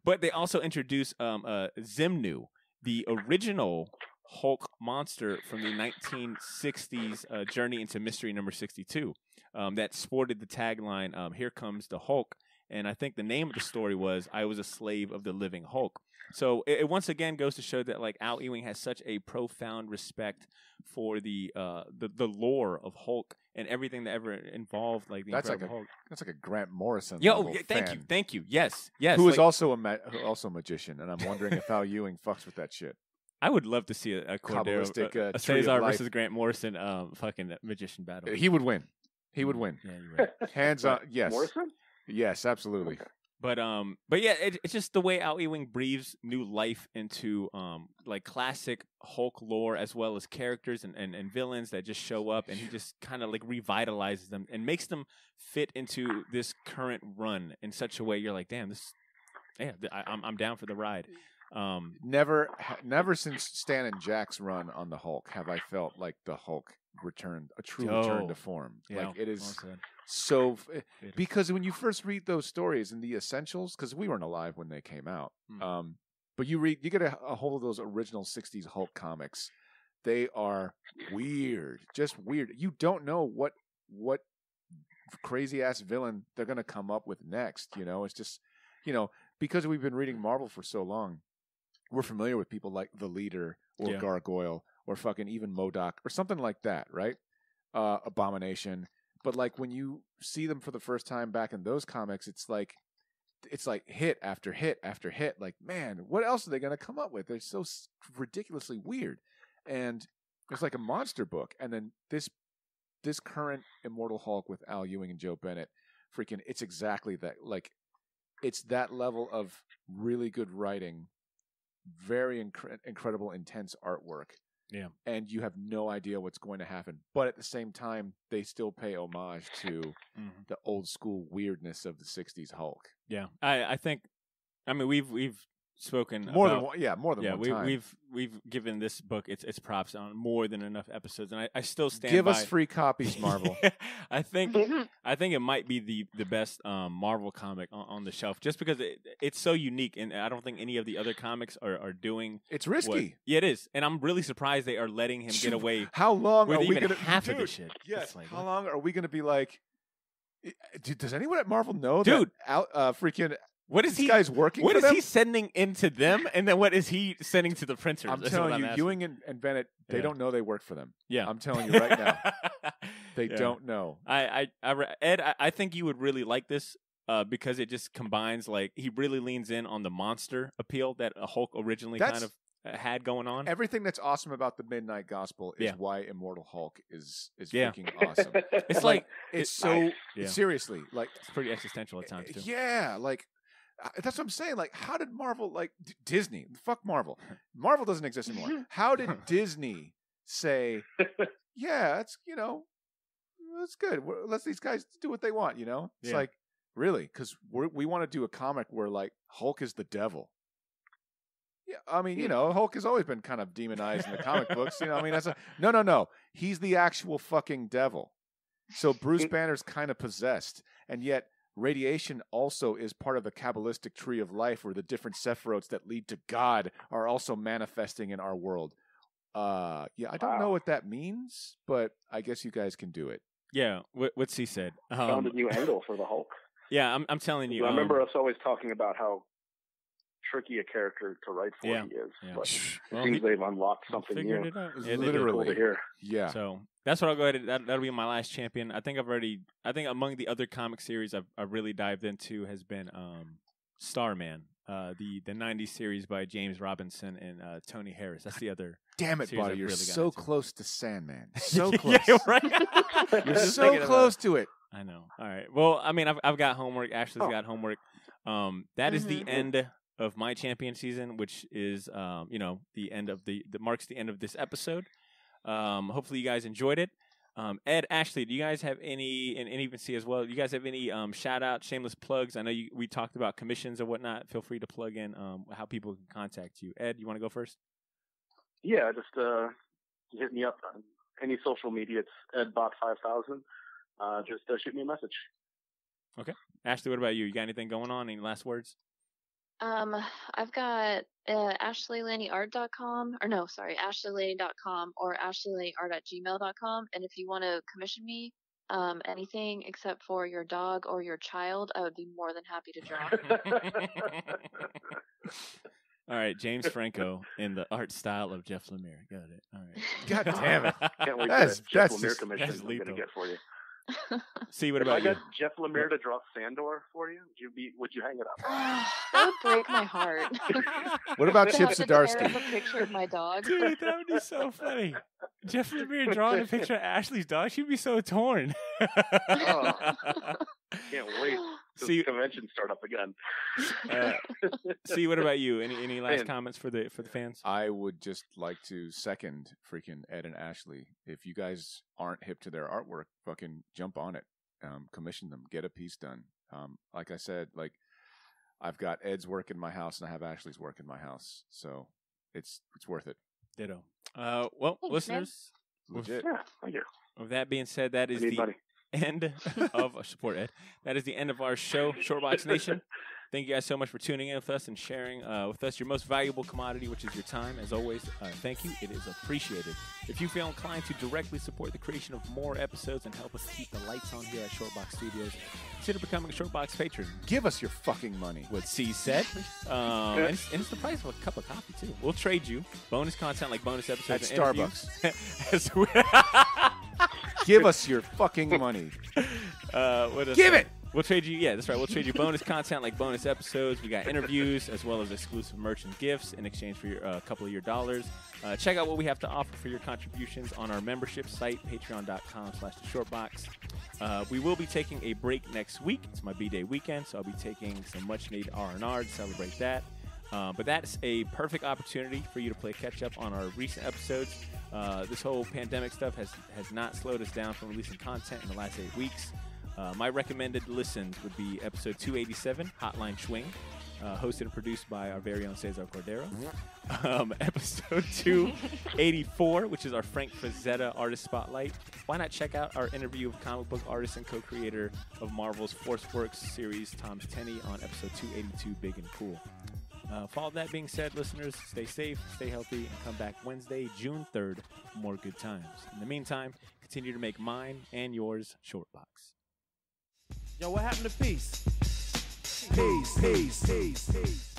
But they also introduce Zimnu, the original Hulk monster from the 1960s Journey into Mystery number 62, that sported the tagline, "Here comes the Hulk." And I think the name of the story was "I was a slave of the living Hulk." So it once again goes to show that like Al Ewing has such a profound respect for the lore of Hulk and everything that ever involved like the That's like Incredible Hulk. That's like a Grant Morrison. Yo, level thank fan, you, thank you. Yes, yes. Who is like, also also a magician, and I'm wondering if Al Ewing fucks with that shit. I would love to see a Cordero, Kabbalistic, a Tree of Cesar Life. versus Grant Morrison fucking magician battle. He would win. He would win. Yeah, you're right. Hands on. Yes. Morrison? Yes, absolutely. Okay. But yeah, it's just the way Al Ewing breathes new life into like classic Hulk lore as well as characters and villains that just show up, and he just kind of like revitalizes them and makes them fit into this current run in such a way you're like, damn, I'm down for the ride. Never since Stan and Jack's run on the Hulk have I felt like the Hulk returned a true return to form. Yeah, Like it is well said. so It is. because when you first read those stories in the Essentials, because we weren't alive when they came out, but you get a hold of those original '60s Hulk comics, They are weird, just weird. You don't know what crazy ass villain they're gonna come up with next. It's just, because we've been reading Marvel for so long, we're familiar with people like the Leader or Gargoyle or fucking even MODOK or something like that, right? Abomination. But like when you see them for the first time back in those comics, it's like hit after hit after hit. Like, man, what else are they going to come up with? They're so ridiculously weird. And it's like a monster book. And then this current Immortal Hulk with Al Ewing and Joe Bennett, freaking, it's exactly that. Like, it's that level of really good writing, very incredible, intense artwork. Yeah. And you have no idea what's going to happen. But at the same time, they still pay homage to the old school weirdness of the 60s Hulk. Yeah. I think, we've spoken more about, than one time. We've given this book its props on more than enough episodes, and I still stand Give by. us free copies, Marvel. I think it might be the best Marvel comic on the shelf, just because it's so unique, and I don't think any of the other comics are doing. It's risky. Yeah, it is, and I'm really surprised they are letting him get away. How long with are we even gonna half of this shit? Yes. Like, how long are we going to be like? Does anyone at Marvel know, dude? Freaking. What is this guy's working? What for is them? he sending into them, and then what is he sending to the printers? I'm telling you, Ewing and Bennett, they don't know they work for them. Yeah, I'm telling you right now, they don't know. Ed, I think you would really like this because it just combines, like, he really leans in on the monster appeal that Hulk originally kind of had going on. Everything that's awesome about the Midnight Gospel is why Immortal Hulk is freaking awesome. It's it's so seriously, like, it's pretty existential at times too. Yeah, like. That's what I'm saying. Like, how did Marvel, like Disney? Fuck Marvel. Marvel doesn't exist anymore. How did Disney say, "Yeah, it's it's good. Let these guys do what they want." It's like, really, because we want to do a comic where like Hulk is the devil. Yeah, Hulk has always been kind of demonized in the comic books. That's no. He's the actual fucking devil. So Bruce Banner's kind of possessed, and yet. Radiation also is part of the Kabbalistic tree of life where the different sephirotes that lead to God are also manifesting in our world. I don't know what that means, but I guess you guys can do it. Yeah, what's he said? Found a new angle for the Hulk. Yeah, I'm telling you. I remember us always talking about how tricky a character to write for he is. Yeah. But it seems they've unlocked something new. It out. Yeah, literally. Cool to hear. Yeah. So that's what I'll go ahead. That'll be my last champion. I think among the other comic series I've really dived into has been Starman, the 90s series by James Robinson and Tony Harris. That's the other. Damn it, buddy! You're really so close to Sandman. So close. Yeah, right. You're so close to it. I know. All right. Well, I've got homework. Ashley's got homework. That is the end of my champion season, which is the end of that marks the end of this episode. Hopefully you guys enjoyed it. Ed, Ashley, do you guys have any, and even C as well, do you guys have any shout out, shameless plugs? I know we talked about commissions and whatnot. Feel free to plug in how people can contact you. Ed, you want to go first? Yeah, just hit me up on any social media. It's EdBot5000. Just shoot me a message. Okay. Ashley, what about you? You got anything going on? Any last words? I've got ashleylaneyart.com, or no, sorry, ashleylaney.com or ashleylaneyart@gmail.com. And if you want to commission me anything except for your dog or your child, I would be more than happy to draw. All right, James Franco in the art style of Jeff Lemire. Got it. All right. God damn it. Can't wait That's Jeff Lemire just, commission I'm going to get for you. See, what about if you? I got Jeff Lemire to draw Sandor for you, would you hang it up? That would break my heart. What about To Chip have to tear up Zdarsky? a picture of my dog. Dude, that would be so funny. Jeff Lemire drawing a picture of Ashley's dog. She'd be so torn. Oh, can't wait till See, the convention start up again. See, what about you? Any last comments for the fans? I would just like to second freaking Ed and Ashley. If you guys aren't hip to their artwork, fucking jump on it. Commission them. Get a piece done. Like I said, like I've got Ed's work in my house and I have Ashley's work in my house. So it's worth it. Ditto. Well, Thanks, listeners, Legit. Yeah, thank you. with that being said, that is the end of support Ed. That is the end of our show, Shortbox Nation. Thank you guys so much for tuning in with us and sharing with us your most valuable commodity, which is your time. As always, thank you. It is appreciated. If you feel inclined to directly support the creation of more episodes and help us keep the lights on here at Shortbox Studios, consider becoming a Shortbox patron. Give us your fucking money. What C said. And it's the price of a cup of coffee, too. We'll trade you bonus content like bonus episodes At and Starbucks. Give us your fucking money. Give it! We'll trade you, yeah, that's right. We'll trade you bonus content like bonus episodes. We got interviews as well as exclusive merch and gifts in exchange for a couple of your dollars. Check out what we have to offer for your contributions on our membership site, patreon.com/theshortbox. We will be taking a break next week. It's my B-Day weekend, so I'll be taking some much-needed R&R to celebrate that. But that's a perfect opportunity for you to play catch-up on our recent episodes. This whole pandemic stuff has not slowed us down from releasing content in the last 8 weeks. My recommended listens would be episode 287, Hotline Schwing, hosted and produced by our very own Cesar Cordero. Episode 284, which is our Frank Frazetta Artist Spotlight. Why not check out our interview of comic book artist and co-creator of Marvel's Forceworks series, Thomas Tenney, on episode 282, Big and Cool. For all that being said, listeners, stay safe, stay healthy, and come back Wednesday, June 3rd for more good times. In the meantime, continue to make mine and yours Shortbox. Yo, what happened to peace? Peace.